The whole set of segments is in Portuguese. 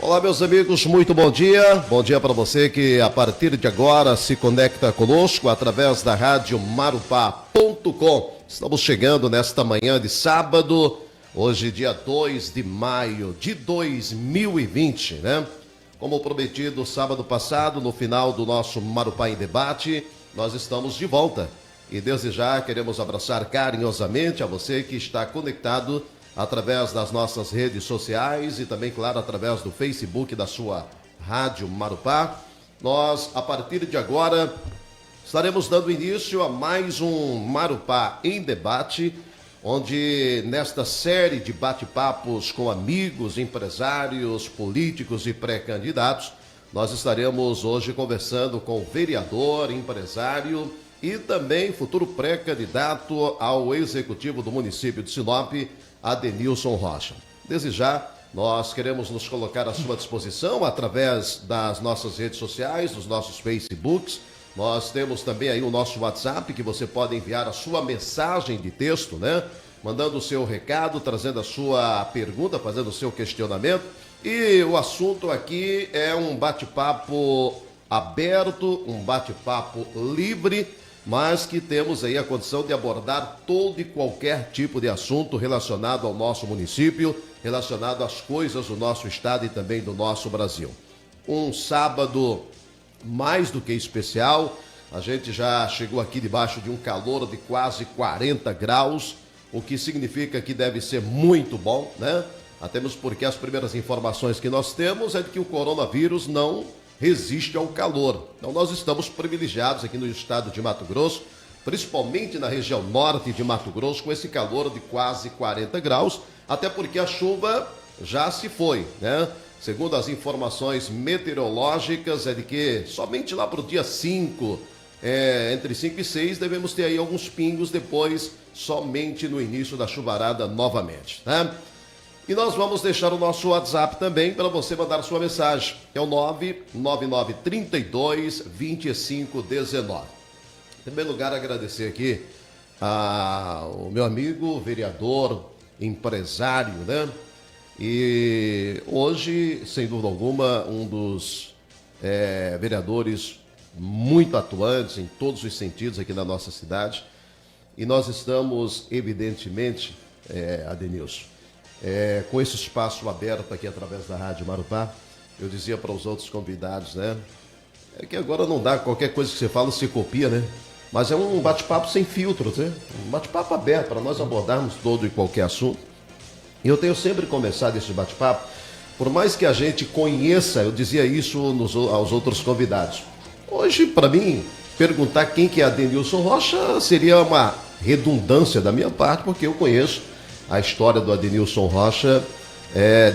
Olá, meus amigos, muito bom dia. Bom dia para você que a partir de agora se conecta conosco através da rádio marupá.com. Estamos chegando nesta manhã de sábado, hoje dia 2 de maio de 2020, né? Como prometido sábado passado, no final do nosso Marupá em Debate, nós estamos de volta. E desde já queremos abraçar carinhosamente a você que está conectado através das nossas redes sociais e também, claro, através do Facebook da sua Rádio Marupá. Nós, a partir de agora, estaremos dando início a mais um Marupá em Debate, onde nesta série de bate-papos com amigos, empresários, políticos e pré-candidatos, nós estaremos hoje conversando com o vereador, empresário e também futuro pré-candidato ao executivo do município de Sinop, Adenilson Rocha. Desde já, nós queremos nos colocar à sua disposição através das nossas redes sociais, dos nossos Facebooks. Nós temos também aí o nosso WhatsApp, que você pode enviar a sua mensagem de texto, né? Mandando o seu recado, trazendo a sua pergunta, fazendo o seu questionamento. E o assunto aqui é um bate-papo aberto, um bate-papo livre, mas que temos aí a condição de abordar todo e qualquer tipo de assunto relacionado ao nosso município, relacionado às coisas do nosso estado e também do nosso Brasil. Um sábado mais do que especial, a gente já chegou aqui debaixo de um calor de quase 40 graus, o que significa que deve ser muito bom, né? Até mesmo porque as primeiras informações que nós temos é de que o coronavírus não resiste ao calor. Então nós estamos privilegiados aqui no estado de Mato Grosso, principalmente na região norte de Mato Grosso, com esse calor de quase 40 graus, até porque a chuva já se foi, né? Segundo as informações meteorológicas, é de que somente lá para o dia 5, entre 5 e 6, devemos ter aí alguns pingos, depois somente no início da chuvarada novamente, né? E nós vamos deixar o nosso WhatsApp também para você mandar sua mensagem. É o 99932-2519. Em primeiro lugar, agradecer aqui ao meu amigo, vereador, empresário, né? E hoje, sem dúvida alguma, um dos vereadores muito atuantes em todos os sentidos aqui na nossa cidade. E nós estamos, evidentemente, Adenilson, com esse espaço aberto aqui através da Rádio Marupá, eu dizia para os outros convidados, né? É que agora não dá, qualquer coisa que você fala se copia, né? Mas é um bate-papo sem filtros, né? Um bate-papo aberto para nós abordarmos todo e qualquer assunto. E eu tenho sempre começado esse bate-papo, por mais que a gente conheça, eu dizia isso aos outros convidados. Hoje, para mim, perguntar quem que é Adenilson Rocha seria uma redundância da minha parte, porque eu conheço a história do Adenilson Rocha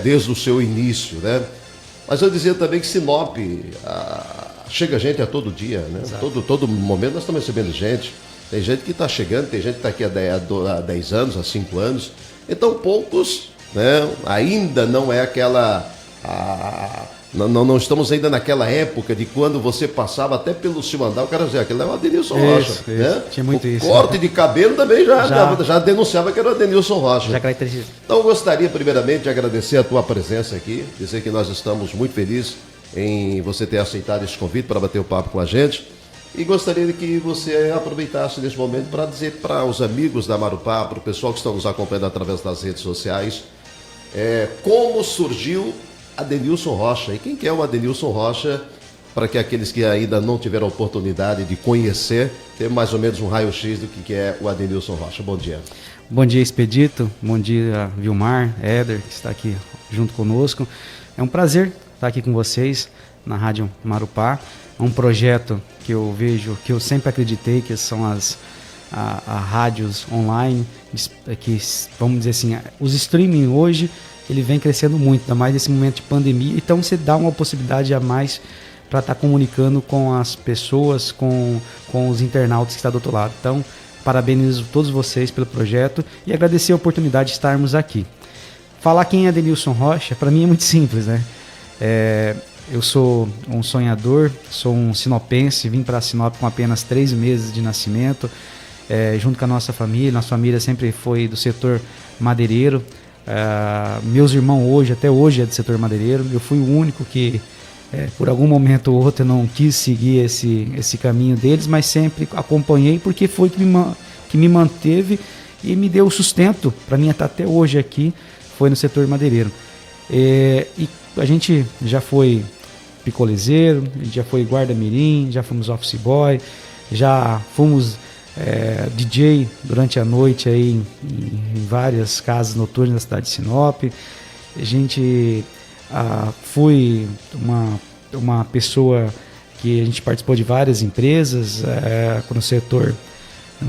desde o seu início, né? Mas eu dizia também que Sinop chega gente a todo dia, né? Todo momento nós estamos recebendo gente. Tem gente que está chegando, tem gente que está aqui há 10 anos, há 5 anos. Então poucos, né? Ainda não é aquela... Não estamos ainda naquela época de quando você passava até pelo seu andar, o cara dizia, aquele é o Adenilson Rocha. Isso. Né? Tinha muito isso. Corte de cabelo também já denunciava que era o Adenilson Rocha. Já caracteriza. Então eu gostaria primeiramente de agradecer a tua presença aqui, dizer que nós estamos muito felizes em você ter aceitado esse convite para bater o papo com a gente. E gostaria de que você aproveitasse nesse momento para dizer para os amigos da Marupá, para o pessoal que estão nos acompanhando através das redes sociais, como surgiu Adenilson Rocha. E quem que é o Adenilson Rocha, para que aqueles que ainda não tiveram a oportunidade de conhecer, tenham mais ou menos um raio-x do que é o Adenilson Rocha. Bom dia. Bom dia, Expedito. Bom dia, Vilmar, Éder, que está aqui junto conosco. É um prazer estar aqui com vocês na Rádio Marupá. É um projeto que eu vejo, que eu sempre acreditei, que são as rádios online, que, vamos dizer assim, os streaming hoje, ele vem crescendo muito, ainda mais nesse momento de pandemia, então você dá uma possibilidade a mais para estar comunicando com as pessoas, com os internautas que estão do outro lado. Então, parabenizo todos vocês pelo projeto e agradecer a oportunidade de estarmos aqui. Falar quem é Adenilson Rocha, para mim é muito simples, né? Eu sou um sonhador, sou um sinopense, vim para Sinop com apenas 3 meses de nascimento, junto com a nossa família sempre foi do setor madeireiro. Meus irmãos hoje, até hoje, é do setor madeireiro. Eu fui o único que, por algum momento ou outro, não quis seguir esse caminho deles, mas sempre acompanhei, porque foi que me manteve e me deu sustento para mim estar até hoje aqui, foi no setor madeireiro. E a gente já foi picolezeiro, a gente já foi guarda-mirim, já fomos office boy, já fomos DJ durante a noite aí em várias casas noturnas da cidade de Sinop. A gente foi uma pessoa que a gente participou de várias empresas no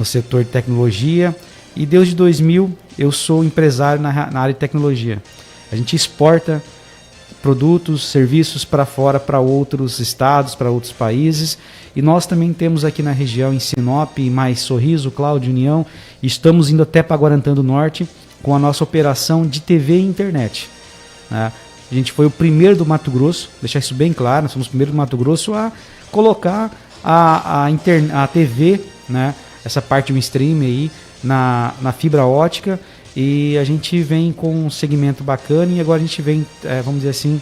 setor de tecnologia, e desde 2000 eu sou empresário na área de tecnologia. A gente exporta produtos, serviços para fora, para outros estados, para outros países, e nós também temos aqui na região, em Sinop, mais Sorriso, Cláudio, União, e estamos indo até para Guarantã do Norte com a nossa operação de TV e internet, né? A gente foi o primeiro do Mato Grosso, deixar isso bem claro, nós somos o primeiro do Mato Grosso a colocar a TV, né, essa parte do stream aí, na fibra ótica, e a gente vem com um segmento bacana, e agora a gente vem, vamos dizer assim,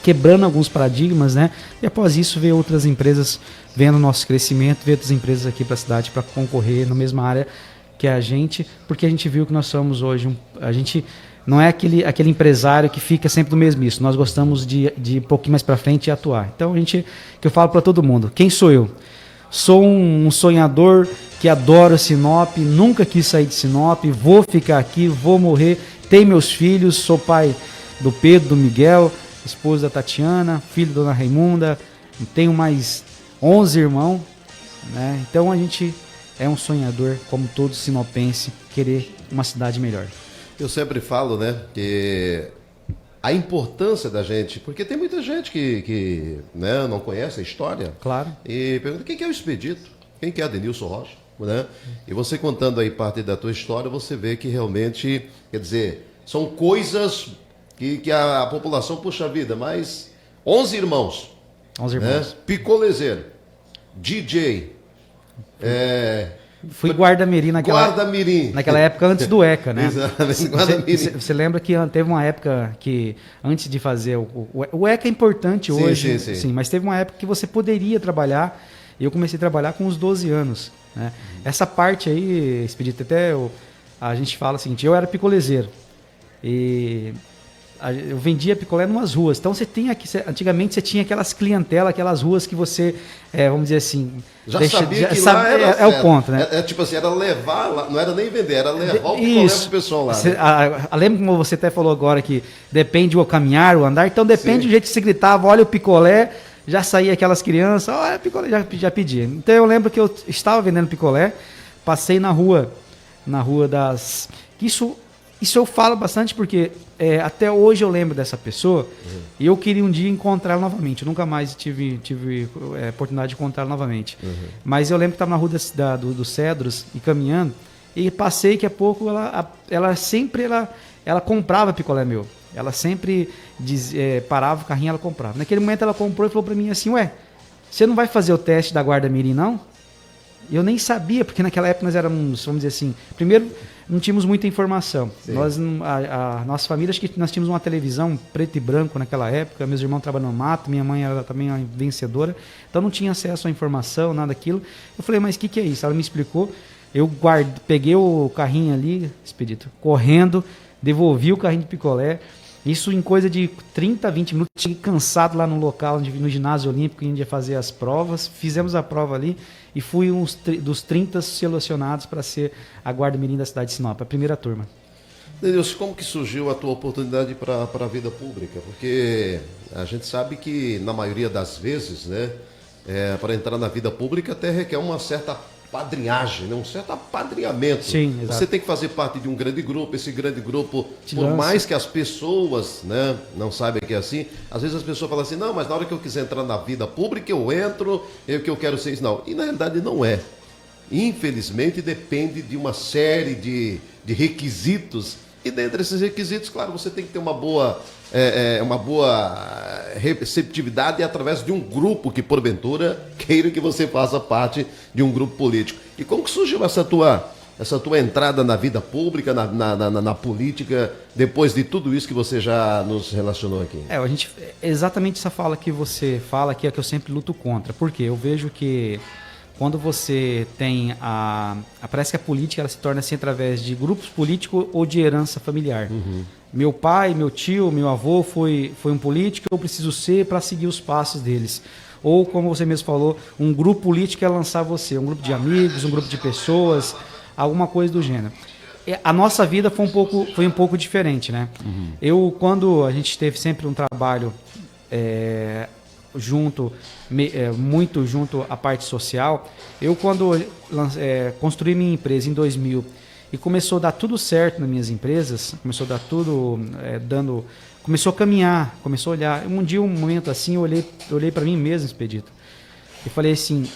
quebrando alguns paradigmas, né? E após isso ver outras empresas vendo o nosso crescimento, ver outras empresas aqui para a cidade para concorrer na mesma área que a gente, porque a gente viu que nós somos hoje, a gente não é aquele empresário que fica sempre do mesmiço, nós gostamos de ir um pouquinho mais para frente e atuar. Então que eu falo para todo mundo, quem sou eu? Sou um sonhador que adora Sinop, nunca quis sair de Sinop, vou ficar aqui, vou morrer, tenho meus filhos, sou pai do Pedro, do Miguel, esposa da Tatiana, filho da Dona Raimunda, tenho mais 11 irmãos, né? Então a gente é um sonhador, como todo sinopense, querer uma cidade melhor. Eu sempre falo, né, que a importância da gente, porque tem muita gente que né, não conhece a história. Claro. E pergunta quem que é o Expedito, quem que é Adenilson Rocha, né? E você contando aí parte da tua história, você vê que realmente, quer dizer, são coisas que a população, puxa vida, mas 11 irmãos. 11 irmãos. Né? Picolezeiro, DJ, fui guarda-mirim naquela época, antes do ECA, né? Exatamente. Você lembra que teve uma época que, antes de fazer o ECA é importante hoje, sim, mas teve uma época que você poderia trabalhar, e eu comecei a trabalhar com uns 12 anos, né? Essa parte aí, Expedito, até a gente fala o seguinte, eu era picolezeiro, e eu vendia picolé em umas ruas. Então você tem aqui, antigamente você tinha aquelas clientelas, aquelas ruas que você, vamos dizer assim, sabia que lá era o ponto, né? Tipo assim, era levar lá, não era nem vender, era levar o picolé pro pessoal lá. Né? Lembra como você até falou agora que depende o caminhar, o andar, então depende do jeito que você gritava, olha o picolé, já saía aquelas crianças, olha o picolé, já pedia. Então eu lembro que eu estava vendendo picolé, passei na rua das... Isso eu falo bastante porque até hoje eu lembro dessa pessoa, e eu queria um dia encontrá-la novamente. Eu nunca mais tive oportunidade de encontrá-la novamente. Mas eu lembro que estava na rua dos Cedros e caminhando, e passei que a pouco ela sempre comprava picolé meu. Ela sempre parava o carrinho e ela comprava. Naquele momento ela comprou e falou para mim assim, você não vai fazer o teste da guarda-mirim não? Eu nem sabia, porque naquela época nós éramos, vamos dizer assim, primeiro não tínhamos muita informação. A nossa família, acho que nós tínhamos uma televisão preto e branco naquela época, meus irmãos trabalhando no mato, minha mãe era também uma vencedora, então não tinha acesso à informação, nada daquilo. Eu falei, mas o que é isso? Ela me explicou, eu peguei o carrinho ali, Expedito, correndo, devolvi o carrinho de picolé, isso em coisa de 30, 20 minutos, cheguei cansado lá no local, no ginásio olímpico, onde ia fazer as provas, fizemos a prova ali, e fui dos 30 selecionados para ser a guarda-mirim da cidade de Sinop, a primeira turma. Denilson, como que surgiu a tua oportunidade para a vida pública? Porque a gente sabe que, na maioria das vezes, né, para entrar na vida pública até requer uma certa padrinhagem, né, um certo apadrinhamento. Sim, exato. Você tem que fazer parte de um grande grupo, esse grande grupo, por mais que as pessoas, né, não saibam que é assim, às vezes as pessoas falam assim, não, mas na hora que eu quiser entrar na vida pública, eu entro, que eu quero ser isso. Não, e na realidade não é. Infelizmente depende de uma série de requisitos, e dentre esses requisitos, claro, você tem que ter uma boa receptividade através de um grupo que, porventura, queira que você faça parte de um grupo político. E como que surgiu essa tua essa tua entrada na vida pública, na política, depois de tudo isso que você já nos relacionou aqui? A gente, exatamente essa fala que você fala que é que eu sempre luto contra. Por quê? Eu vejo que quando você tem parece que a política ela se torna assim através de grupos políticos ou de herança familiar. Meu pai, meu tio, meu avô foi um político, eu preciso ser para seguir os passos deles. Ou, como você mesmo falou, um grupo político é lançar você, um grupo de amigos, um grupo de pessoas, alguma coisa do gênero. A nossa vida foi um pouco diferente, né? Quando a gente teve sempre um trabalho muito junto à parte social, quando construí minha empresa em 2000 e começou a dar tudo certo nas minhas empresas, começou a dar tudo começou a caminhar, começou a olhar. Um momento assim, eu olhei para mim mesmo, Expedito, e falei assim,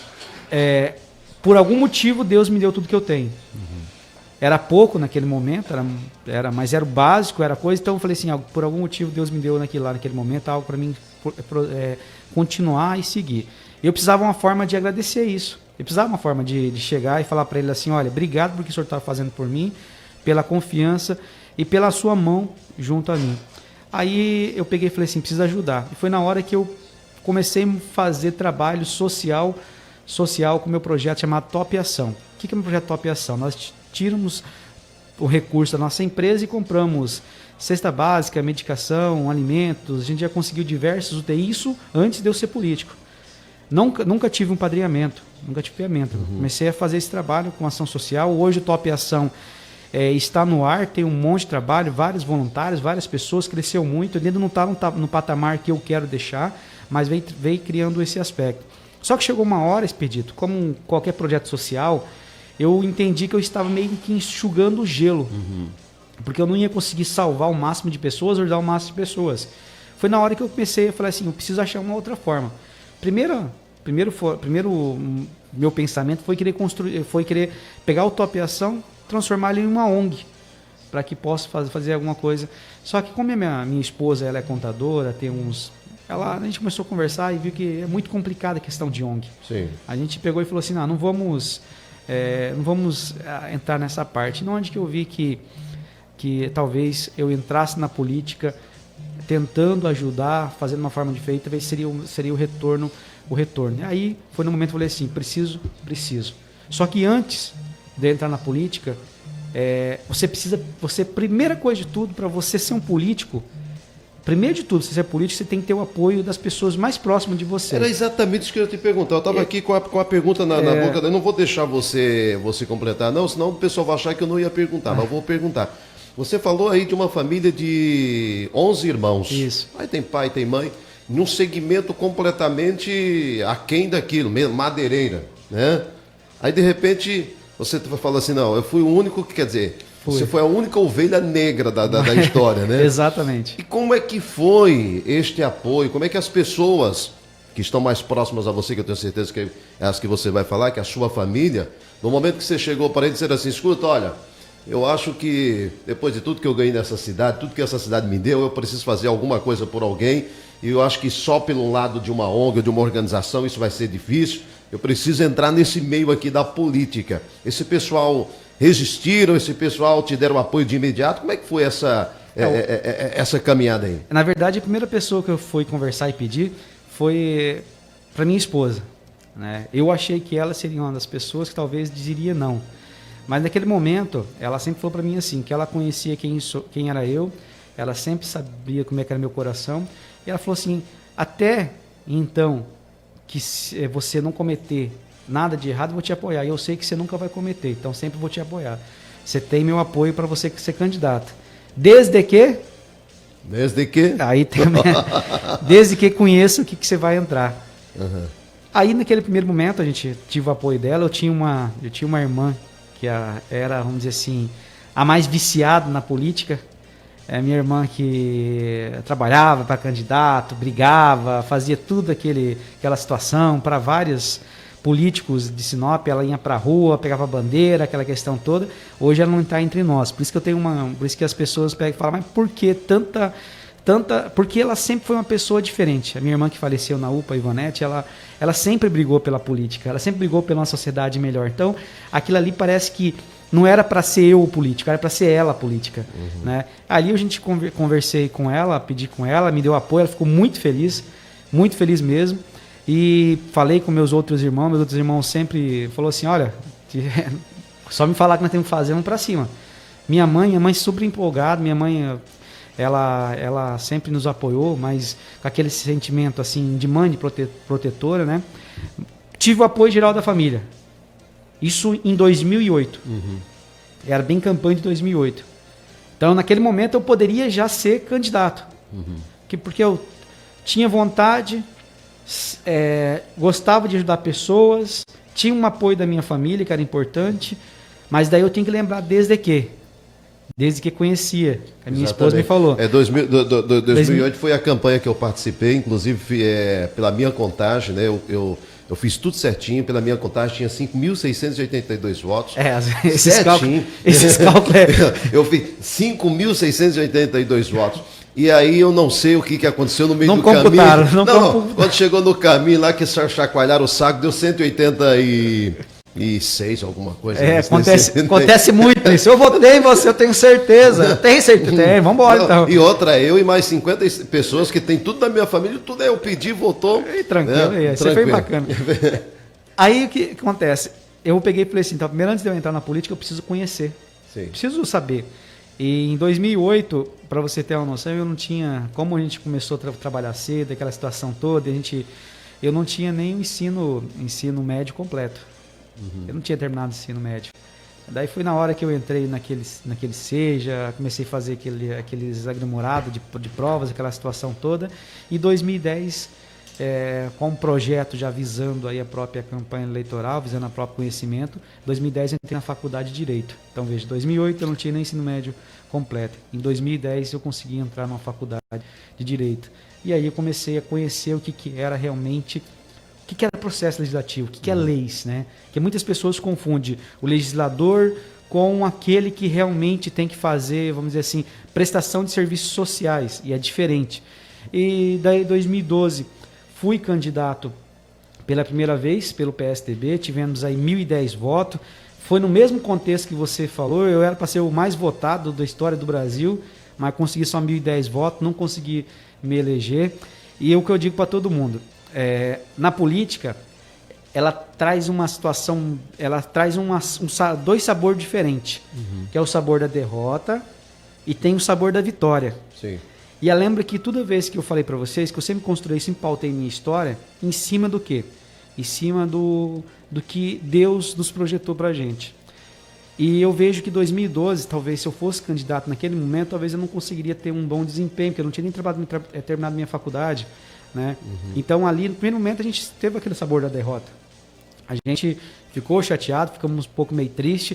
por algum motivo Deus me deu tudo que eu tenho. Era pouco naquele momento, mas era o básico, era coisa, então eu falei assim, por algum motivo Deus me deu naquele momento algo para mim continuar e seguir. Eu precisava uma forma de agradecer isso. Eu precisava uma forma de chegar e falar para ele assim, olha, obrigado por que o senhor está fazendo por mim, pela confiança e pela sua mão junto a mim. Aí eu peguei e falei assim, preciso ajudar. E foi na hora que eu comecei a fazer trabalho social com o meu projeto chamado Top Ação. O que é o meu projeto Top Ação? Nós tiramos o recurso da nossa empresa e compramos cesta básica, medicação, alimentos. A gente já conseguiu diversos UTI, isso antes de eu ser político. Nunca tive um padrinhamento, nunca tive pagamento. Comecei a fazer esse trabalho com ação social. Hoje o Top Ação está no ar, tem um monte de trabalho, vários voluntários, várias pessoas, cresceu muito. Ele ainda não está no patamar que eu quero deixar, mas veio criando esse aspecto. Só que chegou uma hora, Expedito, como qualquer projeto social, eu entendi que eu estava meio que enxugando o gelo, porque eu não ia conseguir salvar o máximo de pessoas, ajudar o máximo de pessoas. Foi na hora que eu comecei a falar assim, eu preciso achar uma outra forma. Primeiro meu pensamento foi querer pegar o Top Ação, transformar ele em uma ONG, para que possa fazer alguma coisa. Só que como a minha esposa ela é contadora, a gente começou a conversar e viu que é muito complicada a questão de ONG. Sim. A gente pegou e falou assim, não vamos entrar nessa parte. Não, onde que eu vi que talvez eu entrasse na política tentando ajudar, fazendo uma forma diferente, talvez seria o retorno. E aí foi no momento que eu falei assim, preciso. Só que antes de entrar na política, primeira coisa de tudo, para você ser um político, primeiro de tudo, se você é político, você tem que ter o apoio das pessoas mais próximas de você. Era exatamente isso que eu ia te perguntar. Eu estava aqui com a pergunta na boca. Eu não vou deixar você completar, não, senão o pessoal vai achar que eu não ia perguntar, mas eu vou perguntar. Você falou aí de uma família de 11 irmãos. Isso. Aí tem pai, tem mãe, num segmento completamente aquém daquilo, madeireira, né? Aí, de repente, você fala assim, não, eu fui o único, quer dizer, você foi a única ovelha negra da história, né? Exatamente. E como é que foi este apoio? Como é que as pessoas que estão mais próximas a você, que eu tenho certeza que é as que você vai falar, que é a sua família, no momento que você chegou para ele dizer assim, escuta, olha, eu acho que depois de tudo que eu ganhei nessa cidade, tudo que essa cidade me deu, eu preciso fazer alguma coisa por alguém, e eu acho que só pelo lado de uma ONG ou de uma organização isso vai ser difícil, eu preciso entrar nesse meio aqui da política. Esse pessoal resistiram, esse pessoal te deram apoio de imediato, como é que foi essa caminhada aí? Na verdade, a primeira pessoa que eu fui conversar e pedir foi para minha esposa, né? Eu achei que ela seria uma das pessoas que talvez diria não. Mas naquele momento, ela sempre falou para mim assim, que ela conhecia quem era eu, ela sempre sabia como é que era meu coração, e ela falou assim, até então, que você não cometer nada de errado, eu vou te apoiar, e eu sei que você nunca vai cometer, então sempre vou te apoiar. Você tem meu apoio para você ser candidato. Desde que? Aí tem, desde que conheça o que você vai entrar. Uhum. Aí naquele primeiro momento, a gente tive o apoio dela, eu tinha uma irmã, que era, vamos dizer assim, a mais viciada na política. Minha irmã que trabalhava para candidato, brigava, fazia tudo aquela situação para vários políticos de Sinop. Ela ia para a rua, pegava bandeira, aquela questão toda. Hoje ela não está entre nós. Por isso que por isso que as pessoas pegam e falam, mas por que tanta... Porque ela sempre foi uma pessoa diferente. A minha irmã que faleceu na UPA, Ivonete, ela sempre brigou pela política, ela sempre brigou pela uma sociedade melhor. Então, aquilo ali parece que não era para ser eu o político, era para ser ela a política. Né? Ali a gente conversei com ela, pedi com ela, me deu apoio, ela ficou muito feliz mesmo. E falei com meus outros irmãos sempre falaram assim, olha, só me falar que nós temos que fazer, vamos para cima. Minha mãe super empolgada, minha mãe, ela sempre nos apoiou, mas com aquele sentimento assim de mãe, de protetora, né? Tive o apoio geral da família. Isso em 2008. Era bem campanha de 2008. Então, naquele momento, eu poderia já ser candidato. Porque eu tinha vontade, gostava de ajudar pessoas, tinha um apoio da minha família, que era importante, mas daí eu tenho que lembrar desde que conhecia. A minha esposa me falou. 2008 foi a campanha que eu participei, inclusive pela minha contagem, né? Eu fiz tudo certinho, pela minha contagem tinha 5.682 votos. Esses cálculos. Eu fiz 5.682 votos. E aí eu não sei o que aconteceu no meio do caminho. Não, quando chegou no caminho lá, que chacoalharam o saco, deu 186, alguma coisa. Acontece muito isso. Eu votei em você, eu tenho certeza. Tem certeza? Vamos embora então. E outra, eu e mais 50 pessoas que tem tudo da minha família, tudo eu pedi, votou. Tranquilo, você foi bacana. Aí o que acontece? Eu peguei e falei assim, então, primeiro antes de eu entrar na política, eu preciso conhecer. Sim. Preciso saber. E em 2008, para você ter uma noção, eu não tinha, como a gente começou a trabalhar cedo, aquela situação toda, eu não tinha nem o ensino médio completo. Eu não tinha terminado o ensino médio. Daí foi na hora que eu entrei naquele SEJA, comecei a fazer aqueles agrimorados de provas, aquela situação toda. Em 2010, com um projeto já visando aí a própria campanha eleitoral, visando o próprio conhecimento, 2010 eu entrei na faculdade de Direito. Então veja, em 2008 eu não tinha nem ensino médio completo. Em 2010 eu consegui entrar numa faculdade de Direito. E aí eu comecei a conhecer o que era realmente... O que era processo legislativo? O que é leis? Né? Porque muitas pessoas confundem o legislador com aquele que realmente tem que fazer, vamos dizer assim, prestação de serviços sociais. E é diferente. E daí, em 2012, fui candidato pela primeira vez pelo PSDB. Tivemos aí 1.010 votos. Foi no mesmo contexto que você falou. Eu era para ser o mais votado da história do Brasil, mas consegui só 1.010 votos. Não consegui me eleger. E o que eu digo para todo mundo... na política, ela traz uma situação, ela traz dois sabores diferentes, que é o sabor da derrota e tem o sabor da vitória. Sim. E eu lembro que toda vez que eu falei para vocês, que eu sempre construí, sempre pautei minha história, em cima do quê? Em cima do que Deus nos projetou para a gente. E eu vejo que 2012, talvez se eu fosse candidato naquele momento, talvez eu não conseguiria ter um bom desempenho, porque eu não tinha nem terminado minha faculdade. Né? Então ali no primeiro momento a gente teve aquele sabor da derrota, a gente ficou chateado, ficamos um pouco meio triste,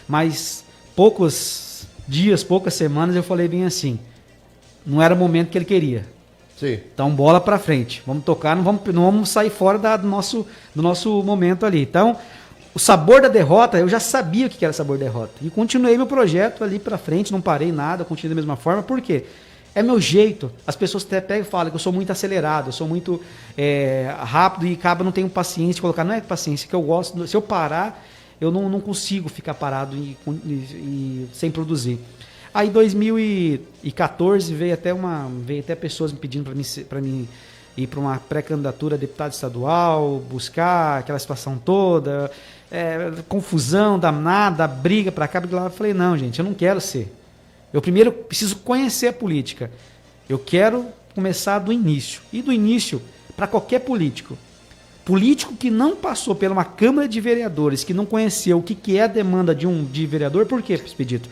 mas poucos dias, poucas semanas eu falei bem assim, não era o momento que ele queria. Sim. Então bola para frente, vamos tocar, não vamos sair fora do nosso momento ali. Então o sabor da derrota, eu já sabia o que era sabor da derrota e continuei meu projeto ali para frente, não parei nada, continuei da mesma forma. Por quê? É meu jeito. As pessoas até pegam e falam que eu sou muito acelerado, eu sou muito rápido e não tenho paciência de colocar. Não é paciência que eu gosto. Se eu parar, eu não consigo ficar parado e sem produzir. Aí em 2014 veio até pessoas me pedindo para mim ir para uma pré-candidatura a deputado estadual, buscar aquela situação toda, confusão, danada, briga para cá, briga lá. Eu falei, não, gente, eu não quero ser. Eu primeiro preciso conhecer a política. Eu quero começar do início. E do início, para qualquer político. Político que não passou por uma Câmara de Vereadores, que não conheceu o que é a demanda de vereador, por quê, Expedito?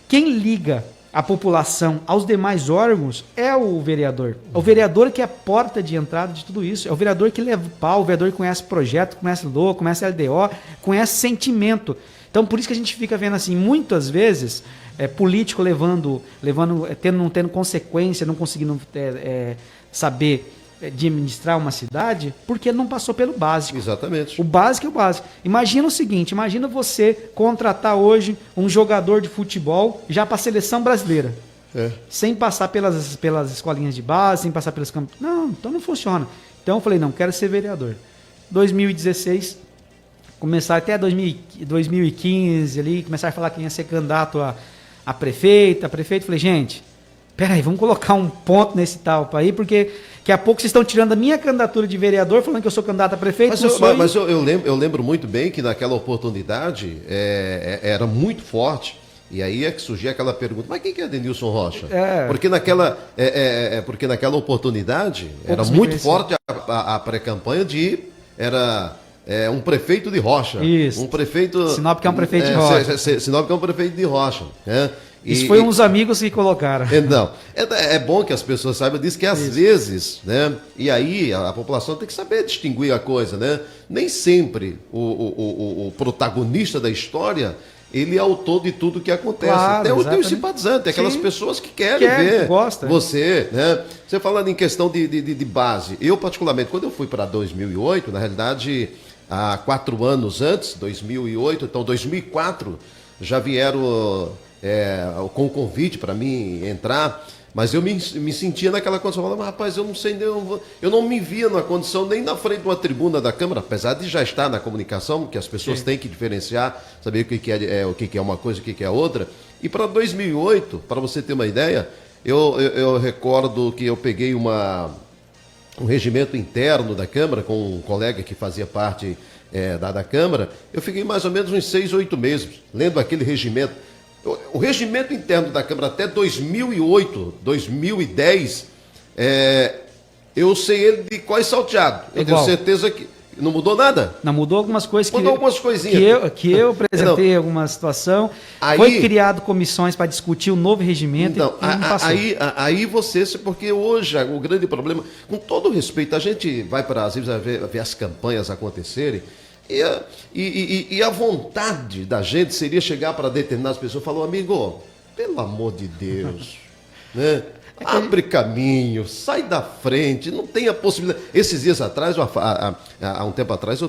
Quem liga a população aos demais órgãos é o vereador. É o vereador que é a porta de entrada de tudo isso. É o vereador que leva o pau, o vereador que conhece projeto, conhece LOA, conhece LDO, conhece sentimento. Então, por isso que a gente fica vendo assim, muitas vezes, político não tendo consequência, não conseguindo saber administrar uma cidade, porque ele não passou pelo básico. Exatamente. O básico é o básico. Imagina o seguinte, imagina você contratar hoje um jogador de futebol já para a seleção brasileira. Sem passar pelas escolinhas de base, sem passar pelos campos. Não, então não funciona. Então eu falei, não, quero ser vereador. 2016, começar até 2015 ali, começar a falar que ia ser candidato a prefeito. Falei, gente, peraí, vamos colocar um ponto nesse tal aí, porque daqui a pouco vocês estão tirando a minha candidatura de vereador, falando que eu sou candidato a prefeito. Mas eu lembro muito bem que naquela oportunidade era muito forte. E aí é que surgia aquela pergunta, mas quem que é Denilson Rocha? Porque naquela oportunidade era muito forte a pré-campanha era um prefeito de Rocha. Isso. Um prefeito... Sinop que é um prefeito de Rocha. Sinop que é um prefeito de Rocha. Né? Isso foi uns amigos que colocaram. Então, é bom que as pessoas saibam disso, que às vezes, né? E aí a população tem que saber distinguir a coisa, né? Nem sempre o protagonista da história, ele é autor de tudo que acontece. Claro, tem os simpatizantes, tem aquelas pessoas que querem ver gosta, você, né? Você falando em questão de base, eu particularmente, quando eu fui para 2008, na realidade, há 4 anos antes, 2008, então 2004, já vieram com o convite para mim entrar, mas eu me sentia naquela condição, falava, rapaz, eu não sei, eu não me via na condição nem na frente de uma tribuna da Câmara, apesar de já estar na comunicação, que as pessoas têm que diferenciar, saber o que é uma coisa e o que é outra. E para 2008, para você ter uma ideia, eu recordo que eu peguei um regimento interno da Câmara com um colega que fazia parte da Câmara, eu fiquei mais ou menos uns 6, 8 meses lendo aquele regimento. O regimento interno da Câmara até 2008, 2010, eu sei ele de quais salteado. Eu tenho certeza que não mudou nada. Não, mudou algumas coisas. Mudou algumas coisinhas. Que eu apresentei alguma situação. Foi criado comissões para discutir o novo regimento. Então, aí porque hoje o grande problema, com todo respeito, a gente vai para as vezes ver as campanhas acontecerem. E a vontade da gente seria chegar para determinadas pessoas e falar, amigo, pelo amor de Deus, né? Abre caminho, sai da frente, não tem a possibilidade. Esses dias atrás, há um tempo atrás,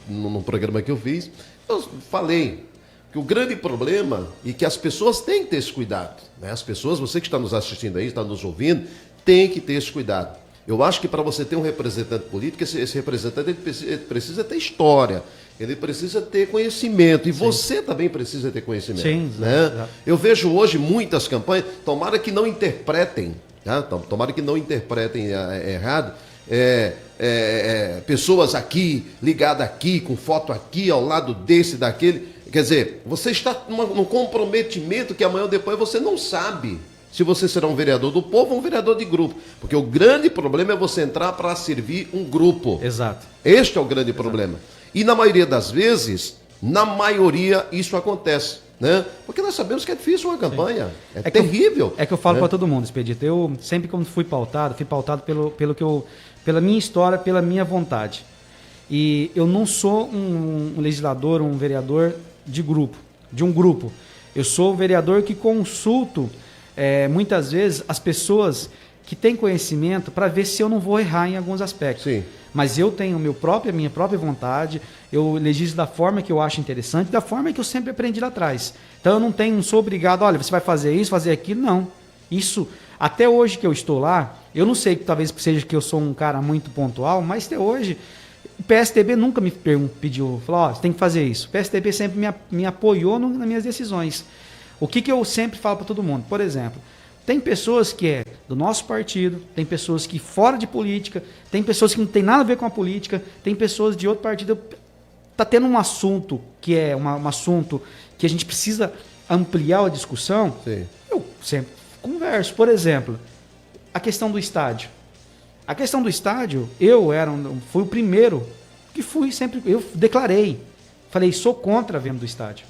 num programa que eu fiz, eu falei que o grande problema e que as pessoas têm que ter esse cuidado, né? As pessoas, você que está nos assistindo aí, está nos ouvindo, tem que ter esse cuidado. Eu acho que para você ter um representante político, esse representante ele precisa ter história, ele precisa ter conhecimento, e você também precisa ter conhecimento. Sim, né? exato. Eu vejo hoje muitas campanhas, tomara que não interpretem, tá? Tomara que não interpretem errado, pessoas aqui, ligadas aqui, com foto aqui, ao lado desse, daquele. Quer dizer, você está num comprometimento que amanhã ou depois você não sabe se você será um vereador do povo ou um vereador de grupo. Porque o grande problema é você entrar para servir um grupo. Exato. Este é o grande problema. E na maioria das vezes, isso acontece. Né? Porque nós sabemos que é difícil uma campanha. É terrível. É que eu falo para todo mundo, Expedito. Eu sempre, quando fui pautado pela minha história, pela minha vontade. E eu não sou um legislador, um vereador de um grupo. Eu sou um vereador que consulto muitas vezes as pessoas que têm conhecimento para ver se eu não vou errar em alguns aspectos. Sim. Mas eu tenho a minha própria vontade, eu legislo da forma que eu acho interessante, da forma que eu sempre aprendi lá atrás. Então eu não sou obrigado, olha, você vai fazer isso, fazer aquilo, não. Isso, até hoje que eu estou lá, eu não sei, talvez seja que eu sou um cara muito pontual, mas até hoje o PSDB nunca me pediu, falou, você tem que fazer isso. O PSDB sempre me apoiou nas minhas decisões. O que eu sempre falo para todo mundo? Por exemplo, tem pessoas que é do nosso partido, tem pessoas que fora de política, tem pessoas que não tem nada a ver com a política, tem pessoas de outro partido. Está tendo um assunto que é um assunto que a gente precisa ampliar a discussão. Sim. Eu sempre converso. Por exemplo, a questão do estádio. A questão do estádio, fui o primeiro que eu declarei. Falei, sou contra a venda do estádio.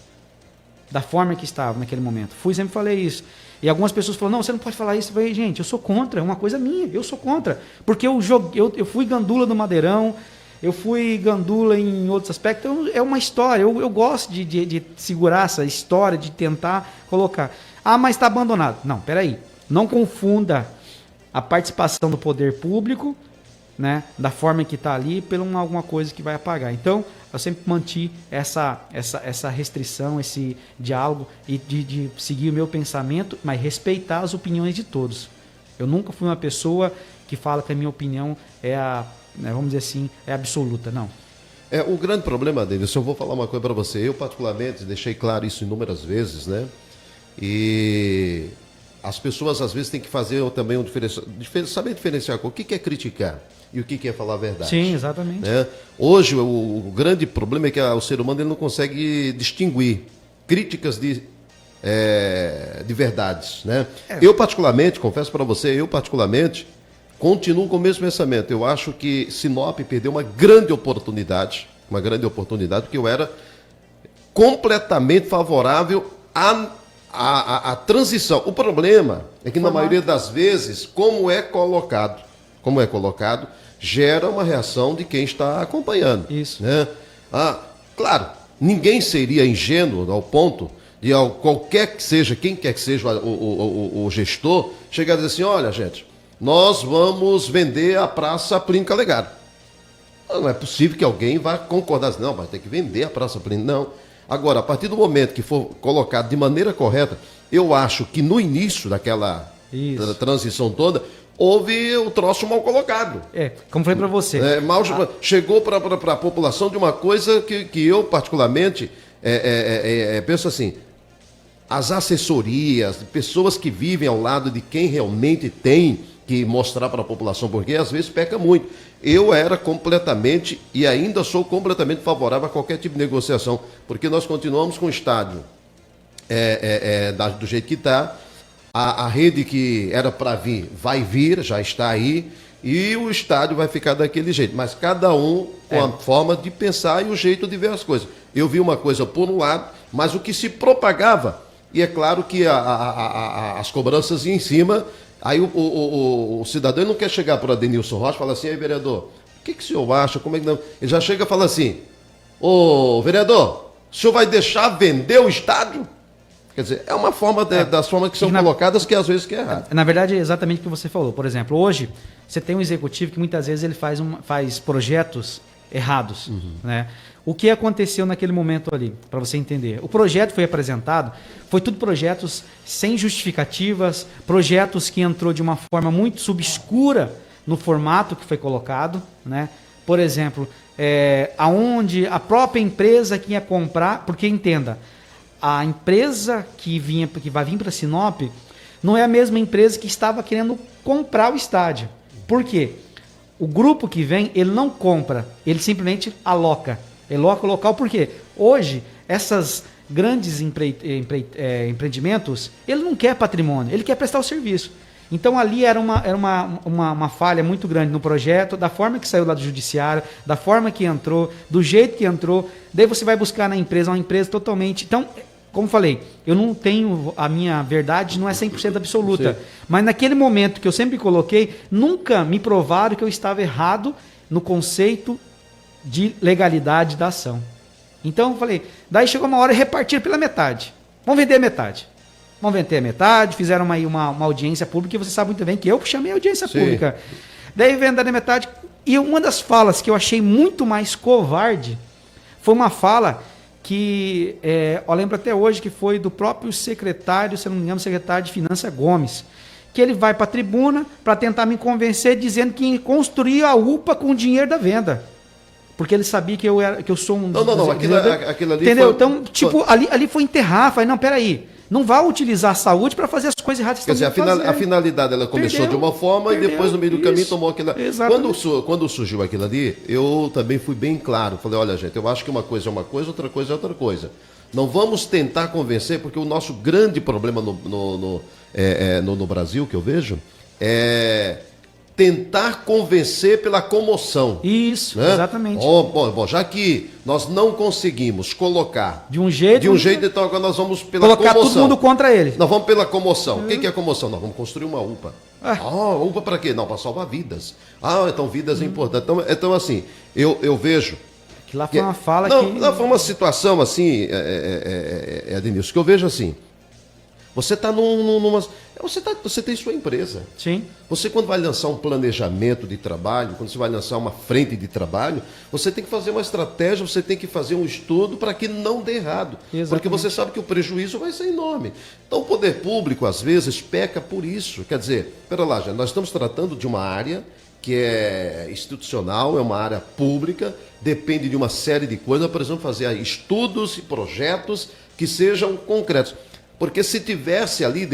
Da forma que estava naquele momento. Sempre falei isso. E algumas pessoas falaram, não, você não pode falar isso. Eu falei, gente, eu sou contra, é uma coisa minha, eu sou contra. Porque eu fui gandula do Madeirão, eu fui gandula em outros aspectos, então é uma história, eu gosto de segurar essa história, de tentar colocar. Ah, mas está abandonado. Não, peraí, não confunda a participação do poder público, né, da forma que está ali, por alguma coisa que vai apagar. Então, eu sempre mantive essa restrição, esse diálogo e de seguir o meu pensamento, mas respeitar as opiniões de todos. Eu nunca fui uma pessoa que fala que a minha opinião vamos dizer assim, é absoluta, não. O grande problema, Denis, eu vou falar uma coisa para você. Eu, particularmente, deixei claro isso inúmeras vezes, né? E as pessoas, às vezes, têm que fazer também saber diferenciar o que é criticar e o que é falar a verdade. Sim, exatamente. Né? Hoje, o grande problema é que o ser humano ele não consegue distinguir críticas de verdades, né? Eu, particularmente, confesso para você, continuo com o mesmo pensamento. Eu acho que Sinop perdeu uma grande oportunidade, porque eu era completamente favorável à transição. O problema é que, na maioria das vezes, como é colocado, gera uma reação de quem está acompanhando. Isso. Né? Claro, ninguém seria ingênuo ao ponto de quem quer que seja o gestor, chegar a dizer assim, olha, gente, nós vamos vender a Praça Plínio Calegaro. Não é possível que alguém vá concordar assim, não, vai ter que vender a Praça Plínio. Não. Agora, a partir do momento que for colocado de maneira correta, eu acho que no início daquela transição toda, houve o troço mal colocado. Como falei para você. Chegou para a população de uma coisa que eu, particularmente, penso assim, as assessorias, pessoas que vivem ao lado de quem realmente tem que mostrar para a população, porque às vezes peca muito. Eu era completamente e ainda sou completamente favorável a qualquer tipo de negociação, porque nós continuamos com o estádio do jeito que está, a rede que era para vir vai vir, já está aí, e o estádio vai ficar daquele jeito, mas cada um com a forma de pensar e o jeito de ver as coisas. Eu vi uma coisa por um lado, mas o que se propagava, e é claro que as cobranças iam em cima. Aí o cidadão não quer chegar para o Adenilson Rocha e falar assim, aí vereador, o que o senhor acha, como é que não... Ele já chega e fala assim, ô vereador, o senhor vai deixar vender o estádio? Quer dizer, é uma forma das formas que são colocadas que às vezes que é errado. Na verdade é exatamente o que você falou. Por exemplo, hoje você tem um executivo que muitas vezes ele faz projetos errados, né? O que aconteceu naquele momento ali, para você entender? O projeto foi apresentado, foi tudo projetos sem justificativas, projetos que entrou de uma forma muito subscura no formato que foi colocado, né? Por exemplo, aonde a própria empresa que ia comprar, porque entenda, a empresa que vai vir para Sinop não é a mesma empresa que estava querendo comprar o estádio. Por quê? O grupo que vem, ele não compra, ele simplesmente aloca. Ele aloca o local, porque hoje, essas grandes empreendimentos, ele não quer patrimônio, ele quer prestar o serviço. Então ali era uma falha muito grande no projeto, da forma que saiu lá do judiciário, da forma que entrou, do jeito que entrou. Daí você vai buscar na empresa, uma empresa totalmente... Então, como falei, eu não tenho... A minha verdade não é 100% absoluta. Sim. Mas naquele momento que eu sempre coloquei, nunca me provaram que eu estava errado no conceito de legalidade da ação. Então eu falei, daí chegou uma hora e repartiram pela metade. Vamos vender a metade. Vamos vender a metade, fizeram aí uma audiência pública, e você sabe muito bem que eu chamei a audiência pública. Daí venderam a metade, e uma das falas que eu achei muito mais covarde foi uma fala que, eu lembro até hoje, que foi do próprio secretário, se não me engano, secretário de Finanças Gomes, que ele vai para a tribuna para tentar me convencer, dizendo que construía a UPA com o dinheiro da venda. Porque ele sabia que eu sou um... Não, aquilo ali entendeu? foi... Então, tipo, ali foi enterrar. Falei, não, peraí. Não vá utilizar a saúde para fazer as coisas erradas. Quer dizer, a finalidade, ela começou de uma forma e depois, no meio do caminho, tomou aquilo. Quando surgiu aquilo ali, eu também fui bem claro. Falei, olha, gente, eu acho que uma coisa é uma coisa, outra coisa é outra coisa. Não vamos tentar convencer, porque o nosso grande problema no Brasil, que eu vejo, é tentar convencer pela comoção. Isso, né? Exatamente. Bom, já que nós não conseguimos colocar de um jeito, então agora nós vamos pela colocar comoção. Todo mundo contra ele. Nós vamos pela comoção. O que é comoção? Nós vamos construir uma UPA. UPA para quê? Não, para salvar vidas. Então vidas é importante. Então assim, eu vejo... Que lá foi uma fala que... Não, foi uma situação assim, Adenilson, que eu vejo assim. Você está você tem sua empresa. Sim. Você, quando vai lançar um planejamento de trabalho, quando você vai lançar uma frente de trabalho, você tem que fazer uma estratégia, você tem que fazer um estudo para que não dê errado. Exatamente. Porque você sabe que o prejuízo vai ser enorme. Então, o poder público, às vezes, peca por isso. Quer dizer, pera lá, nós estamos tratando de uma área que é institucional, é uma área pública, depende de uma série de coisas, por exemplo, fazer estudos e projetos que sejam concretos. Porque se tivesse ali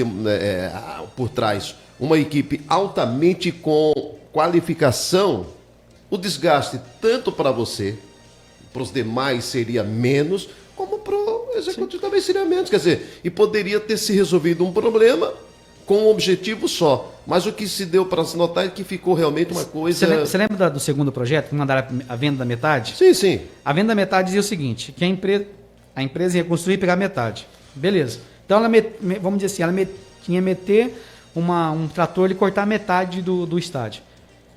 por trás uma equipe altamente com qualificação, o desgaste tanto para você, para os demais seria menos, como para o executivo também seria menos. Quer dizer, e poderia ter se resolvido um problema com um objetivo só. Mas o que se deu para se notar é que ficou realmente uma coisa... Você lembra do segundo projeto, que mandaram a venda da metade? Sim, sim. A venda da metade dizia o seguinte, que a empresa ia construir e pegar metade. Beleza. Então, vamos dizer assim, ela tinha que meter um trator e cortar metade do estádio.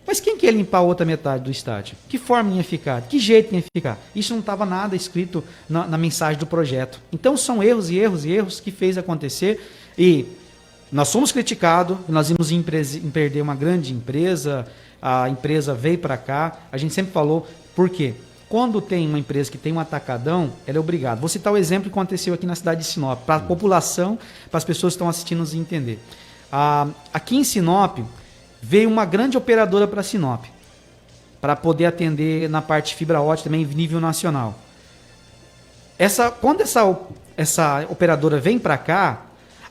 Mas quem que ia limpar a outra metade do estádio? Que forma ia ficar? Que jeito ia ficar? Isso não estava nada escrito na mensagem do projeto. Então, são erros e erros e erros que fez acontecer e... Nós fomos criticados, nós íamos em perder uma grande empresa, a empresa veio para cá, a gente sempre falou, por quê? Quando tem uma empresa que tem um atacadão, ela é obrigada. Vou citar o exemplo que aconteceu aqui na cidade de Sinop, para a população, para as pessoas que estão assistindo nos entender. Aqui em Sinop, veio uma grande operadora para Sinop, para poder atender na parte de fibra ótica também em nível nacional. Quando essa operadora vem para cá,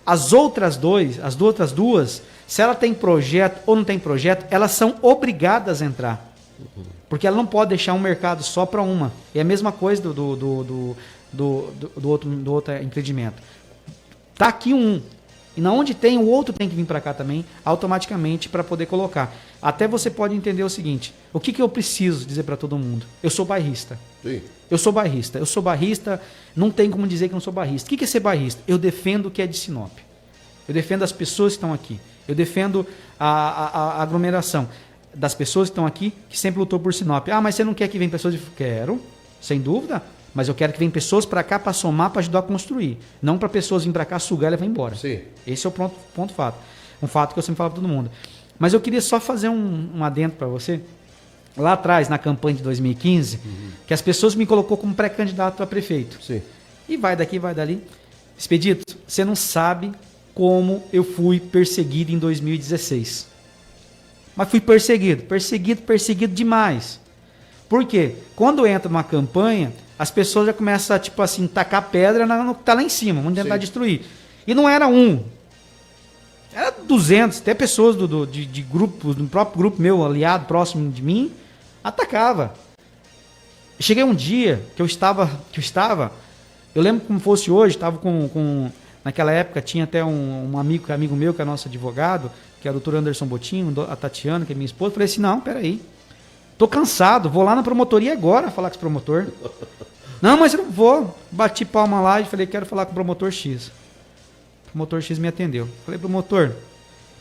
as outras duas, se ela tem projeto ou não tem projeto, elas são obrigadas a entrar. Porque ela não pode deixar um mercado só para uma. É a mesma coisa do outro empreendimento. Está aqui um. E na onde tem, o outro tem que vir para cá também, automaticamente, para poder colocar. Até você pode entender o seguinte, o que eu preciso dizer para todo mundo? Eu sou bairrista. Sim. Eu sou bairrista, não tem como dizer que eu não sou bairrista. O que é ser bairrista? Eu defendo o que é de Sinop. Eu defendo as pessoas que estão aqui. Eu defendo a aglomeração das pessoas que estão aqui, que sempre lutou por Sinop. Ah, mas você não quer que venham pessoas de... Quero, sem dúvida, mas eu quero que venham pessoas para cá para somar, para ajudar a construir. Não para pessoas virem para cá, sugar e levar embora. Sim. Esse é o ponto fato. Um fato que eu sempre falo para todo mundo. Mas eu queria só fazer um adendo para você. Lá atrás, na campanha de 2015, que as pessoas me colocou como pré-candidato a prefeito. Sim. E vai daqui, vai dali. Expedito, você não sabe como eu fui perseguido em 2016. Mas fui perseguido demais. Por quê? Quando entra numa campanha, as pessoas já começam a, tipo assim, tacar pedra no que está lá em cima, vamos tentar destruir. E não era um. Era 200, até pessoas de grupos, do próprio grupo meu, aliado, próximo de mim, atacava. Cheguei um dia que eu estava, eu lembro como fosse hoje, estava naquela época tinha até um amigo meu, que é nosso advogado, que é o doutor Anderson Botinho, a Tatiana, que é minha esposa, falei assim, não, peraí, tô cansado, vou lá na promotoria agora falar com esse promotor. Não, mas eu não vou. Bati palma lá e falei, quero falar com o promotor X. O promotor X me atendeu. Falei, promotor,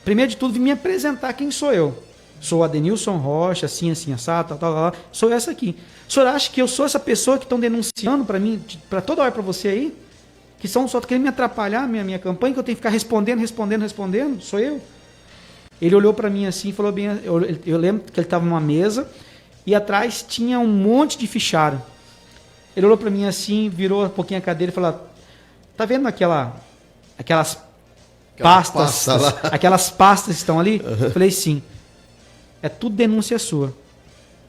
primeiro de tudo, vim me apresentar quem sou eu. Sou o Adenilson Rocha, assim, assado, tal. Sou essa aqui. O senhor acha que eu sou essa pessoa que estão denunciando para mim, para toda hora para você aí? Que só querendo me atrapalhar, minha campanha, que eu tenho que ficar respondendo? Sou eu? Ele olhou para mim assim e falou bem, eu lembro que ele estava numa mesa e atrás tinha um monte de fichário. Ele olhou para mim assim, virou um pouquinho a cadeira e falou, tá vendo aquelas pastas, aquelas pastas que estão ali? Eu falei, sim. É tudo denúncia sua.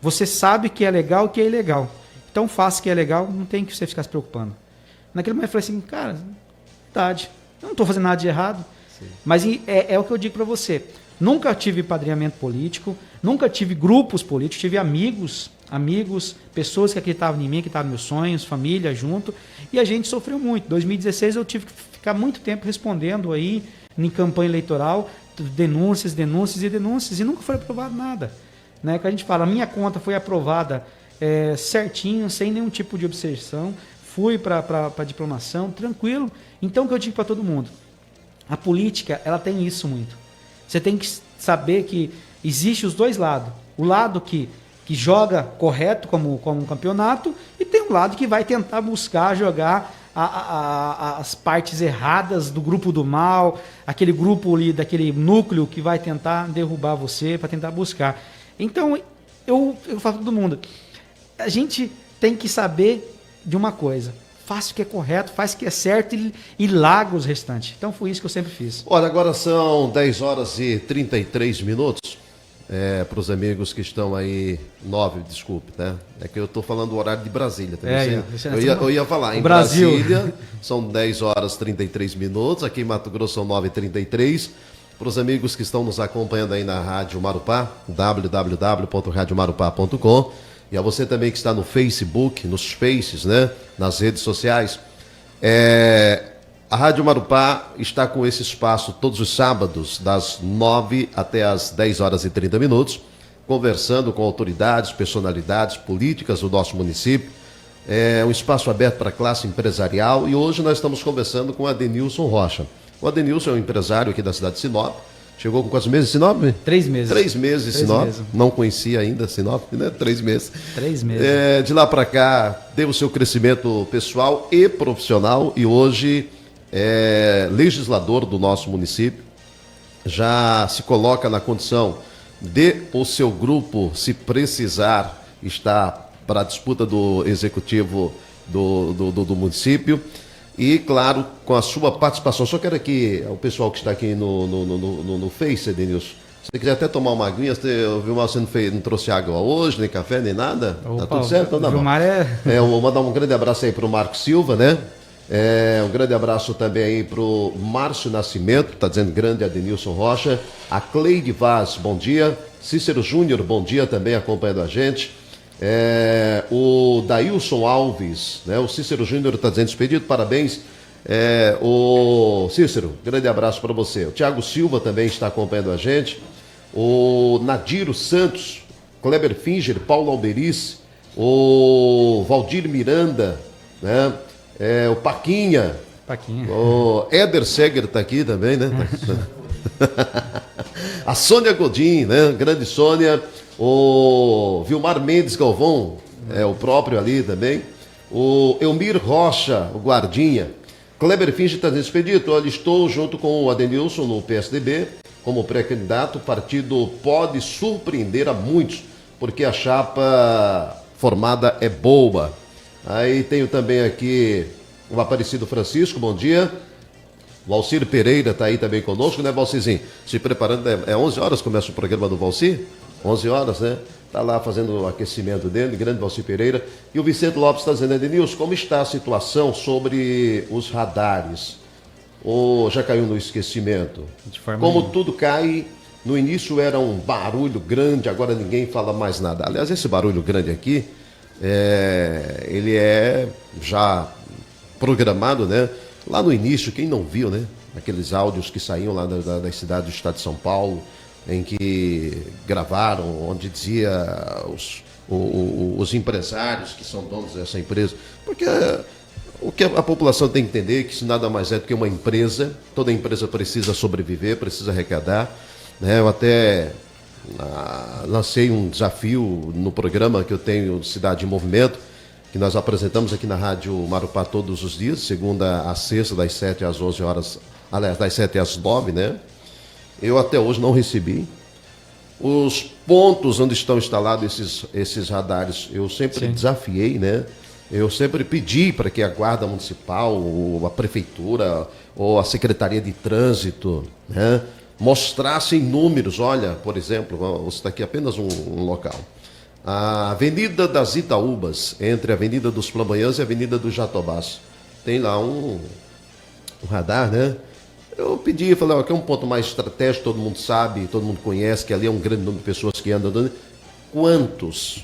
Você sabe que é legal, que é ilegal. Então faça o que é legal, não tem que você ficar se preocupando. Naquele momento eu falei assim, cara, verdade, eu não estou fazendo nada de errado. Sim. Mas é o que eu digo para você. Nunca tive padrinhamento político, nunca tive grupos políticos, tive amigos, pessoas que acreditavam em mim, que estavam nos meus sonhos, família junto, e a gente sofreu muito. Em 2016 eu tive que ficar muito tempo respondendo aí em campanha eleitoral, denúncias, e nunca foi aprovado nada. Né? Que a gente fala, a minha conta foi aprovada certinho, sem nenhum tipo de obsessão, fui para a diplomação, tranquilo. Então o que eu digo para todo mundo, a política, ela tem isso muito. Você tem que saber que existe os dois lados. O lado que joga correto como um campeonato e tem um lado que vai tentar buscar jogar as partes erradas do grupo do mal, aquele grupo ali, daquele núcleo que vai tentar derrubar você, para tentar buscar. Então, eu falo para todo mundo, a gente tem que saber de uma coisa, faça o que é correto, faz o que é certo e larga os restantes. Então foi isso que eu sempre fiz. Olha, agora são 10 horas e 33 minutos. para os amigos que estão aí, 9, desculpe, né? É que eu estou falando do horário de Brasília. Eu ia falar, em Brasil. Brasília são 10 horas 33 minutos, aqui em Mato Grosso são 9h33. Para os amigos que estão nos acompanhando aí na Rádio Marupá, www.radiomarupá.com, e a você também que está no Facebook, nos Faces, né? Nas redes sociais. A Rádio Marupá está com esse espaço todos os sábados, das 9 até as 10 horas e 30 minutos, conversando com autoridades, personalidades políticas do nosso município. É um espaço aberto para a classe empresarial e hoje nós estamos conversando com o Adenilson Rocha. O Adenilson é um empresário aqui da cidade de Sinop. Chegou com quantos meses em Sinop? 3 meses. 3 meses em Sinop. Não conhecia ainda Sinop, né? 3 meses. 3 meses. De lá para cá, teve o seu crescimento pessoal e profissional e hoje é legislador do nosso município. Já se coloca na condição de o seu grupo, se precisar, estar para a disputa do executivo do município. E, claro, com a sua participação. Só quero aqui, o pessoal que está aqui no Face, Denilson, se você quiser até tomar uma aguinha, eu vi você não trouxe água hoje, nem café, nem nada. Opa, tá tudo certo? Não, Vilmar eu vou mandar um grande abraço aí para o Marco Silva, né? Um grande abraço também aí para o Márcio Nascimento, está dizendo grande Adenilson Rocha. A Cleide Vaz, bom dia. Cícero Júnior, bom dia também, acompanhando a gente. O Dailson Alves, né? O Cícero Júnior está dizendo despedido, parabéns. O Cícero, grande abraço para você. O Thiago Silva também está acompanhando a gente. O Nadiro Santos, Kleber Finger, Paulo Alberice, o Valdir Miranda, né? O Paquinha. O Éder Seger está aqui também, né? A Sônia Godin, né? Grande Sônia. O Vilmar Mendes Galvão, o próprio ali também. O Elmir Rocha, o guardinha. Kleber Finge está despedido. Olha, estou junto com o Adenilson no PSDB como pré-candidato. O partido pode surpreender a muitos, porque a chapa formada é boa. Aí tenho também aqui o Aparecido Francisco, bom dia. O Valcir Pereira está aí também conosco, né, Valcirzinho? Se preparando, 11 horas começa o programa do Valcir? 11 horas, né? Está lá fazendo o aquecimento dele, grande Valcir Pereira. E o Vicente Lopes está dizendo, Edenilson, como está a situação sobre os radares? Ou já caiu no esquecimento? Como tudo cai, no início era um barulho grande, agora ninguém fala mais nada. Aliás, esse barulho grande aqui, ele é já programado, né? Lá no início, quem não viu, né? Aqueles áudios que saíam lá das cidades do estado de São Paulo, em que gravaram, onde dizia os empresários que são donos dessa empresa. Porque o que a população tem que entender é que isso nada mais é do que uma empresa. Toda empresa precisa sobreviver, precisa arrecadar, né? Eu até lancei um desafio no programa que eu tenho, Cidade em Movimento, que nós apresentamos aqui na Rádio Marupá todos os dias, segunda a sexta, das 7 às 11 horas, aliás, das 7 às 9, né? Eu até hoje não recebi os pontos onde estão instalados esses radares. Eu sempre desafiei, né? Eu sempre pedi para que a Guarda Municipal, ou a Prefeitura, ou a Secretaria de Trânsito, né, mostrassem números. Olha, por exemplo, vou citar aqui apenas um local. A Avenida das Itaúbas, entre a Avenida dos Flamboyants e a Avenida dos Jatobás. Tem lá um radar, né? Eu pedi, falei, aqui é um ponto mais estratégico, todo mundo sabe, todo mundo conhece, que ali é um grande número de pessoas que andam. Quantos?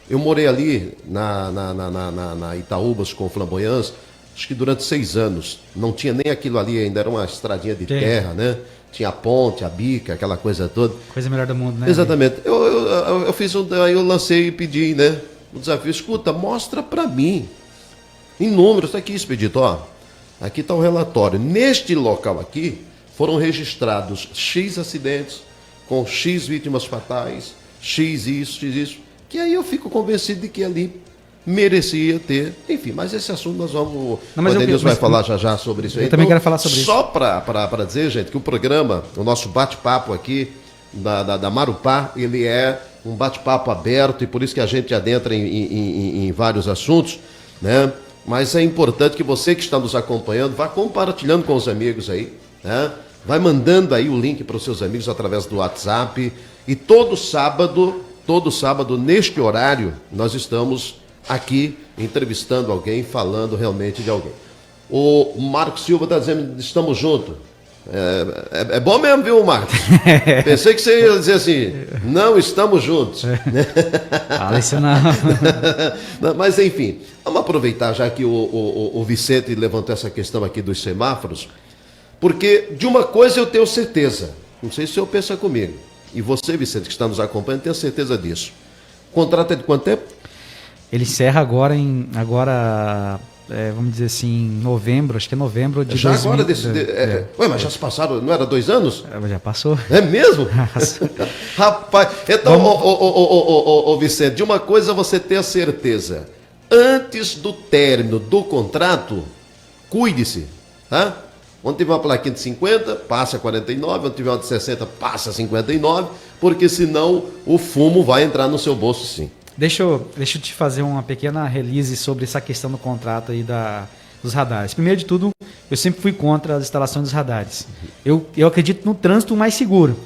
Eu morei ali na Itaúbas com Flamboyants, acho que durante 6 anos. Não tinha nem aquilo ali, ainda era uma estradinha de terra, né? Tinha a ponte, a bica, aquela coisa toda. Coisa melhor do mundo, né? Exatamente. Eu fiz aí eu lancei e pedi, né? O desafio, escuta, mostra pra mim. Em números, tá aqui, Expedito, ó. Aqui está o relatório. Neste local aqui, foram registrados X acidentes, com X vítimas fatais, X isso, que aí eu fico convencido de que ali merecia ter. Enfim, mas esse assunto nós vamos... Não, o Denilson vai falar já sobre isso aí. Eu também quero falar sobre isso. Só para dizer, gente, que o programa, o nosso bate-papo aqui, da Marupá, ele é um bate-papo aberto e por isso que a gente adentra em vários assuntos, né? Mas é importante que você que está nos acompanhando vá compartilhando com os amigos aí, né? Vai mandando aí o link para os seus amigos através do WhatsApp E todo sábado, neste horário, nós estamos aqui entrevistando alguém, falando realmente de alguém. O Marcos Silva está dizendo, estamos juntos. É bom mesmo, viu, Marcos? Pensei que você ia dizer assim, não estamos juntos. Fala isso não. Mas enfim, vamos aproveitar já que o Vicente levantou essa questão aqui dos semáforos, porque de uma coisa eu tenho certeza, não sei se o senhor pensa comigo, e você, Vicente, que está nos acompanhando, tem certeza disso. O contrato é de quanto tempo? Ele encerra agora vamos dizer assim, em novembro, acho que é novembro de já 2000. Agora Ué, mas já se passaram, não era 2 anos? Já passou. É mesmo? Rapaz, então, Vicente, de uma coisa você tem a certeza. Antes do término do contrato, cuide-se, tá? Onde tiver uma plaquinha de 50, passa 49, onde tiver uma de 60, passa 59, porque senão o fumo vai entrar no seu bolso sim. Deixa eu te fazer uma pequena release sobre essa questão do contrato aí dos radares. Primeiro de tudo, eu sempre fui contra as instalações dos radares. Eu acredito no trânsito mais seguro.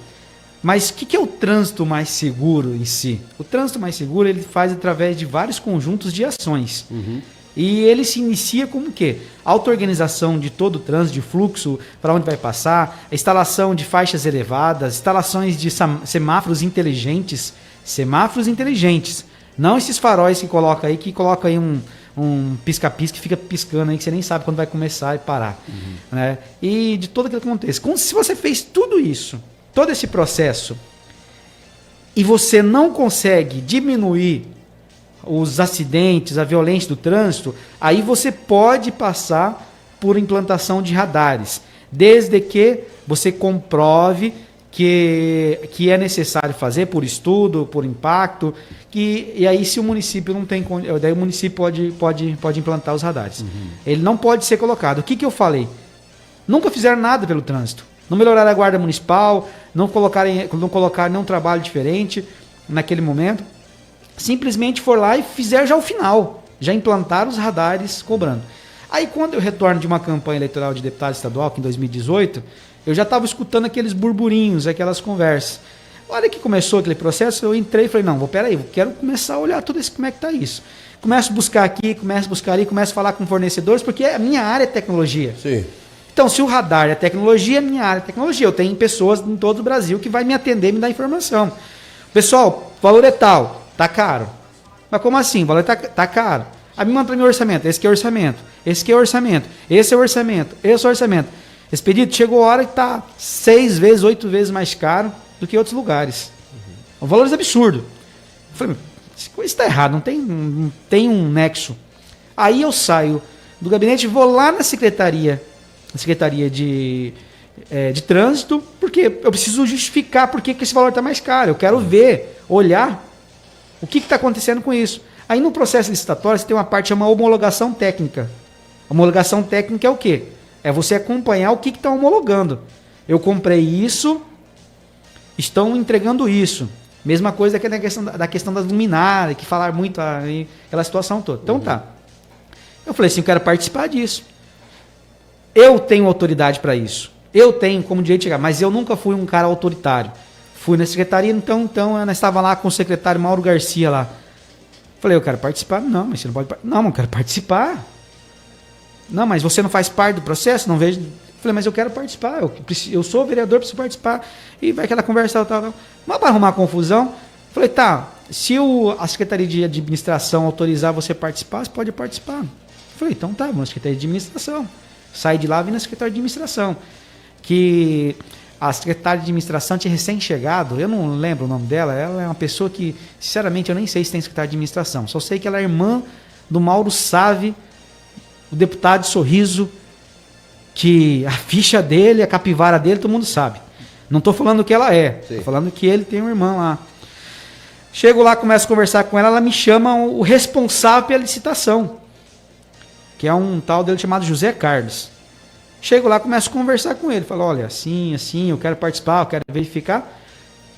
Mas o que é o trânsito mais seguro em si? O trânsito mais seguro ele faz através de vários conjuntos de ações. E ele se inicia como o quê? Auto-organização de todo o trânsito, de fluxo, para onde vai passar, a instalação de faixas elevadas, instalações de semáforos inteligentes. Semáforos inteligentes. Não esses faróis que coloca aí um pisca-pisca que fica piscando aí, que você nem sabe quando vai começar e parar. Né? E de todo aquilo que acontece. Se você fez tudo isso, todo esse processo, e você não consegue diminuir os acidentes, a violência do trânsito, aí você pode passar por implantação de radares, desde que você comprove que é necessário fazer por estudo, por impacto, e aí se o município não tem, daí o município pode implantar os radares. Ele não pode ser colocado. O que eu falei? Nunca fizeram nada pelo trânsito. Não melhoraram a guarda municipal, não colocaram nenhum trabalho diferente naquele momento. Simplesmente foram lá e fizeram já o final. Já implantaram os radares cobrando. Aí quando eu retorno de uma campanha eleitoral de deputado estadual, que em 2018, eu já estava escutando aqueles burburinhos, aquelas conversas. A hora que começou aquele processo, eu entrei e falei, não, peraí, eu quero começar a olhar tudo isso, como é que está isso. Começo a buscar aqui, começo a buscar ali, começo a falar com fornecedores, porque a minha área é tecnologia. Sim. Então, se o radar é tecnologia, a minha área é tecnologia. Eu tenho pessoas em todo o Brasil que vai me atender e me dar informação. Pessoal, o valor é tal, tá caro. Mas como assim? O valor tá caro. Aí me manda para o meu orçamento, esse aqui é o orçamento, esse aqui é o orçamento, esse é o orçamento, esse é o orçamento. Esse pedido chegou a hora que está 6 vezes, 8 vezes mais caro do que outros lugares. Um valor absurdo. Eu falei, isso está errado, não tem um nexo. Aí eu saio do gabinete e vou lá na secretaria de trânsito, porque eu preciso justificar por que esse valor está mais caro. Eu quero ver, olhar o que está acontecendo com isso. Aí no processo licitatório você tem uma parte chamada homologação técnica. Homologação técnica é o quê? É você acompanhar o que está homologando. Eu comprei isso, estão entregando isso. Mesma coisa que da questão das luminárias, que falaram muito aí, aquela situação toda. Então tá. Eu falei assim, eu quero participar disso. Eu tenho autoridade para isso. Eu tenho como direito de chegar, mas eu nunca fui um cara autoritário. Fui na secretaria, então eu estava lá com o secretário Mauro Garcia lá. Falei, eu quero participar. Não, mas você não pode participar. Não, eu quero participar. Não, mas você não faz parte do processo? Não vejo. Falei, mas eu quero participar. Eu sou vereador, preciso participar. E vai aquela conversa, tal. Mas para arrumar confusão, falei, tá, se a Secretaria de Administração autorizar você participar, você pode participar. Falei, então tá, vamos na Secretaria de Administração. Saí de lá e vim na Secretaria de Administração. Que a Secretaria de Administração tinha recém-chegado, eu não lembro o nome dela, ela é uma pessoa que, sinceramente, eu nem sei se tem Secretaria de Administração. Só sei que ela é irmã do Mauro Save, o deputado de Sorriso, que a ficha dele, a capivara dele, todo mundo sabe. Não estou falando o que ela é, estou falando que ele tem um irmão lá. Chego lá, começo a conversar com ela, ela me chama o responsável pela licitação, que é um tal dele chamado José Carlos. Chego lá, começo a conversar com ele, falo, olha, assim, eu quero participar, eu quero verificar.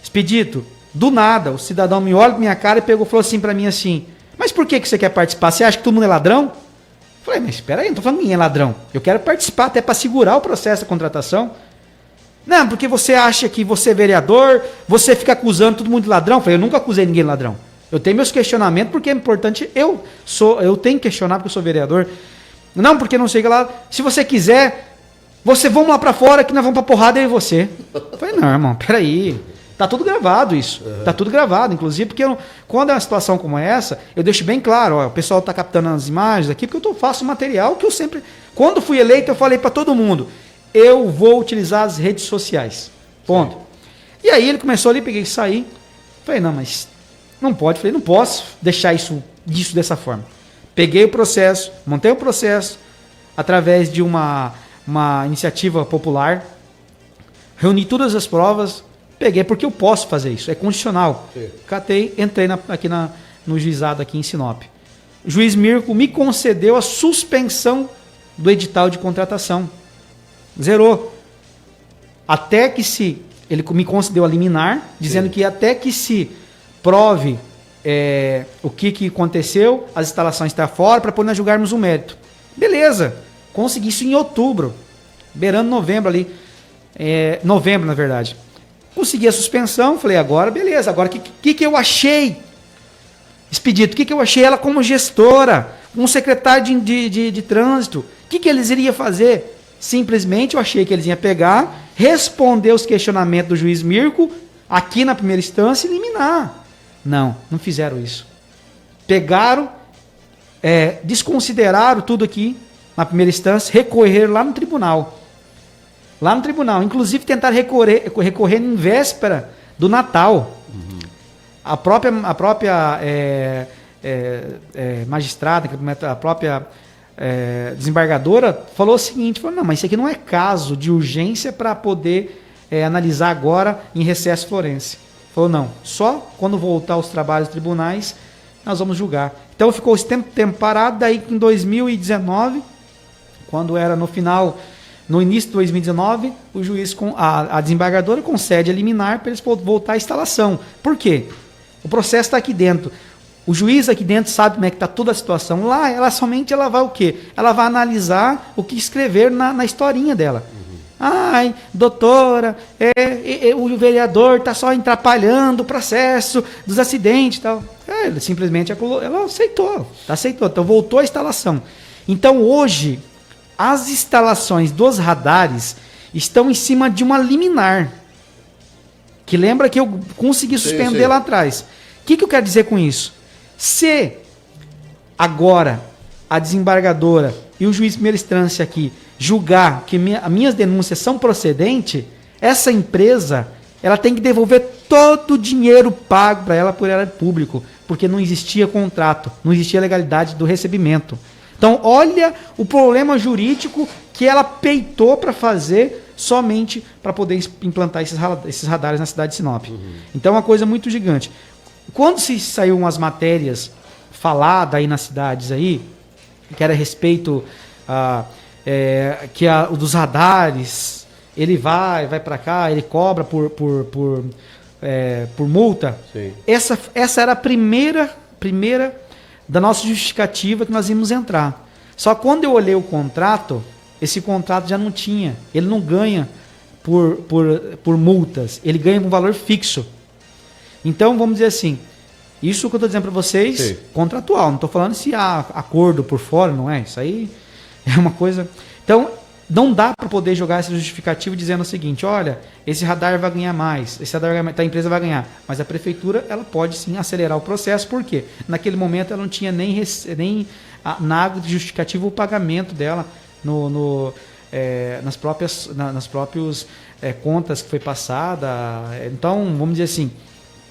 Expedito, do nada, o cidadão me olha pra minha cara e falou assim para mim assim, mas por que você quer participar? Você acha que todo mundo é ladrão? Falei, mas espera aí, não estou falando que ninguém é ladrão. Eu quero participar até para segurar o processo da contratação. Não, porque você acha que você é vereador, você fica acusando todo mundo de ladrão. Eu falei, eu nunca acusei ninguém de ladrão. Eu tenho meus questionamentos porque é importante, eu tenho que questionar porque eu sou vereador. Não, porque não sei o que lá. Se você quiser, vamos lá pra fora que nós vamos pra porrada eu e você. Eu falei, não, irmão, peraí. Tá tudo gravado isso. Tá tudo gravado, inclusive, porque quando é uma situação como essa, eu deixo bem claro, ó, o pessoal tá captando as imagens aqui, porque eu faço material que eu sempre... Quando fui eleito, eu falei pra todo mundo, eu vou utilizar as redes sociais. Ponto. Sim. E aí ele começou ali, peguei e saí. Falei, não, mas não pode. Falei, não posso deixar isso dessa forma. Peguei o processo, montei o processo através de uma iniciativa popular, reuni todas as provas, peguei porque eu posso fazer isso, é condicional. Sim. Catei, entrei no juizado aqui em Sinop. O juiz Mirko me concedeu a suspensão do edital de contratação. Zerou. Até que ele me concedeu a liminar, dizendo que até que se prove o que aconteceu, as instalações estão fora, para poder nós julgarmos o mérito. Beleza, consegui isso em outubro, beirando novembro ali, novembro na verdade. Consegui a suspensão, falei, agora beleza, agora o que eu achei? Expedito, o que eu achei ela como gestora, um secretário de trânsito, o que eles iriam fazer? Simplesmente eu achei que eles iam pegar, responder os questionamentos do juiz Mirko, aqui na primeira instância e eliminar. Não fizeram isso. Pegaram, desconsideraram tudo aqui na primeira instância, recorreram lá no tribunal. Lá no tribunal. Inclusive tentaram recorrer em véspera do Natal. Uhum. A própria magistrada, a própria desembargadora falou o seguinte, falou, não, mas isso aqui não é caso de urgência para poder analisar agora em recesso forense. Falou, não, só quando voltar aos trabalhos tribunais nós vamos julgar. Então ficou esse tempo parado, daí em 2019, quando era no início de 2019, o juiz, a desembargadora concede a liminar para eles voltar à instalação. Por quê? O processo está aqui dentro. O juiz aqui dentro sabe como é que está toda a situação. Lá, ela vai o quê? Ela vai analisar o que escrever na historinha dela. Ai, doutora, o vereador está só atrapalhando o processo dos acidentes e tal. Simplesmente ela aceitou. Então voltou à instalação. Então hoje, as instalações dos radares estão em cima de uma liminar. Que lembra que eu consegui suspender lá atrás. O que eu quero dizer com isso? Se agora a desembargadora e o juiz de primeira instância aqui julgar que minhas denúncias são procedentes, essa empresa ela tem que devolver todo o dinheiro pago para ela por erário público, porque não existia contrato, não existia legalidade do recebimento. Então, olha o problema jurídico que ela peitou para fazer somente para poder implantar esses radares na cidade de Sinop. Uhum. Então, é uma coisa muito gigante. Quando se saiu umas matérias faladas aí nas cidades aí, que era a respeito dos radares, ele vai para cá, ele cobra por multa. Sim. Essa era a primeira da nossa justificativa que nós íamos entrar. Só quando eu olhei o contrato, esse contrato já não tinha. Ele não ganha por multas, ele ganha um valor fixo. Então, vamos dizer assim, isso que eu estou dizendo para vocês, sim, contratual. Não estou falando se há acordo por fora, não é? Isso aí é uma coisa... Então, não dá para poder jogar esse justificativo dizendo o seguinte, olha, esse radar vai ganhar mais, esse radar vai ganhar, a empresa vai ganhar. Mas a prefeitura, ela pode sim acelerar o processo, por quê? Naquele momento ela não tinha nem nada de justificativo o pagamento dela nas próprias contas que foi passada. Então, vamos dizer assim,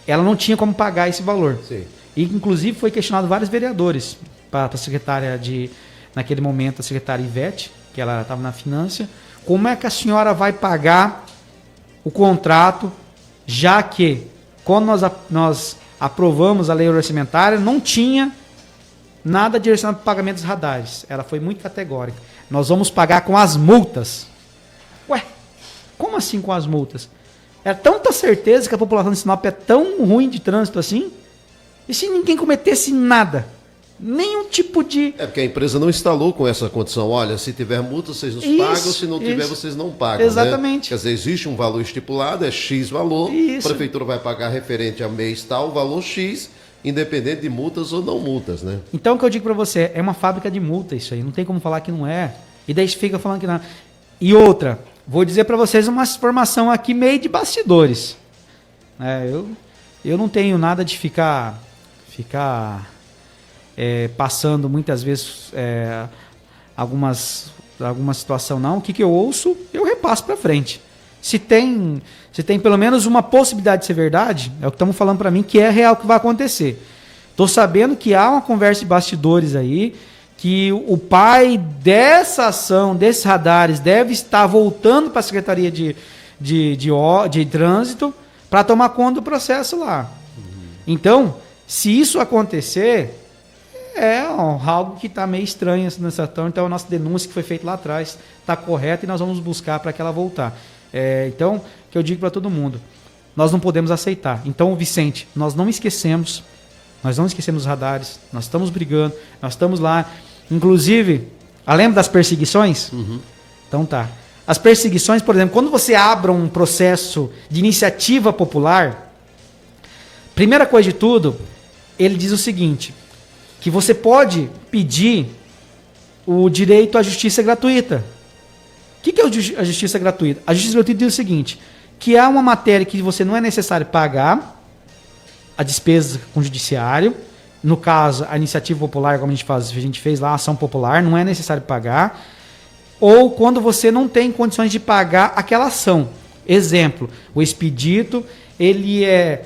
ela não tinha como pagar esse valor. Sim. E, inclusive, foi questionado vários vereadores para a secretária naquele momento, a secretária Ivete, que ela estava na finança, como é que a senhora vai pagar o contrato, já que, quando nós aprovamos a lei orçamentária, não tinha nada direcionado para o pagamento dos radares. Ela foi muito categórica. Nós vamos pagar com as multas. Ué, como assim com as multas? É tanta certeza que a população de Sinop é tão ruim de trânsito assim? E se ninguém cometesse nada? Nenhum tipo de... É porque a empresa não instalou com essa condição. Olha, se tiver multa, vocês nos pagam, se não tiver, vocês não pagam. Exatamente. Né? Quer dizer, existe um valor estipulado, é X valor, a prefeitura vai pagar referente a mês tal, valor X, independente de multas ou não multas, né? Então, o que eu digo para você, é uma fábrica de multa isso aí, não tem como falar que não é. E daí fica falando que não. E outra, vou dizer para vocês uma informação aqui meio de bastidores. Eu não tenho nada de ficar passando muitas vezes alguma situação não. O que eu ouço, eu repasso para frente. Se tem pelo menos uma possibilidade de ser verdade, é o que estamos falando para mim, que é real que vai acontecer. Estou sabendo que há uma conversa de bastidores aí, que o pai dessa ação, desses radares, deve estar voltando para a Secretaria de Trânsito para tomar conta do processo lá. Então, se isso acontecer, é algo que está meio estranho nessa ação. Então, a nossa denúncia que foi feita lá atrás está correta e nós vamos buscar para que ela voltar. Então, que eu digo para todo mundo, nós não podemos aceitar. Então, Vicente, nós não esquecemos os radares, nós estamos brigando, nós estamos lá. Inclusive, lembra das perseguições? Uhum. Então tá. As perseguições, por exemplo, quando você abre um processo de iniciativa popular, primeira coisa de tudo, ele diz o seguinte, que você pode pedir o direito à justiça gratuita. O que é a justiça gratuita? A justiça gratuita diz o seguinte, que há uma matéria que você não é necessário pagar a despesa com o judiciário, no caso, a iniciativa popular, como a gente fez lá, a ação popular, não é necessário pagar, ou quando você não tem condições de pagar aquela ação. Exemplo, o expedito, ele é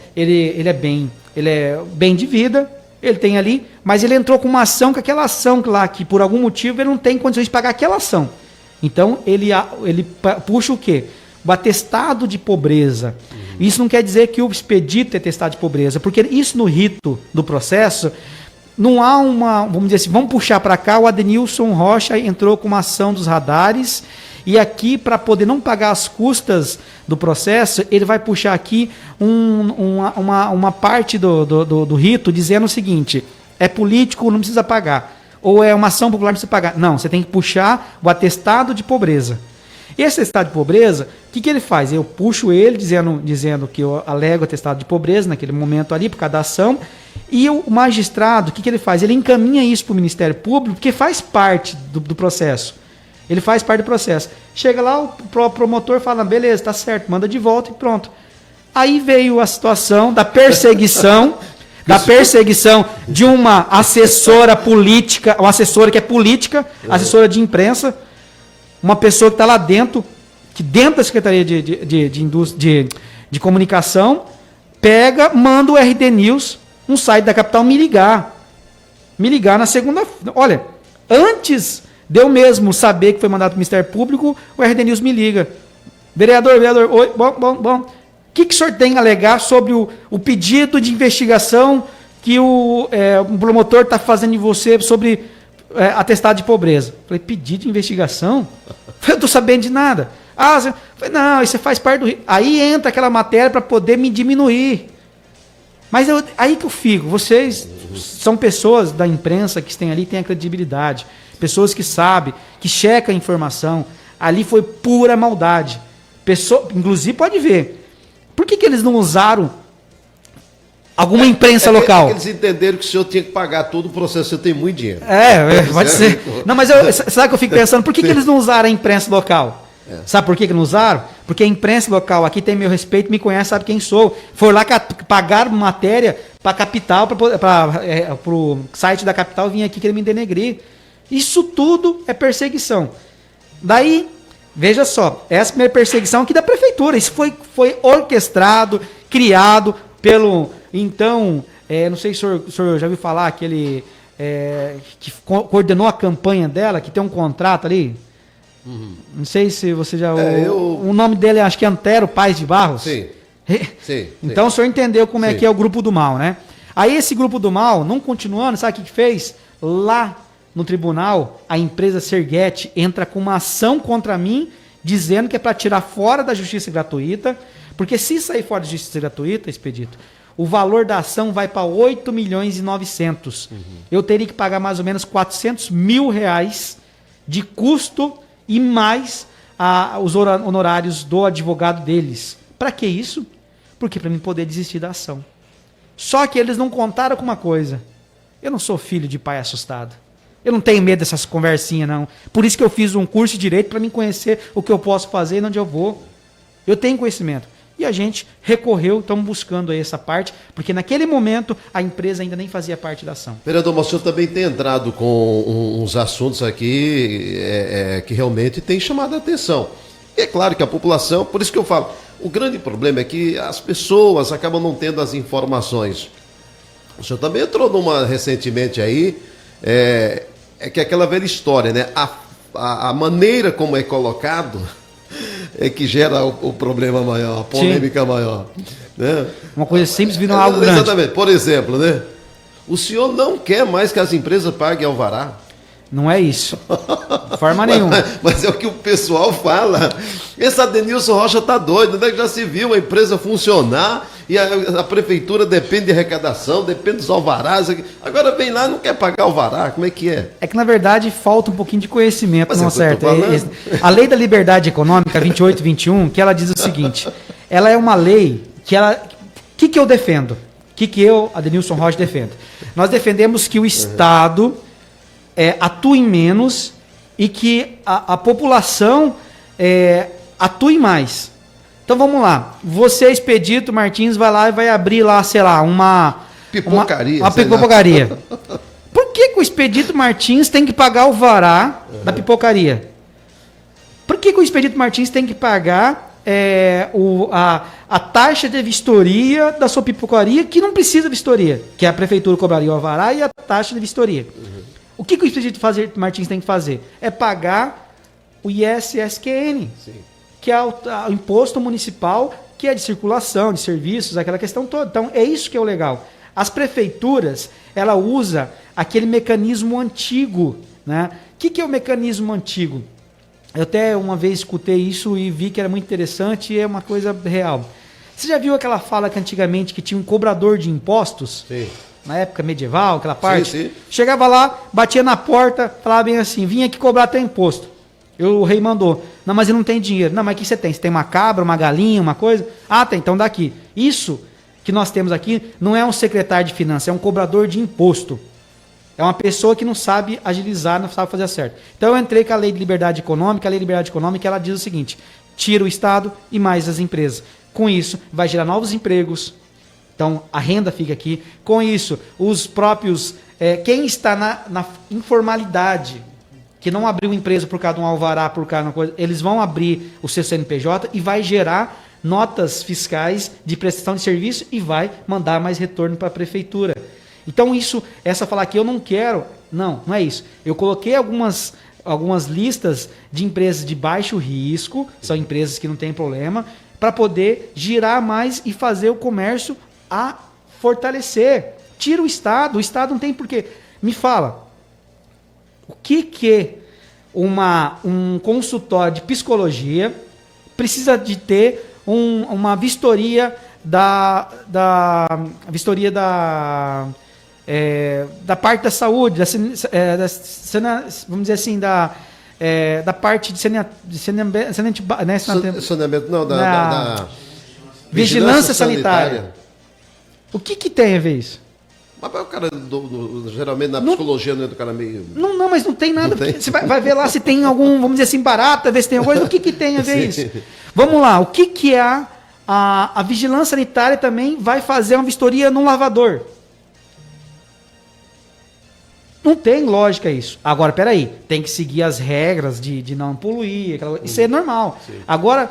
bem de vida, ele tem ali, mas ele entrou com uma ação, que aquela ação lá, que por algum motivo ele não tem condições de pagar aquela ação. Então, ele puxa o quê? O atestado de pobreza. Isso não quer dizer que o expedito é atestado de pobreza, porque isso no rito do processo, não há vamos dizer assim, vamos puxar para cá, o Adenilson Rocha entrou com uma ação dos radares, e aqui, para poder não pagar as custas do processo, ele vai puxar aqui uma parte do rito dizendo o seguinte, é político, não precisa pagar, ou é uma ação popular, não precisa pagar. Não, você tem que puxar o atestado de pobreza. Esse atestado de pobreza, o que ele faz? Eu puxo ele dizendo que eu alego atestado de pobreza naquele momento ali, por causa da ação, e o magistrado, o que ele faz? Ele encaminha isso para o Ministério Público, porque faz parte do processo. Ele faz parte do processo. Chega lá, o promotor fala, beleza, tá certo, manda de volta e pronto. Aí veio a situação da perseguição, de uma assessora política, uma assessora que é política, assessora de imprensa, uma pessoa que está lá dentro, que dentro da Secretaria de Comunicação, manda o RD News, um site da capital, me ligar na segunda... Olha, antes de eu mesmo saber que foi mandado para o Ministério Público, o RD News me liga. Vereador, oi, bom. O que o senhor tem a alegar sobre o pedido de investigação que o promotor está fazendo em você sobre... atestado de pobreza. Falei, pedido de investigação? Eu não estou sabendo de nada. Falei, não, isso faz parte do... Aí entra aquela matéria para poder me diminuir. Mas aí que eu fico. Vocês são pessoas da imprensa que têm ali, têm a credibilidade. Pessoas que sabem, que checam a informação. Ali foi pura maldade. Inclusive, pode ver. Por que eles não usaram alguma imprensa local? Eles entenderam que o senhor tinha que pagar todo o processo, você tem muito dinheiro. Pode ser. Não, mas sabe que eu fico pensando, por que eles não usaram a imprensa local? Sabe por que não usaram? Porque a imprensa local aqui tem meu respeito, me conhece, sabe quem sou. Foi lá pagaram matéria para a capital, para o site da capital, vir aqui querer me denegrir. Isso tudo é perseguição. Daí, veja só, essa primeira perseguição aqui da prefeitura, isso foi orquestrado, criado pelo... Então, não sei se o senhor já ouviu falar, aquele que coordenou a campanha dela, que tem um contrato ali. Uhum. Não sei se você já... O nome dele acho que é Antero Paes de Barros. Sim. Sim. Então o senhor entendeu como é que é o grupo do mal, né? Aí esse grupo do mal, não continuando, sabe o que fez? Lá no tribunal, a empresa Serguete entra com uma ação contra mim, dizendo que é para tirar fora da justiça gratuita, porque se sair fora da justiça gratuita, Expedito, O valor da ação vai para 8 milhões e 900. Eu teria que pagar mais ou menos 400 mil reais de custo e mais os honorários do advogado deles. Para que isso? Porque para mim poder desistir da ação. Só que eles não contaram com uma coisa. Eu não sou filho de pai assustado. Eu não tenho medo dessas conversinhas, não. Por isso que eu fiz um curso de direito para me conhecer o que eu posso fazer e onde eu vou. Eu tenho conhecimento. E a gente recorreu, estamos buscando aí essa parte, porque naquele momento a empresa ainda nem fazia parte da ação. Vereador, mas o senhor também tem entrado com uns assuntos aqui que realmente tem chamado a atenção. E é claro que a população, por isso que eu falo, o grande problema é que as pessoas acabam não tendo as informações. O senhor também entrou numa recentemente aí, que é aquela velha história, né? A maneira como é colocado é que gera o problema maior, a polêmica maior. Né? Uma coisa simples virou algo grande. Exatamente. Por exemplo, né? O senhor não quer mais que as empresas paguem alvará? Não é isso. De forma nenhuma. Mas é o que o pessoal fala. Esse Adenilson Rocha tá doido, né? Já se viu a empresa funcionar e a prefeitura depende de arrecadação, depende dos alvarás. Agora vem lá e não quer pagar alvará. Como é que é? É que, na verdade, falta um pouquinho de conhecimento, Mas não é o que eu certo? tô falando. A Lei da Liberdade Econômica 2821, que ela diz o seguinte, ela é uma lei que ela... O que eu defendo? O que eu, Adenilson Rocha, defendo? Nós defendemos que o Estado atue menos e que a população atue mais. Então vamos lá. Você, Expedito Martins, vai lá e vai abrir lá, sei lá, uma pipocaria. Uma pipocaria. Por que o Expedito Martins tem que pagar o alvará da pipocaria? Por que o Expedito Martins tem que pagar a taxa de vistoria da sua pipocaria, que não precisa de vistoria, que a prefeitura cobraria o alvará e a taxa de vistoria? O que o Expedito Martins tem que fazer? É pagar o ISSQN, sim, que é o imposto municipal, que é de circulação, de serviços, aquela questão toda. Então, é isso que é o legal. As prefeituras, ela usa aquele mecanismo antigo, né? O que é o mecanismo antigo? Eu até uma vez escutei isso e vi que era muito interessante e é uma coisa real. Você já viu aquela fala que antigamente que tinha um cobrador de impostos? Sim. Na época medieval, aquela parte? Sim, sim. Chegava lá, batia na porta, falava bem assim, vim aqui cobrar teu imposto. O rei mandou. Não, mas ele não tem dinheiro. Não, mas o que você tem? Você tem uma cabra, uma galinha, uma coisa? Ah, tem, então daqui. Isso que nós temos aqui não é um secretário de finanças, é um cobrador de imposto. É uma pessoa que não sabe agilizar, não sabe fazer certo. Então eu entrei com a Lei de Liberdade Econômica. A Lei de Liberdade Econômica, ela diz o seguinte: tira o Estado e mais as empresas. Com isso, vai gerar novos empregos. Então, a renda fica aqui. Com isso, os próprios... quem está na informalidade, que não abriu empresa por causa de um alvará, por causa de uma coisa, eles vão abrir o seu CNPJ e vai gerar notas fiscais de prestação de serviço e vai mandar mais retorno para a prefeitura. Então, essa falar que eu não quero... Não é isso. Eu coloquei algumas listas de empresas de baixo risco, são empresas que não têm problema, para poder girar mais e fazer o comércio a fortalecer. Tira o Estado não tem porquê. Me fala, o que um consultório de psicologia precisa de ter uma vistoria da parte da saúde, vamos dizer assim, da parte de saneamento, da vigilância sanitária. O que tem a ver isso? Mas o cara, geralmente na psicologia, não é do cara meio... Não, mas não tem nada. Não tem. Você vai ver lá se tem algum, vamos dizer assim, barata, ver se tem alguma coisa. O que tem a ver isso? Vamos lá, o que é a vigilância sanitária também vai fazer uma vistoria num lavador? Não tem lógica isso. Agora, peraí, tem que seguir as regras de não poluir, isso é normal. Sim. Agora,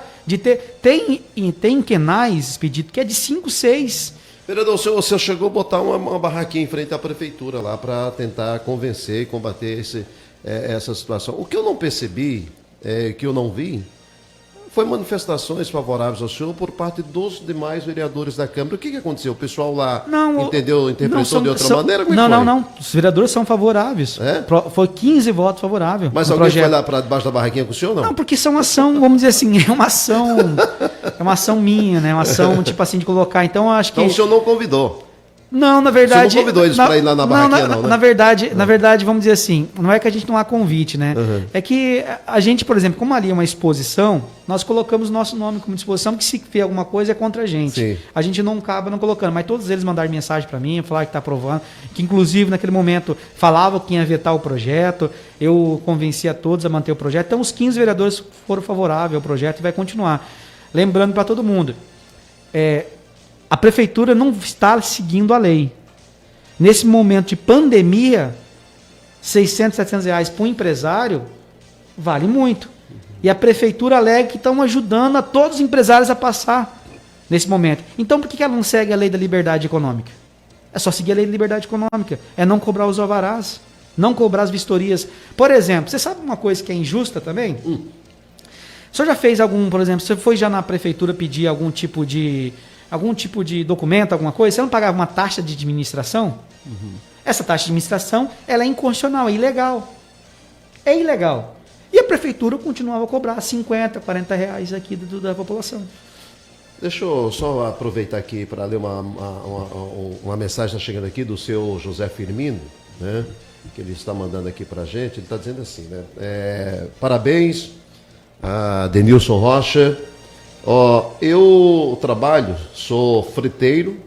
tem quenais, Expedito, que é de 5, 6... Vereador, o senhor chegou a botar uma barraquinha em frente à prefeitura lá para tentar convencer e combater essa situação. O que eu não percebi, que eu não vi, foi manifestações favoráveis ao senhor por parte dos demais vereadores da Câmara. O que aconteceu? O pessoal lá interpretou de outra maneira? Como é que foi? Não. Os vereadores são favoráveis. É? Foi 15 votos favoráveis. Mas alguém foi lá para debaixo da barraquinha com o senhor, não? Não, porque são ação, vamos dizer assim, é uma ação minha, né? Uma ação, tipo assim, de colocar. Então, eu acho que... Então o senhor não convidou? Não, na verdade... Você não convidou eles para ir lá na barraquinha, não, né? Na verdade, vamos dizer assim, não é que a gente não há convite, né? Uhum. É que a gente, por exemplo, como ali é uma exposição, nós colocamos nosso nome como disposição, porque se vier alguma coisa é contra a gente. Sim. A gente não acaba não colocando, mas todos eles mandaram mensagem para mim, falaram que está aprovando, que inclusive naquele momento falavam que ia vetar o projeto, eu convenci a todos a manter o projeto, então os 15 vereadores foram favoráveis ao projeto e vai continuar. Lembrando para todo mundo, a prefeitura não está seguindo a lei. Nesse momento de pandemia, 600, 700 reais para um empresário vale muito. E a prefeitura alega que estão ajudando a todos os empresários a passar nesse momento. Então, por que ela não segue a lei da liberdade econômica? É só seguir a lei da liberdade econômica. É não cobrar os alvarás, não cobrar as vistorias. Por exemplo, você sabe uma coisa que é injusta também? O senhor já fez por exemplo, você foi já na prefeitura pedir algum tipo de documento, alguma coisa, você não pagava uma taxa de administração? Uhum. Essa taxa de administração, ela é inconstitucional, é ilegal. É ilegal. E a prefeitura continuava a cobrar 50, 40 reais aqui da população. Deixa eu só aproveitar aqui para ler uma mensagem que está chegando aqui do seu José Firmino, né? Que ele está mandando aqui para a gente. Ele está dizendo assim, né? Parabéns a Denilson Rocha. Eu trabalho, sou friteiro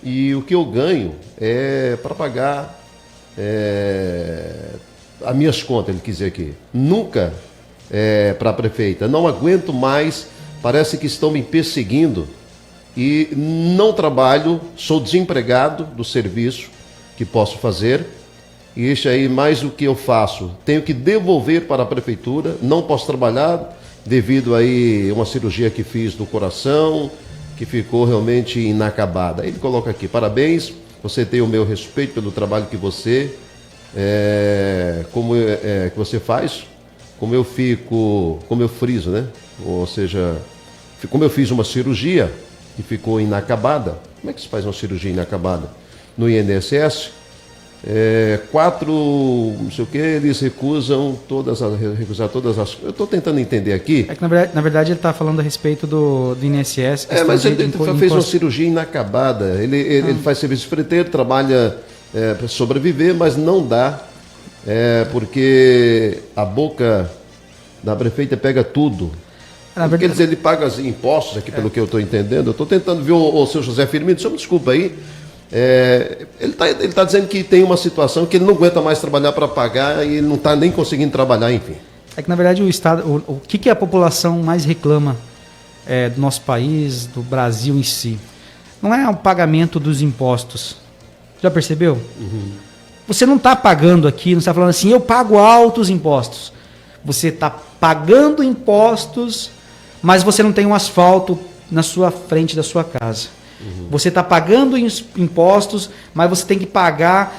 e o que eu ganho é para pagar as minhas contas, ele quis dizer aqui. Nunca para a prefeita. Não aguento mais, parece que estão me perseguindo e não trabalho, sou desempregado do serviço que posso fazer e isso aí mais o que eu faço. Tenho que devolver para a prefeitura, não posso trabalhar devido aí a uma cirurgia que fiz do coração, que ficou realmente inacabada. Ele coloca aqui, parabéns, você tem o meu respeito pelo trabalho que você, que você faz, como eu friso, né? Ou seja, como eu fiz uma cirurgia que ficou inacabada, como é que se faz uma cirurgia inacabada? No INSS, não sei o que, eles recusam todas as... Eu estou tentando entender aqui. É que na verdade ele está falando a respeito do INSS. Mas ele fez uma cirurgia inacabada. Ele faz serviço de friteiro, trabalha para sobreviver, mas não dá, porque a boca da prefeita pega tudo. Quer dizer, ele paga os impostos aqui, pelo que eu estou entendendo. Eu estou tentando ver o seu José Firmino, só me desculpa aí. Ele tá dizendo que tem uma situação que ele não aguenta mais trabalhar para pagar e ele não está nem conseguindo trabalhar, enfim. É que, na verdade, o Estado, o que a população mais reclama do nosso país, do Brasil em si, não é o pagamento dos impostos. Já percebeu? Uhum. Você não está pagando aqui, não está falando assim, eu pago altos impostos. Você está pagando impostos, mas você não tem um asfalto na sua frente da sua casa. Uhum. Você está pagando impostos, mas você tem que pagar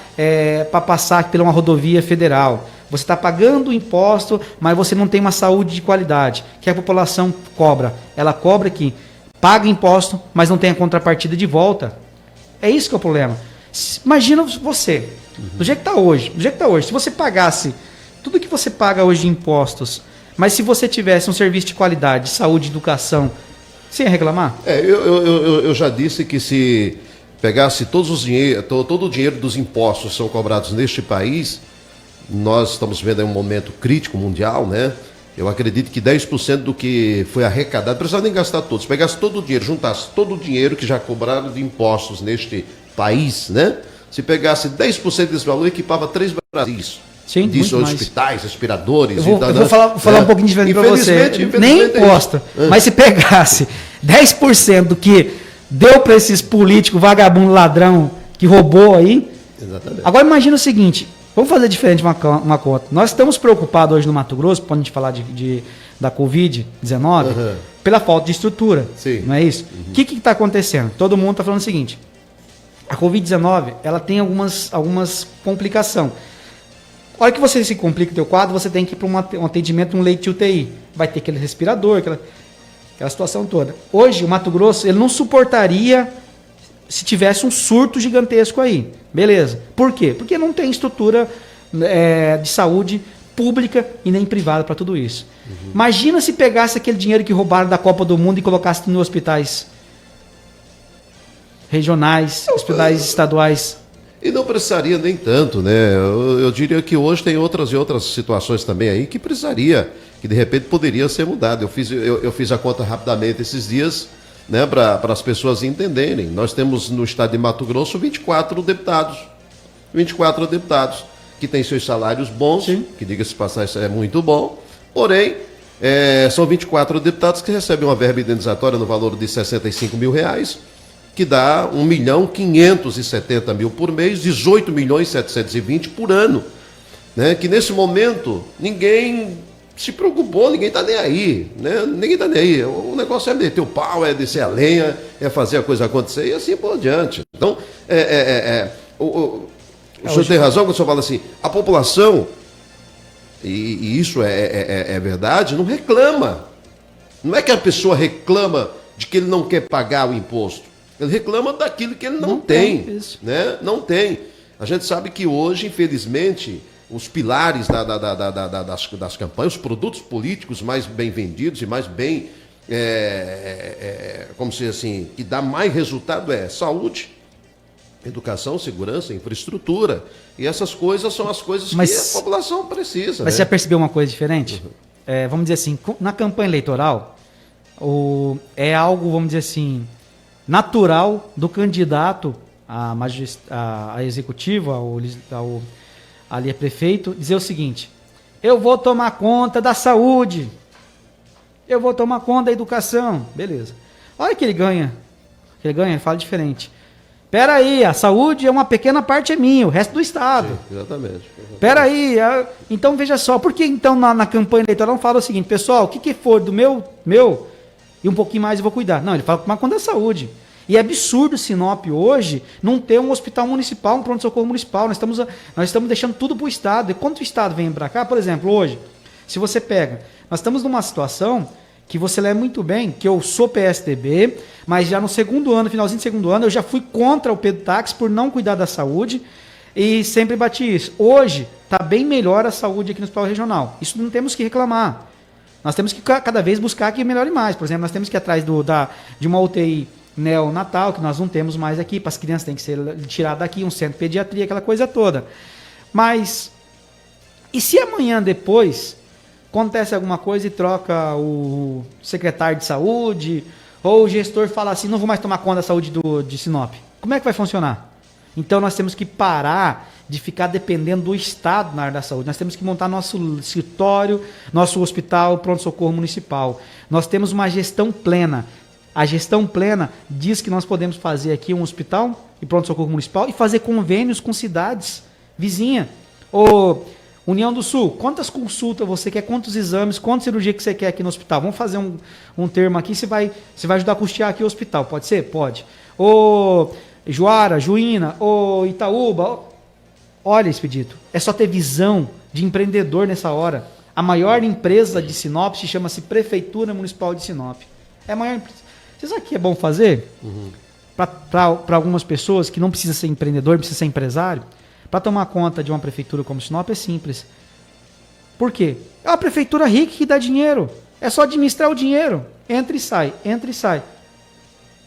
para passar pela uma rodovia federal. Você está pagando imposto, mas você não tem uma saúde de qualidade, que a população cobra. Ela cobra aqui, paga imposto, mas não tem a contrapartida de volta. É isso que é o problema. Imagina você, do jeito que está hoje, se você pagasse tudo que você paga hoje de impostos, mas se você tivesse um serviço de qualidade, saúde, educação, você ia reclamar? Eu já disse que se pegasse todo o dinheiro dos impostos que são cobrados neste país, nós estamos vendo aí um momento crítico mundial, né? Eu acredito que 10% do que foi arrecadado, não precisava nem gastar todo, se pegasse todo o dinheiro, juntasse todo o dinheiro que já cobraram de impostos neste país, né? Se pegasse 10% desse valor, equipava 3 Brasis. Sim, disso, hospitais, aspiradores. Eu vou falar um pouquinho diferente para você. Nem imposto, mas se pegasse 10% do que deu para esses políticos, vagabundo, ladrão, que roubou aí. Exatamente. Agora imagina o seguinte, vamos fazer diferente uma conta. Nós estamos preocupados hoje no Mato Grosso, quando a gente falar da Covid-19, pela falta de estrutura. Sim. Não é isso? O que está acontecendo? Todo mundo está falando o seguinte, a Covid-19 ela tem algumas complicações. A hora que você se complica o teu quadro, você tem que ir para um atendimento, um leite UTI. Vai ter aquele respirador. aquela situação toda. Hoje, o Mato Grosso, ele não suportaria se tivesse um surto gigantesco aí. Beleza. Por quê? Porque não tem estrutura de saúde pública e nem privada para tudo isso. Imagina se pegasse aquele dinheiro que roubaram da Copa do Mundo e colocasse nos hospitais regionais, hospitais estaduais. E não precisaria nem tanto, né? Eu diria que hoje tem outras e outras situações também aí que precisaria, que de repente poderia ser mudado. Eu fiz a conta rapidamente esses dias, né, para as pessoas entenderem. Nós temos no estado de Mato Grosso 24 deputados. 24 deputados que têm seus salários bons, Sim. que diga-se passar, isso é muito bom. Porém, são 24 deputados que recebem uma verba indenizatória no valor de R$65 mil, que dá 1.570.000 por mês, 18.720 por ano, né? Que nesse momento ninguém se preocupou, ninguém está nem aí, né? Ninguém está nem aí. O negócio é meter o pau, é descer a lenha, é fazer a coisa acontecer e assim por diante. Então, o senhor tem razão quando o senhor fala assim, a população, e isso é verdade, não reclama. Não é que a pessoa reclama de que ele não quer pagar o imposto. Ele reclama daquilo que ele não tem, né? Não tem. A gente sabe que hoje, infelizmente, os pilares das campanhas, os produtos políticos mais bem vendidos e mais bem, como se assim, que dá mais resultado é saúde, educação, segurança, infraestrutura. E essas coisas são as coisas que a população precisa. Mas né? você já percebeu uma coisa diferente? Vamos dizer assim, na campanha eleitoral, é algo, vamos dizer assim, natural do candidato a executivo, ali a prefeito, dizer o seguinte: eu vou tomar conta da saúde, eu vou tomar conta da educação. Beleza. Olha que ele ganha, ele fala diferente. Pera aí, a saúde é uma pequena parte é minha, o resto do Estado. Sim, exatamente. Pera aí, então veja só, por que então na campanha eleitoral não fala o seguinte, pessoal, o que for do meu e um pouquinho mais eu vou cuidar? Não, ele fala tomar conta da saúde. E é absurdo Sinop hoje não ter um hospital municipal, um pronto-socorro municipal. Nós estamos deixando tudo para o Estado. E quando o Estado vem para cá, por exemplo, hoje, se você pega, nós estamos numa situação que você lembra muito bem, que eu sou PSDB, mas já no segundo ano, finalzinho do segundo ano, eu já fui contra o Pedro Táxi por não cuidar da saúde e sempre bati isso. Hoje está bem melhor a saúde aqui no Hospital Regional. Isso não temos que reclamar. Nós temos que cada vez buscar que melhore mais. Por exemplo, nós temos que ir atrás de uma UTI neonatal, que nós não temos mais aqui, para as crianças tem que ser tirado daqui, um centro de pediatria, aquela coisa toda. Mas, e se amanhã depois acontece alguma coisa e troca o secretário de saúde, ou o gestor fala assim, não vou mais tomar conta da saúde de Sinop? Como é que vai funcionar? Então nós temos que parar de ficar dependendo do Estado na área da saúde. Nós temos que montar nosso escritório, nosso hospital, pronto-socorro municipal. Nós temos uma gestão plena. A gestão plena diz que nós podemos fazer aqui um hospital e pronto-socorro municipal e fazer convênios com cidades vizinhas. Ou União do Sul, quantas consultas você quer, quantos exames, quantas cirurgias que você quer aqui no hospital? Vamos fazer um termo aqui, você vai ajudar a custear aqui o hospital, pode ser? Pode. Ou Juara, Juína, ou Itaúba. Olha, Expedito, é só ter visão de empreendedor nessa hora. A maior empresa de Sinop chama-se Prefeitura Municipal de Sinop. É a maior empresa. Você sabe o que é bom fazer? Para algumas pessoas que não precisa ser empreendedor, precisa ser empresário, para tomar conta de uma prefeitura como Sinop é simples. Por quê? É uma prefeitura rica que dá dinheiro. É só administrar o dinheiro. Entra e sai, entra e sai.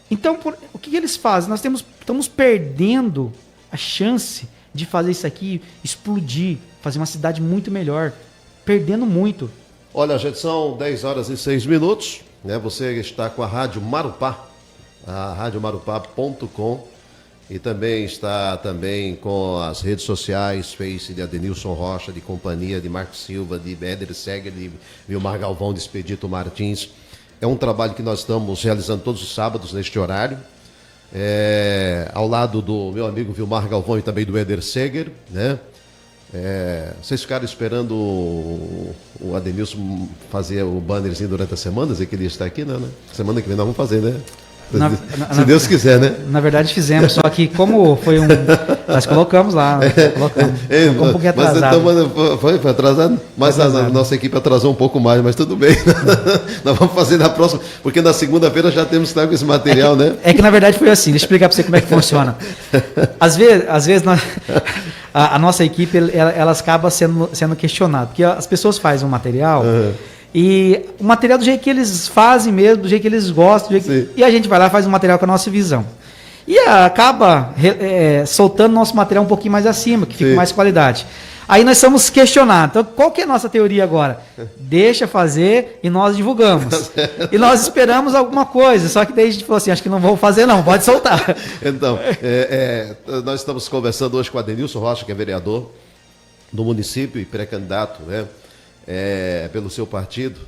Então, o que eles fazem? Nós estamos perdendo a chance de fazer isso aqui explodir, fazer uma cidade muito melhor. Perdendo muito. Olha, gente, são 10h06, né? Você está com a Rádio Marupá, a radiomarupá.com, e também está com as redes sociais, Face de Adenilson Rocha, de Companhia, de Marcos Silva, de Éder Seger, de Vilmar Galvão, de Expedito Martins. É um trabalho que nós estamos realizando todos os sábados neste horário, ao lado do meu amigo Vilmar Galvão e também do Éder Seger, né? Vocês ficaram esperando o Adenilson fazer o bannerzinho durante a semana, dizer que ele está aqui, né? Semana que vem nós vamos fazer, né? Se Deus quiser, né? Na verdade fizemos, só que como foi nós colocamos lá, colocamos. Ficou um pouquinho atrasado. Então, foi atrasado? Mas a nossa equipe atrasou um pouco mais, mas tudo bem. Nós vamos fazer na próxima, porque na segunda-feira já temos que estar com esse material, né? É que na verdade foi assim, deixa eu explicar para você como é que funciona. Às vezes a nossa equipe, ela acaba sendo questionada, porque as pessoas fazem um material... E o material do jeito que eles fazem mesmo, do jeito que eles gostam, e a gente vai lá e faz um material com a nossa visão. E acaba soltando nosso material um pouquinho mais acima, que fica com mais qualidade. Aí nós somos questionados. Então, qual que é a nossa teoria agora? Deixa fazer e nós divulgamos. E nós esperamos alguma coisa, só que daí a gente falou assim, acho que não vou fazer não, pode soltar. Então, nós estamos conversando hoje com o Adenilson Rocha, que é vereador do município e pré-candidato, né? Pelo seu partido.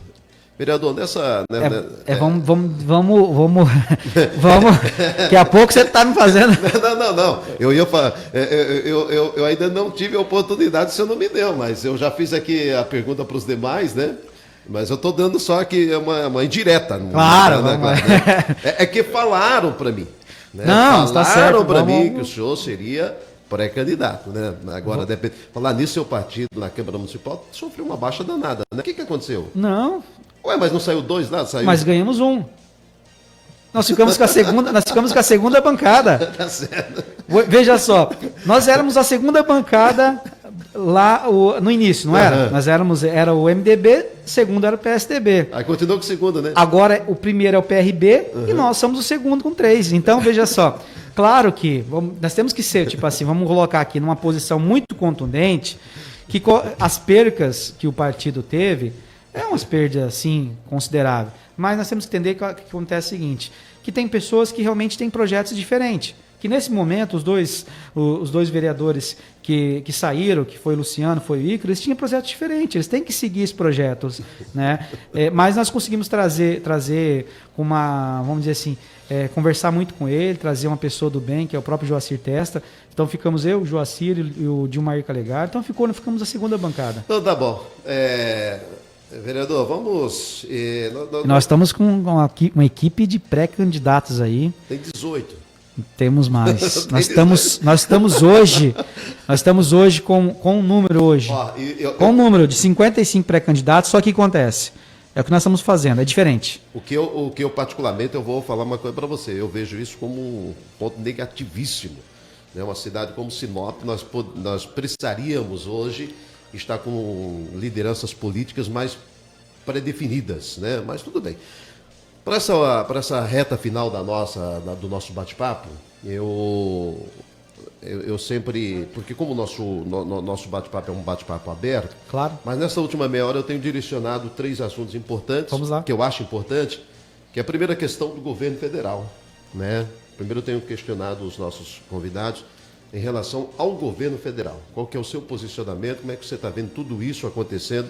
Vereador, vamos, daqui a pouco você está me fazendo. Não. Eu ia falar, eu ainda não tive a oportunidade, você não me deu, mas eu já fiz aqui a pergunta para os demais, né? Mas eu estou dando só aqui uma indireta. Claro, né? É que falaram para mim. Né? Não, está certo. Falaram para mim que o senhor seria pré-candidato, né? Agora, depende. Falar nisso, seu partido na Câmara Municipal sofreu uma baixa danada, né? O que aconteceu? Não. Ué, mas não saiu 2 lá? Saiu... Mas ganhamos 1. Nós ficamos com a segunda bancada. Tá certo. Veja só, nós éramos a segunda bancada lá no início, não era? Nós era o MDB, segundo era o PSDB. Aí continuou com o segundo, né? Agora o primeiro é o PRB e nós somos o segundo com 3. Então, veja só. Claro que nós temos que ser, tipo assim, vamos colocar aqui numa posição muito contundente, que as percas que o partido teve, umas perdas, assim, consideráveis. Mas nós temos que entender que acontece o seguinte, que tem pessoas que realmente têm projetos diferentes. Que nesse momento, os dois vereadores que saíram, que foi o Luciano, foi o Ícaro, eles tinham projetos diferentes, eles têm que seguir esses projetos, né? Mas nós conseguimos trazer vamos dizer assim, conversar muito com ele, trazer uma pessoa do bem, que é o próprio Joacir Testa. Então ficamos eu, o Joacir e o Dilmar Calegar. Então ficamos a segunda bancada. Então tá bom. Vereador, vamos... Nós estamos com uma equipe de pré-candidatos aí. Tem 18. Temos mais. Nós estamos hoje com um número hoje. Com um número de 55 pré-candidatos, só que acontece. É o que nós estamos fazendo, é diferente. O que eu particularmente, eu vou falar uma coisa para você. Eu vejo isso como um ponto negativíssimo. Né? Uma cidade como Sinop, nós precisaríamos hoje estar com lideranças políticas mais pré-definidas, né? Mas tudo bem. Para essa reta final do nosso bate-papo, eu sempre... Porque como o nosso bate-papo é um bate-papo aberto, claro. Mas nessa última meia hora eu tenho direcionado 3 assuntos importantes, vamos lá. Que eu acho importante, que é a primeira questão do governo federal. Né? Primeiro eu tenho questionado os nossos convidados em relação ao governo federal. Qual que é o seu posicionamento, como é que você está vendo tudo isso acontecendo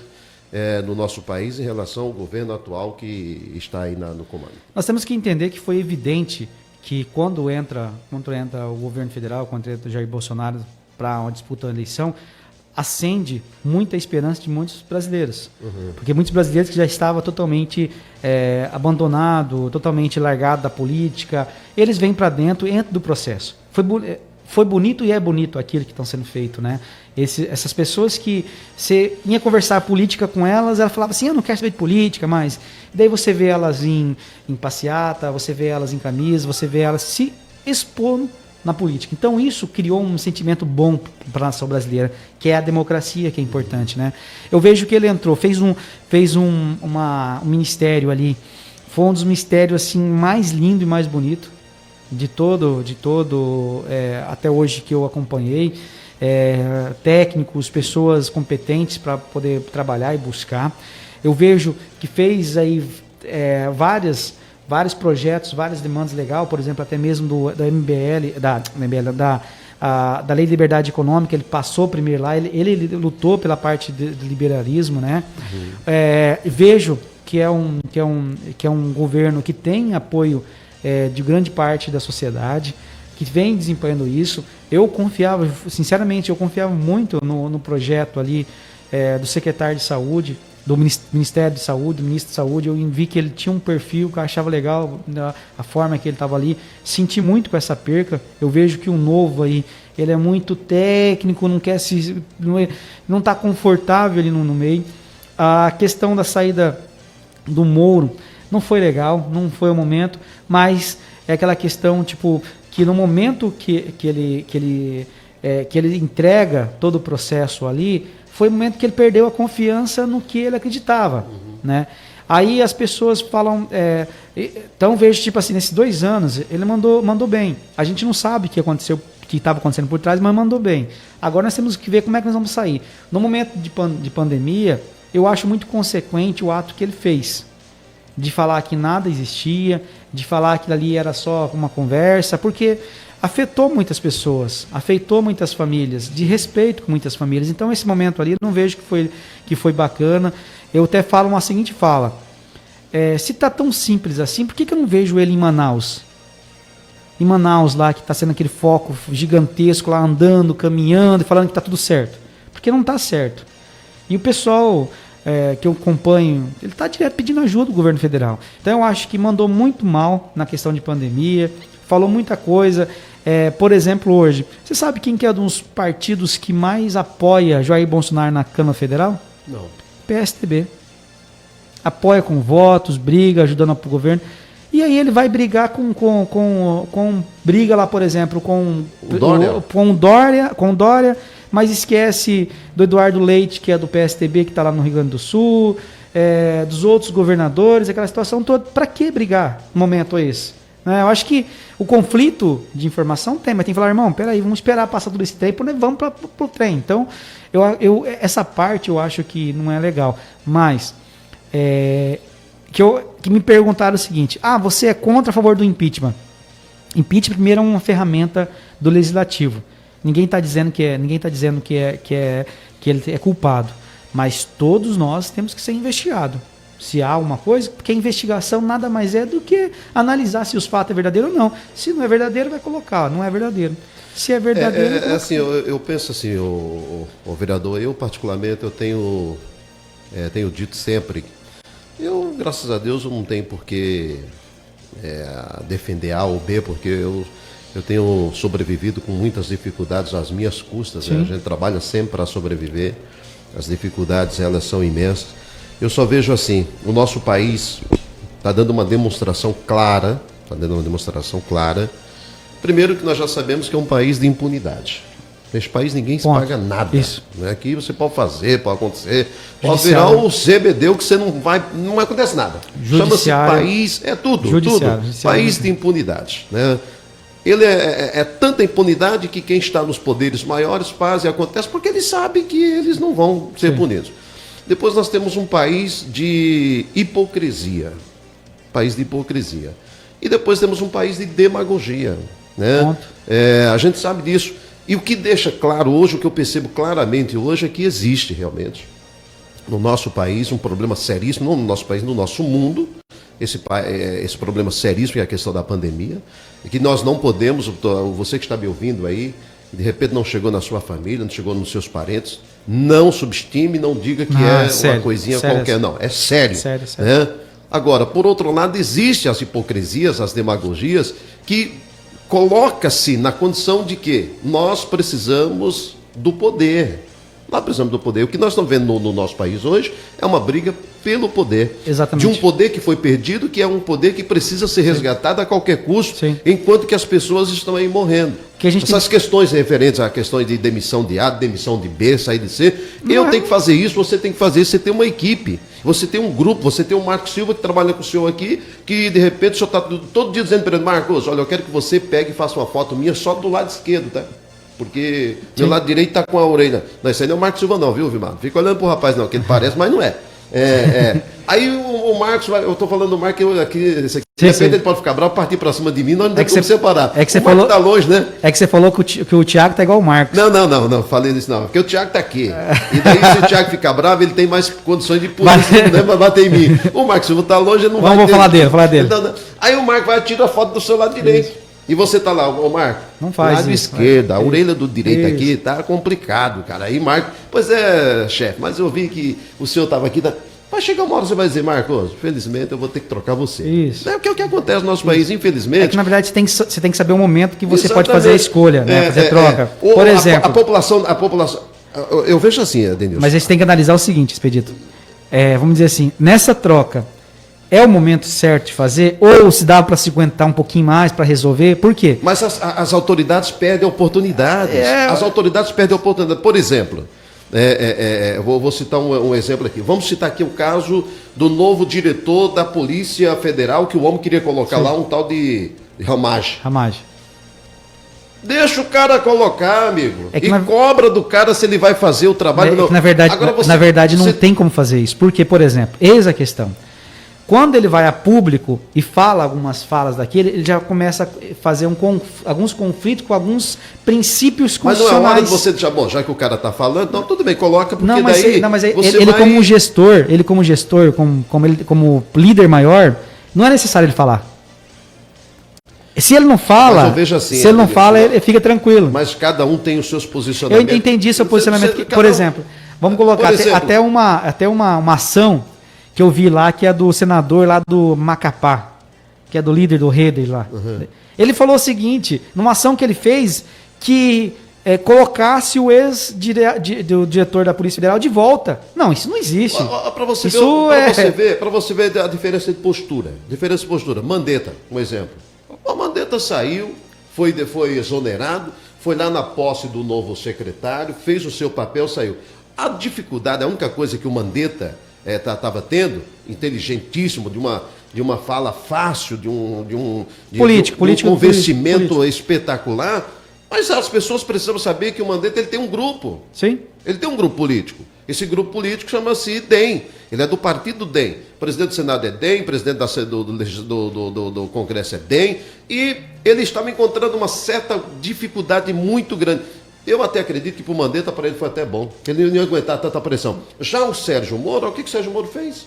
no nosso país em relação ao governo atual que está aí no comando? Nós temos que entender que foi evidente que quando entra o governo federal, quando entra o Jair Bolsonaro para uma disputa da eleição, acende muita esperança de muitos brasileiros. Porque muitos brasileiros que já estavam totalmente abandonados, totalmente largados da política, eles vêm para dentro do processo. Foi bonito e é bonito aquilo que estão sendo feito, né? Essas pessoas que você ia conversar política com elas, ela falava assim, eu não quero saber de política, mas... Daí você vê elas em passeata, você vê elas em camisa, você vê elas se expondo na política. Então isso criou um sentimento bom para a nação brasileira, que é a democracia, que é importante, né? Eu vejo que ele entrou, fez um ministério ali, foi um dos ministérios assim, mais lindo e mais bonito de todo até hoje que eu acompanhei. Técnicos, pessoas competentes para poder trabalhar e buscar. Eu vejo que fez aí vários projetos, várias demandas legais, por exemplo, até mesmo da MBL, da Lei de Liberdade Econômica, ele passou primeiro lá, ele lutou pela parte de liberalismo, né? Vejo que é um governo que tem apoio de grande parte da sociedade, que vem desempenhando isso. Eu confiava, sinceramente, muito no projeto ali do secretário de Saúde, do Ministério de Saúde, do Ministro de Saúde, eu vi que ele tinha um perfil que eu achava legal, a forma que ele estava ali. Senti muito com essa perca. Eu vejo que o novo aí, ele é muito técnico, não está confortável ali no meio. A questão da saída do Mouro não foi legal, não foi o momento, mas é aquela questão, tipo, que no momento que ele entrega todo o processo ali, foi o momento que ele perdeu a confiança no que ele acreditava, né? Aí as pessoas falam, então vejo, tipo assim, nesses 2 anos, ele mandou bem. A gente não sabe o que aconteceu, o que estava acontecendo por trás, mas mandou bem. Agora nós temos que ver como é que nós vamos sair. No momento de pandemia, eu acho muito consequente o ato que ele fez, de falar que nada existia, de falar que ali era só uma conversa, porque afetou muitas pessoas, afetou muitas famílias, de respeito com muitas famílias. Então esse momento ali eu não vejo que foi bacana. Eu até falo uma seguinte fala, se tá tão simples assim, por que eu não vejo ele em Manaus? Em Manaus lá, que está sendo aquele foco gigantesco lá, andando, caminhando, falando que tá tudo certo. Porque não tá certo. E o pessoal que eu acompanho, ele está direto pedindo ajuda do governo federal. Então eu acho que mandou muito mal na questão de pandemia, falou muita coisa. Por exemplo, hoje, você sabe quem que é um dos partidos que mais apoia Jair Bolsonaro na Câmara Federal? Não. PSDB. Apoia com votos, briga, ajudando o governo. E aí ele vai brigar com briga lá, por exemplo, com o Dória, mas esquece do Eduardo Leite, que é do PSDB, que está lá no Rio Grande do Sul, dos outros governadores, aquela situação toda. Para que brigar no momento esse? Eu acho que o conflito de informação tem, mas tem que falar, irmão, peraí, vamos esperar passar todo esse tempo, né? Vamos para o trem. Então, essa parte eu acho que não é legal. Mas, que me perguntaram o seguinte, você é contra a favor do impeachment? Impeachment, primeiro, é uma ferramenta do legislativo. Ninguém está dizendo que ele é culpado, mas todos nós temos que ser investigados. Se há alguma coisa, porque a investigação nada mais é do que analisar se os fatos é verdadeiro ou não. Se não é verdadeiro, vai colocar, não é verdadeiro. Se é verdadeiro... assim, eu penso assim, o vereador, eu particularmente, eu tenho dito sempre, eu, graças a Deus, eu não tenho por que defender A ou B, porque eu tenho sobrevivido com muitas dificuldades às minhas custas, né? A gente trabalha sempre para sobreviver, as dificuldades elas são imensas. Eu só vejo assim, o nosso país está dando uma demonstração clara, primeiro que nós já sabemos que é um país de impunidade. Neste país ninguém se paga nada. Isso. Né? Aqui você pode fazer, pode acontecer, pode virar o CBD, que você não acontece nada. Chama-se país, tudo. País de impunidade, né? Ele é tanta impunidade que quem está nos poderes maiores faz e acontece porque eles sabem que eles não vão ser punidos. Depois nós temos um país de hipocrisia. E depois temos um país de demagogia. Né? A gente sabe disso. E o que deixa claro hoje, o que eu percebo claramente hoje, é que existe realmente no nosso país um problema seríssimo, não no nosso país, no nosso mundo, esse problema seríssimo que é a questão da pandemia, e que nós não podemos, você que está me ouvindo aí, de repente não chegou na sua família, não chegou nos seus parentes, não subestime, não diga que uma coisinha qualquer, não, é sério. Sério. Né? Agora, por outro lado, existem as hipocrisias, as demagogias, que coloca-se na condição de que nós precisamos do poder. Nós precisamos do poder. O que nós estamos vendo no nosso país hoje é uma briga pelo poder. Exatamente. De um poder que foi perdido, que é um poder que precisa ser resgatado a qualquer custo, enquanto que as pessoas estão aí morrendo. Essas questões referentes a questões de demissão de A, demissão de B, sair de C, eu tenho que fazer isso, você tem que fazer isso, você tem uma equipe, você tem um grupo, você tem o Marcos Silva que trabalha com o senhor aqui, que de repente o senhor está todo dia dizendo para ele, Marcos, olha, eu quero que você pegue e faça uma foto minha só do lado esquerdo, tá? Porque meu lado direito tá com a orelha. Não, isso aí não é o Marcos Silva não, viu, Vilmar? Não fica olhando pro rapaz não, que ele parece, mas não é. Aí o Marcos, eu tô falando do Marcos aqui, esse aqui, de repente ele pode ficar bravo, partir pra cima de mim, nós não tem como separar. Você o Marcos falou, tá longe, né? É que você falou que o Thiago tá igual o Marcos. Não, falei isso não, porque o Thiago tá aqui. E daí se o Thiago ficar bravo, ele tem mais condições de bater em mim. O Marcos Silva tá longe, ele não vai ter. Vamos falar dele. Então, aí o Marcos vai tirar a foto do seu lado direito. E você tá lá, ô Marco, não faz lado isso, esquerdo, a orelha do direito aqui, tá complicado, cara. Aí Marco, pois é, chefe, mas eu vi que o senhor tava aqui, Vai chegar uma hora que você vai dizer, Marcos, infelizmente eu vou ter que trocar você. Isso. É o que acontece no nosso país, infelizmente. É que, na verdade, você tem que saber o momento que você Exatamente. pode fazer a escolha, né? Fazer troca. Por exemplo... A população... Eu vejo assim, Denilson. Mas a gente tem que analisar o seguinte, Expedito. Vamos dizer assim, nessa troca, é o momento certo de fazer? Ou se dá para se aguentar um pouquinho mais para resolver? Por quê? Mas as autoridades perdem oportunidades. As autoridades perdem oportunidades. Por exemplo... vou citar um exemplo aqui. Vamos citar aqui o caso do novo diretor da Polícia Federal, que o homem queria colocar lá um tal de Ramage. Deixa o cara colocar, amigo. Cobra do cara se ele vai fazer o trabalho. Na verdade, não tem como fazer isso. Porque, por exemplo, eis a questão. Quando ele vai a público e fala algumas falas daquele, ele já começa a fazer alguns conflitos com alguns princípios constitucionais. Mas não é hora de você deixar, bom, já que o cara está falando, então tudo bem, coloca, porque ele como gestor, como líder maior, não é necessário ele falar. Se ele não fala, ele fica tranquilo. Mas cada um tem os seus posicionamentos. Eu entendi seu posicionamento. Por exemplo, vamos colocar até uma ação que eu vi lá, que é do senador lá do Macapá, que é do líder do Reder lá. Uhum. Ele falou o seguinte, numa ação que ele fez, que colocasse o do diretor da Polícia Federal de volta. Não, isso não existe. Para você ver a diferença de postura. Mandetta, um exemplo. O Mandetta saiu, foi exonerado, foi lá na posse do novo secretário, fez o seu papel, saiu. A dificuldade, a única coisa que o Mandetta estava tendo, inteligentíssimo, de uma fala fácil, de um convencimento espetacular, mas as pessoas precisam saber que o Mandetta ele tem um grupo. Sim. Ele tem um grupo político. Esse grupo político chama-se DEM. Ele é do partido DEM. O presidente do Senado é DEM, o presidente do Congresso é DEM, e ele estava encontrando uma certa dificuldade muito grande. Eu até acredito que para o Mandetta, para ele foi até bom, que ele não ia aguentar tanta pressão. Já o Sérgio Moro, o que o Sérgio Moro fez?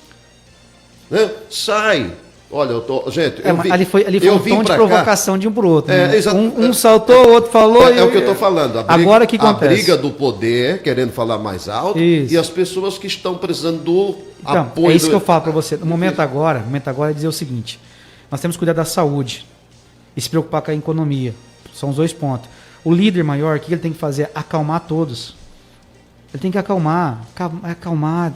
Né? Sai. Olha, gente, ali foi um tom de provocação de um para o outro. Né? Um saltou, o outro falou. É o que eu estou falando. Agora o que acontece? A briga do poder, querendo falar mais alto, e as pessoas que estão precisando do apoio. É isso que eu falo para você. No momento agora é dizer o seguinte: nós temos que cuidar da saúde e se preocupar com a economia. São os dois pontos. O líder maior, o que ele tem que fazer? Acalmar todos. Ele tem que acalmar,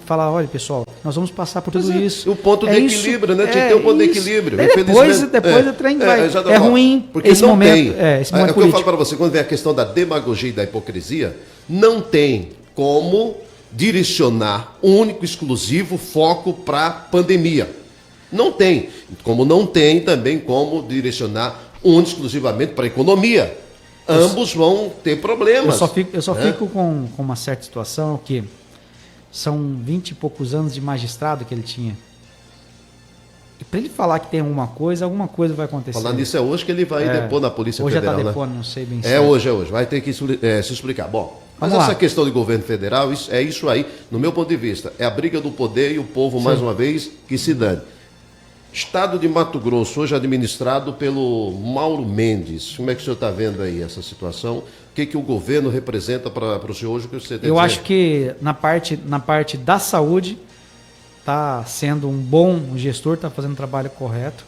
falar, olha pessoal, nós vamos passar por tudo isso. O ponto de equilíbrio, né? Tinha que ter um ponto de equilíbrio. Depois o trem vai. É ruim porque esse não momento. Tem. Esse momento o que eu falo para você, quando vem a questão da demagogia e da hipocrisia, não tem como direcionar único, exclusivo foco para a pandemia. Não tem. Como não tem também como direcionar único, exclusivamente para a economia. Ambos vão ter problemas. Eu só fico com uma certa situação que são 20 e poucos anos de magistrado que ele tinha. E para ele falar que tem alguma coisa vai acontecer. Falando nisso, é hoje que ele vai depor na Polícia Federal. Hoje já está depondo, não sei bem se é hoje. Vai ter que se explicar. Bom, mas essa questão de governo federal, é isso aí, no meu ponto de vista, é a briga do poder e o povo, mais uma vez, que se dane. Estado de Mato Grosso, hoje administrado pelo Mauro Mendes. Como é que o senhor está vendo aí essa situação? O que o governo representa para o senhor hoje? Que você tem acho que na parte da saúde está sendo um bom gestor, está fazendo o trabalho correto.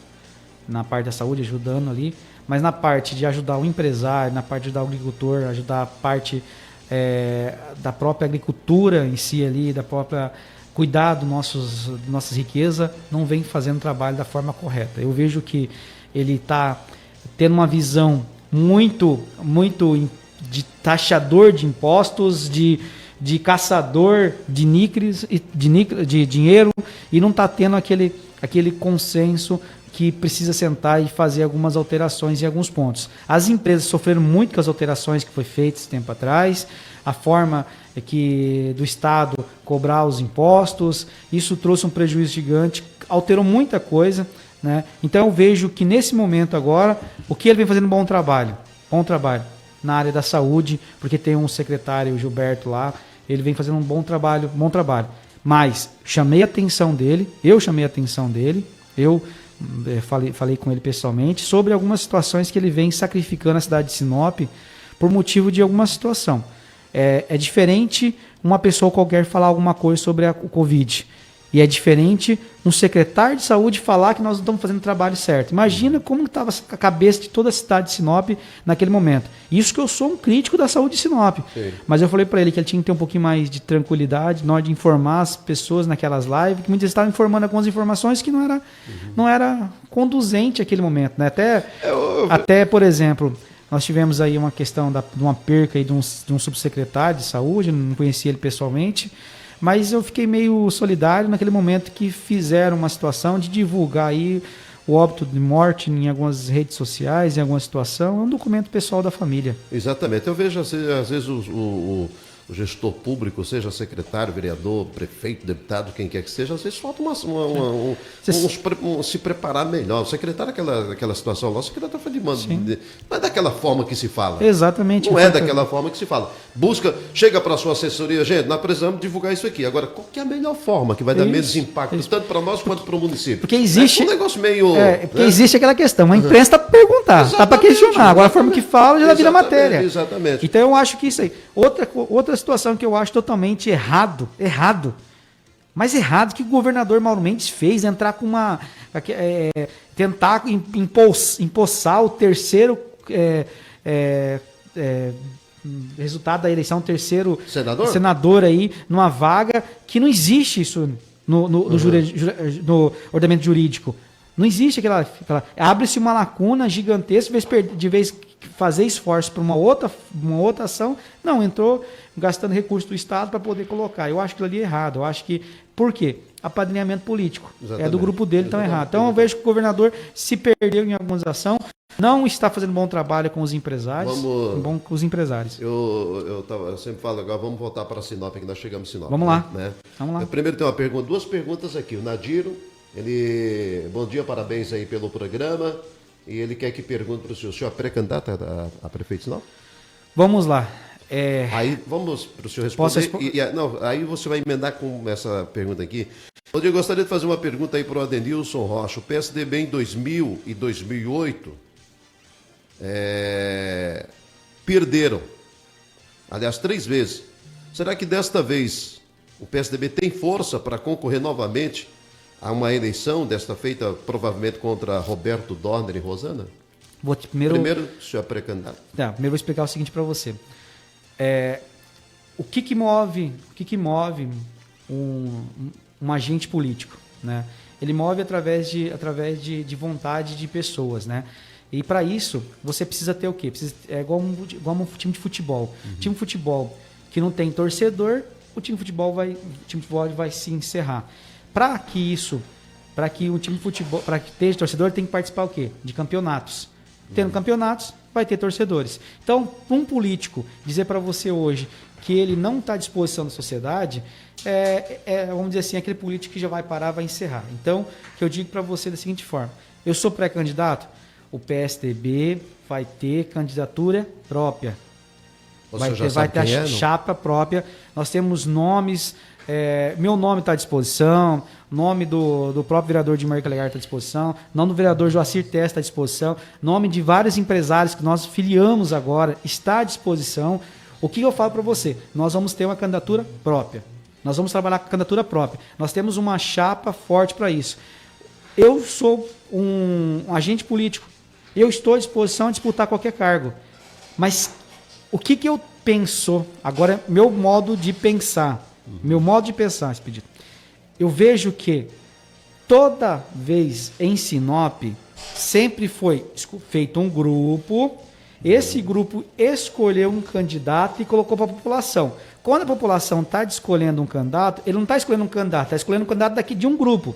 Na parte da saúde, ajudando ali. Mas na parte de ajudar o empresário, na parte de ajudar o agricultor, ajudar a parte da própria agricultura em si ali, da própria... cuidar das nossas riquezas, não vem fazendo o trabalho da forma correta. Eu vejo que ele está tendo uma visão muito de taxador de impostos, de caçador de dinheiro, e não está tendo aquele consenso que precisa sentar e fazer algumas alterações em alguns pontos. As empresas sofreram muito com as alterações que foi feitas esse tempo atrás, a forma do Estado cobrar os impostos, isso trouxe um prejuízo gigante, alterou muita coisa, né? Então eu vejo que nesse momento agora, o que ele vem fazendo bom trabalho na área da saúde, porque tem um secretário, o Gilberto lá, ele vem fazendo um bom trabalho, mas eu chamei a atenção dele, eu falei com ele pessoalmente sobre algumas situações que ele vem sacrificando a cidade de Sinop por motivo de alguma situação. É diferente uma pessoa qualquer falar alguma coisa sobre o Covid. E é diferente um secretário de saúde falar que nós não estamos fazendo o trabalho certo. Imagina como estava a cabeça de toda a cidade de Sinop naquele momento. Isso que eu sou um crítico da saúde de Sinop. Sim. Mas eu falei para ele que ele tinha que ter um pouquinho mais de tranquilidade na hora de informar as pessoas naquelas lives, que muitas vezes estavam informando algumas informações que não era conduzente àquele momento. Né? Até, por exemplo, nós tivemos aí uma questão de uma perca aí de um subsecretário de saúde, não conhecia ele pessoalmente, mas eu fiquei meio solidário naquele momento que fizeram uma situação de divulgar aí o óbito de morte em algumas redes sociais, em alguma situação. É um documento pessoal da família. Exatamente. Eu vejo, às vezes o gestor público, seja secretário, vereador, prefeito, deputado, quem quer que seja, às vezes falta se preparar melhor. O secretário, aquela situação lá, o secretário foi de mando. Não é daquela forma que se fala. Exatamente. Não é daquela forma que se fala. Chega para a sua assessoria, gente, nós precisamos divulgar isso aqui. Agora, qual que é a melhor forma que vai dar menos impacto, tanto para nós quanto para o município? Porque existe... É um negócio meio... porque existe aquela questão, a imprensa está para perguntar, está para questionar. Agora a forma que fala já vira matéria. Exatamente. Então eu acho que isso aí. Outra situação que eu acho totalmente errado, mas errado, que o governador Mauro Mendes fez, entrar com tentar empossar o terceiro resultado da eleição, terceiro senador aí, numa vaga, que não existe isso no ordenamento jurídico. Não existe aquela abre-se uma lacuna gigantesca, de vez fazer esforço para uma outra ação, não, entrou gastando recursos do Estado para poder colocar. Eu acho que ali é errado. Eu acho que, por quê? Apadrinhamento político. É do grupo dele, então é errado. Então eu vejo que o governador se perdeu em algumas ações, não está fazendo bom trabalho com os empresários. Com os empresários. Eu sempre falo, agora vamos voltar para Sinop, que nós chegamos em Sinop. Vamos lá. Né? Vamos lá. Primeiro tem duas perguntas aqui. O Nadiro, bom dia, parabéns aí pelo programa. E ele quer que pergunte para o senhor é pré-candidato a prefeito de Sinop? Vamos lá. Aí vamos para o senhor responder. Aí você vai emendar com essa pergunta aqui. Eu gostaria de fazer uma pergunta aí para o Adenilson Rocha. O PSDB em 2000 e 2008 perderam. Aliás, 3 vezes. Será que desta vez o PSDB tem força para concorrer novamente a uma eleição desta feita provavelmente contra Roberto Dorner e Rosana? Primeiro, o senhor é pré-candidato. Primeiro vou explicar o seguinte para você. O que move um agente político, né? Ele move através de vontade de pessoas, né? E para isso você precisa ter o quê? É igual um time de futebol. Time de futebol que não tem torcedor, o time de futebol vai se encerrar. Para que o time de futebol, para que tenha torcedor, tem que participar o quê? De campeonatos. Tendo campeonatos, vai ter torcedores. Então, um político dizer para você hoje que ele não está à disposição da sociedade, vamos dizer assim, aquele político que já vai parar, vai encerrar. Então, que eu digo para você da seguinte forma: eu sou pré-candidato, o PSDB vai ter candidatura própria. Vai ter a chapa própria. Nós temos nomes. Meu nome está à disposição, nome do próprio vereador Dimar Calegar está à disposição, nome do vereador Joacir Testa está à disposição, nome de vários empresários que nós filiamos agora está à disposição. O que eu falo para você? Nós vamos ter uma candidatura própria. Nós vamos trabalhar com candidatura própria. Nós temos uma chapa forte para isso. Eu sou um agente político. Eu estou à disposição de disputar qualquer cargo. Mas o que eu penso? Agora, meu modo de pensar, Expedito. Eu vejo que toda vez em Sinop sempre foi feito um grupo, esse grupo escolheu um candidato e colocou para a população. Quando a população está escolhendo um candidato, ele não está escolhendo um candidato, está escolhendo um candidato daqui de um grupo.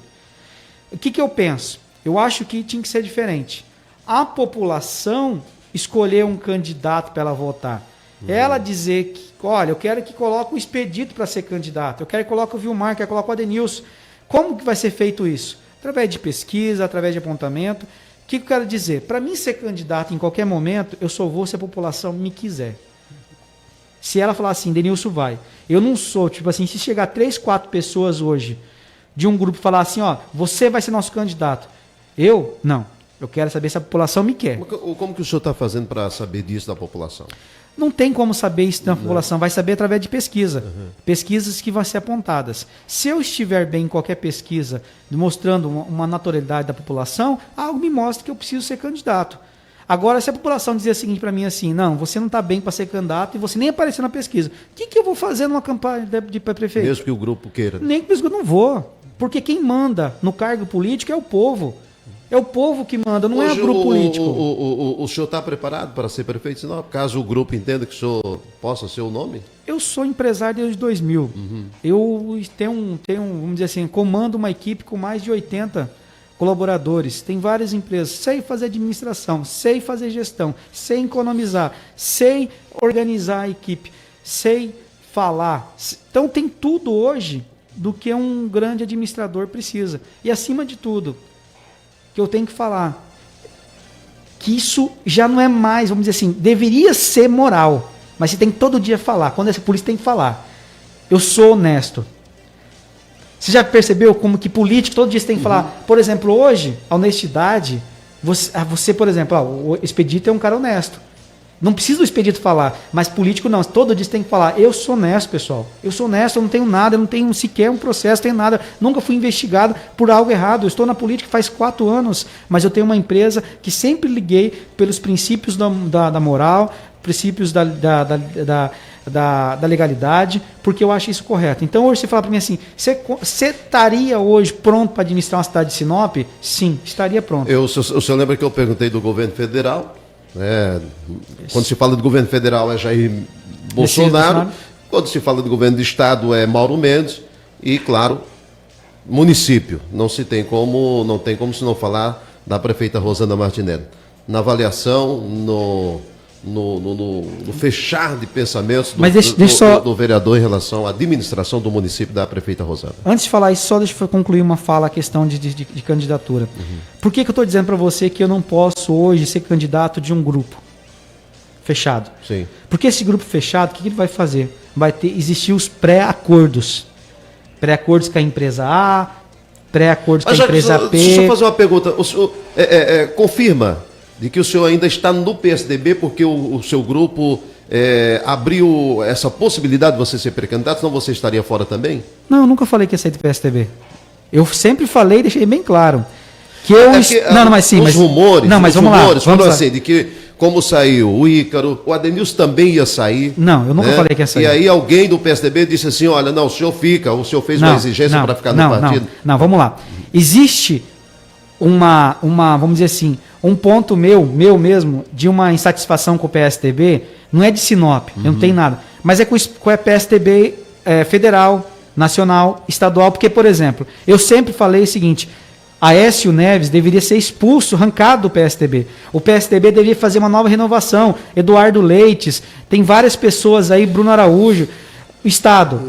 O que eu penso? Eu acho que tinha que ser diferente. A população escolher um candidato para ela votar. Ela dizer que, olha, eu quero que coloque o Expedito para ser candidato, eu quero que coloque o Vilmar, quero que coloque o Adenilson. Como que vai ser feito isso? Através de pesquisa, através de apontamento. O que eu quero dizer? Para mim ser candidato em qualquer momento, eu só vou se a população me quiser. Se ela falar assim, Denilson vai. Eu não sou, tipo assim, se chegar 3, 4 pessoas hoje de um grupo falar assim, ó, você vai ser nosso candidato. Não. Eu quero saber se a população me quer. Como que o senhor está fazendo para saber disso da população? Não tem como saber isso na população, vai saber através de pesquisa. Pesquisas que vão ser apontadas. Se eu estiver bem em qualquer pesquisa, mostrando uma naturalidade da população, algo me mostra que eu preciso ser candidato. Agora, se a população dizer o seguinte para mim assim, não, você não está bem para ser candidato e você nem apareceu na pesquisa, o que eu vou fazer numa campanha de prefeito? Mesmo que o grupo queira. Nem que eu não vou. Porque quem manda no cargo político é o povo. É o povo que manda, não é o grupo político. O senhor está preparado para ser prefeito? Não, caso o grupo entenda que o senhor possa ser o nome? Eu sou empresário desde 2000. Eu tenho, vamos dizer assim, comando uma equipe com mais de 80 colaboradores. Tem várias empresas. Sei fazer administração, sei fazer gestão, sei economizar, sei organizar a equipe, sei falar. Então tem tudo hoje do que um grande administrador precisa. E acima de tudo, que eu tenho que falar, que isso já não é mais, vamos dizer assim, deveria ser moral, mas você tem que todo dia falar. Quando é polícia, tem que falar. Eu sou honesto. Você já percebeu como que político todo dia você tem que falar? Por exemplo, hoje, a honestidade, você por exemplo, o Expedito é um cara honesto. Não precisa o Expedito falar, mas político não. Todo dia você tem que falar, eu sou honesto, pessoal. Eu sou honesto, eu não tenho nada, eu não tenho sequer um processo, tenho nada. Nunca fui investigado por algo errado. Eu estou na política faz 4 anos, mas eu tenho uma empresa que sempre liguei pelos princípios da moral, princípios da legalidade, porque eu acho isso correto. Então hoje você fala para mim assim, você estaria hoje pronto para administrar uma cidade de Sinop? Sim, estaria pronto. O senhor lembra que eu perguntei do governo federal? Quando se fala do governo federal é Jair Bolsonaro, quando se fala do governo do estado é Mauro Mendes e, claro, município. Não tem como se não falar da prefeita Rosana Martinelli. Na avaliação, no fechar de pensamentos do vereador em relação à administração do município da prefeita Rosana. Antes de falar isso, só deixa eu concluir uma fala, a questão de candidatura. Por que eu estou dizendo para você que eu não posso hoje ser candidato de um grupo fechado? Sim. Porque esse grupo fechado, o que ele vai fazer? Vai existir os pré-acordos. Pré-acordos com a empresa A, pré-acordos com a empresa P. Deixa eu fazer uma pergunta. O senhor confirma de que o senhor ainda está no PSDB porque o seu grupo abriu essa possibilidade de você ser pré-candidato, senão você estaria fora também? Não, eu nunca falei que ia sair do PSDB. Eu sempre falei, deixei bem claro. Que os rumores, vamos lá. Assim, de que como saiu o Ícaro, o Adenilson também ia sair. Não, eu nunca falei que ia sair. E aí alguém do PSDB disse assim, olha, não, o senhor fez uma exigência para ficar no partido. Não, vamos lá. Existe vamos dizer assim, um ponto meu mesmo, de uma insatisfação com o PSDB, não é de Sinop, eu não tenho nada, mas é com o PSDB federal, nacional, estadual, porque, por exemplo, eu sempre falei o seguinte, Aécio Neves deveria ser expulso, arrancado do PSDB. O PSDB deveria fazer uma nova renovação, Eduardo Leites, tem várias pessoas aí, Bruno Araújo, o Estado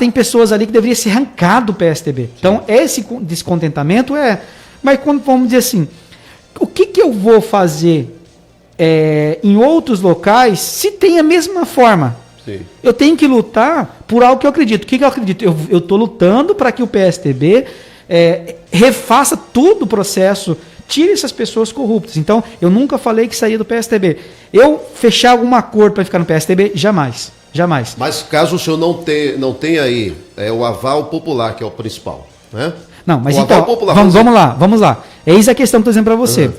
tem pessoas ali que deveria ser arrancado do PSDB. Sim. Então, esse descontentamento mas quando vamos dizer assim, o que eu vou fazer em outros locais se tem a mesma forma? Sim. Eu tenho que lutar por algo que eu acredito. O que eu acredito? Eu estou lutando para que o PSDB refaça todo o processo, tire essas pessoas corruptas. Então, eu nunca falei que saía do PSDB. Eu fechar algum acordo para ficar no PSDB? Jamais. Jamais. Mas caso o senhor não tenha aí o aval popular, que é o principal, né? Não, mas então, vamos lá. Eis a questão que eu estou dizendo para você.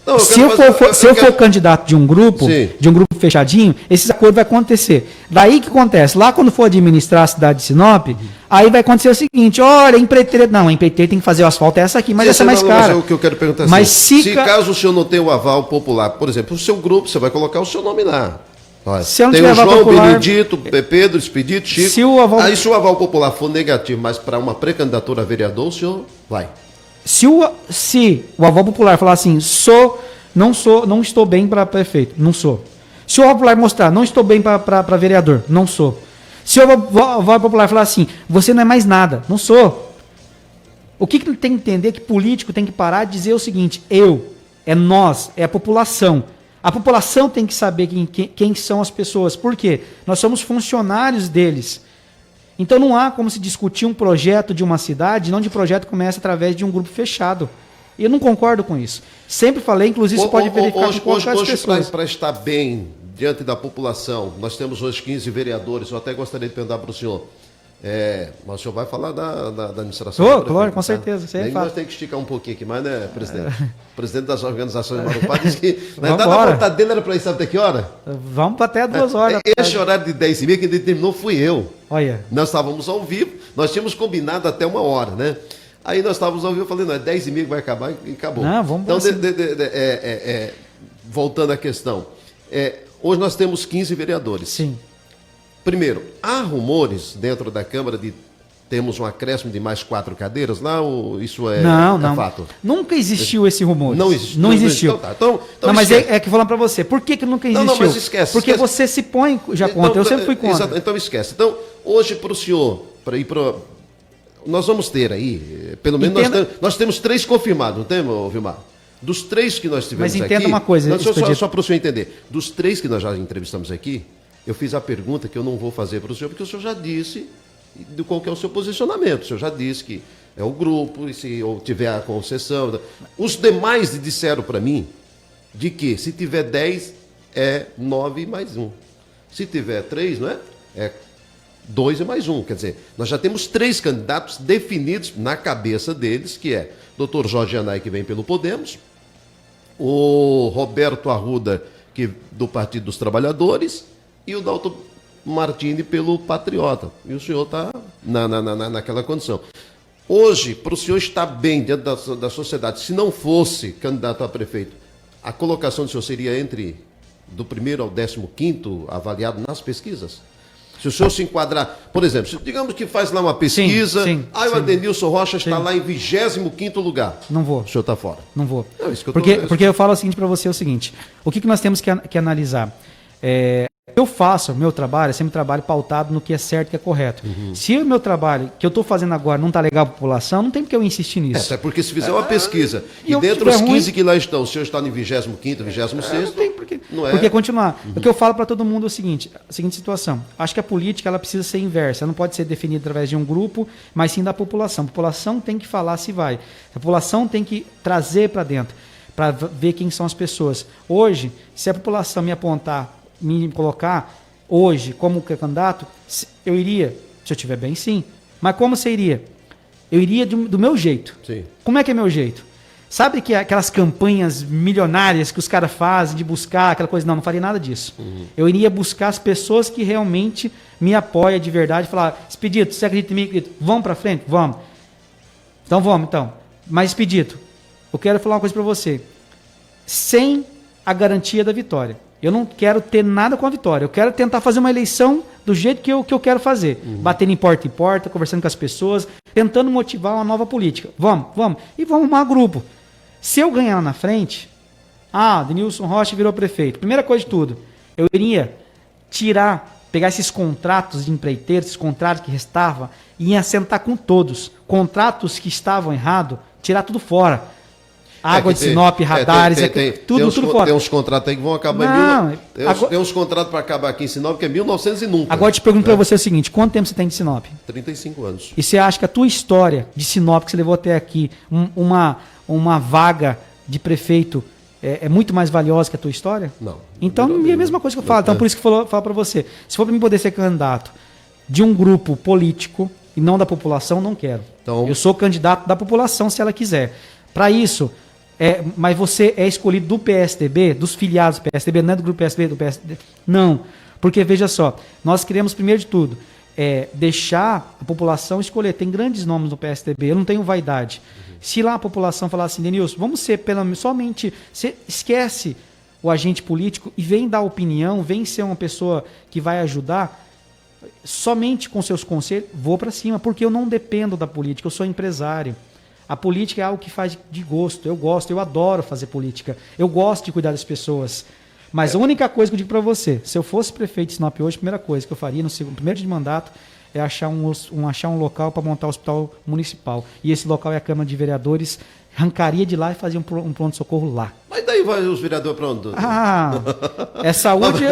Não, se eu for candidato de um grupo fechadinho, esse acordo vai acontecer. Daí que acontece? Lá quando for administrar a cidade de Sinop, aí vai acontecer o seguinte, olha, a empreiteira tem que fazer o asfalto, essa aqui, mas essa é mais cara. Mas o que eu quero perguntar mas se caso o senhor não tem o aval popular, por exemplo, o seu grupo, você vai colocar o seu nome lá. Se eu não tem tiver o João, popular, Benedito, Pedro, Expedito, Chico. Se o aval popular for negativo, mas para uma pré-candidatura a vereador, o senhor vai. Se o aval popular falar assim, não estou bem para prefeito, não sou. Se o aval popular mostrar, não estou bem para vereador, não sou. Se o aval popular falar assim, você não é mais nada, não sou. O que tem que entender é que político tem que parar de dizer o seguinte, nós, é a população. A população tem que saber quem são as pessoas. Por quê? Nós somos funcionários deles. Então não há como se discutir um projeto de uma cidade, não de projeto que começa através de um grupo fechado. Eu não concordo com isso. Sempre falei, inclusive, isso pode verificar com qualquer pessoa. Para estar bem diante da população, nós temos hoje 15 vereadores, eu até gostaria de perguntar para o senhor, mas o senhor vai falar da administração? Claro, com certeza. Daí nós temos que esticar um pouquinho aqui mais, né, presidente? O presidente das organizações de Marupá disse que na vontade dele era para ir, sabe até que hora? Vamos para até 2 horas. Esse horário de 10h30 que determinou fui eu. Olha. Nós estávamos ao vivo, nós tínhamos combinado até 1 hora, né? Aí nós estávamos ao vivo, eu falei, não, é 10h30 que vai acabar e acabou. Não, vamos então, assim. voltando à questão, hoje nós temos 15 vereadores. Sim. Primeiro, há rumores dentro da Câmara de temos um acréscimo de mais 4 cadeiras lá, ou isso é fato? Nunca existiu esse rumor. Não existiu. Não existiu. Então, não, mas é que falando para você, por que nunca existiu? Não, mas esquece. Porque você se põe já contra, eu sempre fui contra. Então esquece. Então, hoje para o senhor, para ir para... Nós vamos ter aí, pelo menos nós temos 3 confirmados, não temos, Vilmar? Dos 3 que nós tivemos aqui... Mas entenda uma coisa... Só para o senhor entender. Dos 3 que nós já entrevistamos aqui, eu fiz a pergunta que eu não vou fazer para o senhor, porque o senhor já disse de qual que é o seu posicionamento. O senhor já disse que é o grupo, e se ou tiver a concessão... Os demais disseram para mim de que se tiver 10, é 9 mais 1. Se tiver 3, não é? É 2 e mais 1. Quer dizer, nós já temos 3 candidatos definidos na cabeça deles, que é Dr. Jorge Anay, que vem pelo Podemos, o Roberto Arruda, que do Partido dos Trabalhadores, e o Dalton Martini pelo Patriota. E o senhor está naquela condição. Hoje, para o senhor estar bem diante da sociedade, se não fosse candidato a prefeito, a colocação do senhor seria entre do 1º ao 15º avaliado nas pesquisas? Se o senhor se enquadrar, por exemplo, digamos que faz lá uma pesquisa, o Adenilson Rocha está lá em 25º lugar. Não vou. O senhor está fora. Não vou. Porque eu falo o seguinte para você, o seguinte, o que nós temos que analisar? Eu faço o meu trabalho, é sempre um trabalho pautado no que é certo e que é correto. Se o meu trabalho, que eu estou fazendo agora, não está legal para a população, não tem porque eu insistir nisso. Até porque se fizer uma pesquisa e dentro dos 15 que lá estão, o senhor está em 25º, 26º, não tem porque... Porque continuar. O que eu falo para todo mundo é a seguinte situação. Acho que a política ela precisa ser inversa. Ela não pode ser definida através de um grupo, mas sim da população. A população tem que falar se vai. A população tem que trazer para dentro, para ver quem são as pessoas. Hoje, se a população me apontar, me colocar hoje como candidato, eu iria, se eu estiver bem, sim. Mas como você iria? Eu iria do meu jeito. Sim. Como é que é meu jeito? Sabe que aquelas campanhas milionárias que os caras fazem de buscar aquela coisa? Não faria nada disso. Eu iria buscar as pessoas que realmente me apoiam de verdade, falar, Expedito, você acredita em mim? Acredito. Vamos para frente? Vamos. Então vamos, então. Mas, Expedito, eu quero falar uma coisa para você. Sem a garantia da vitória. Eu não quero ter nada com a vitória. Eu quero tentar fazer uma eleição do jeito que eu quero fazer. Batendo em porta, conversando com as pessoas, tentando motivar uma nova política. Vamos. E vamos arrumar grupo. Se eu ganhar lá na frente, Denilson Rocha virou prefeito. Primeira coisa de tudo, eu iria pegar esses contratos de empreiteiros, esses contratos que restavam, e ia sentar com todos. Contratos que estavam errados, tirar tudo fora. Água de Sinop, radares, tudo fora. Tem uns contratos aí que vão acabar tem uns contratos para acabar aqui em Sinop que é 1900 e nunca. Agora eu te pergunto para você o seguinte, quanto tempo você tem de Sinop? 35 anos. E você acha que a tua história de Sinop, que você levou até aqui, uma vaga de prefeito, é muito mais valiosa que a tua história? Não. Então, é a mesma coisa que eu falo. Então, por isso que eu falo para você. Se for para mim poder ser candidato de um grupo político e não da população, não quero. Então, eu sou candidato da população, se ela quiser. Para isso... mas você é escolhido do PSDB, dos filiados do PSDB, não é do grupo PSDB, do PSDB. Não, porque veja só, nós queremos primeiro de tudo, deixar a população escolher. Tem grandes nomes no PSDB, eu não tenho vaidade. Se lá a população falar assim, Denilson, vamos ser somente, você esquece o agente político e vem dar opinião, vem ser uma pessoa que vai ajudar, somente com seus conselhos, vou para cima, porque eu não dependo da política, eu sou empresário. A política é algo que faz de gosto. Eu adoro fazer política. Eu gosto de cuidar das pessoas. Mas a única coisa que eu digo para você, se eu fosse prefeito de Sinop hoje, a primeira coisa que eu faria no primeiro dia de mandato é achar um local para montar o hospital municipal. E esse local é a Câmara de Vereadores. Arrancaria de lá e fazia um pronto-socorro lá. Mas daí vai os vereadores para onde? É saúde,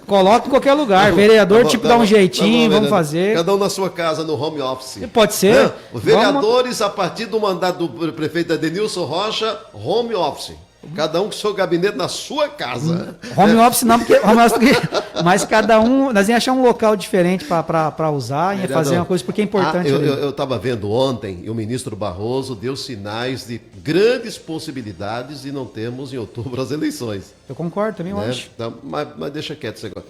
coloca em qualquer lugar. Vereador, dá um jeitinho, vamos fazer. Cada um na sua casa, no home office. Pode ser. Os vereadores, a partir do mandato do prefeito Adenilson Rocha, home office. Cada um com seu gabinete na sua casa. Home office não, porque mas cada um, nós ia achar um local diferente para usar, ia fazer uma coisa, porque é importante. Eu estava vendo ontem, e o ministro Barroso deu sinais de grandes possibilidades de não termos em outubro as eleições. Eu concordo também, eu acho. Então, mas deixa quieto esse negócio.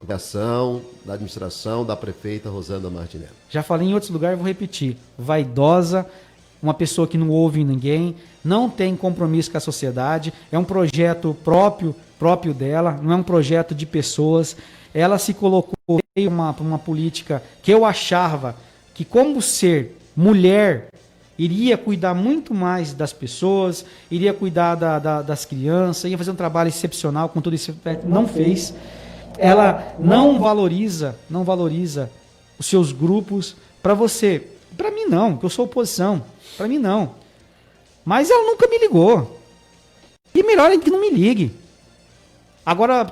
Ação da administração da prefeita Rosana Martinelli. Já falei em outros lugares, vou repetir. Vaidosa, uma pessoa que não ouve ninguém, não tem compromisso com a sociedade, é um projeto próprio dela, não é um projeto de pessoas. Ela se colocou em uma política que eu achava que, como ser mulher, iria cuidar muito mais das pessoas, iria cuidar das crianças, ia fazer um trabalho excepcional com tudo isso, não fez. Ela não valoriza os seus grupos. Para mim não, que eu sou oposição, para mim não. Mas ela nunca me ligou. E melhor é que não me ligue. Agora,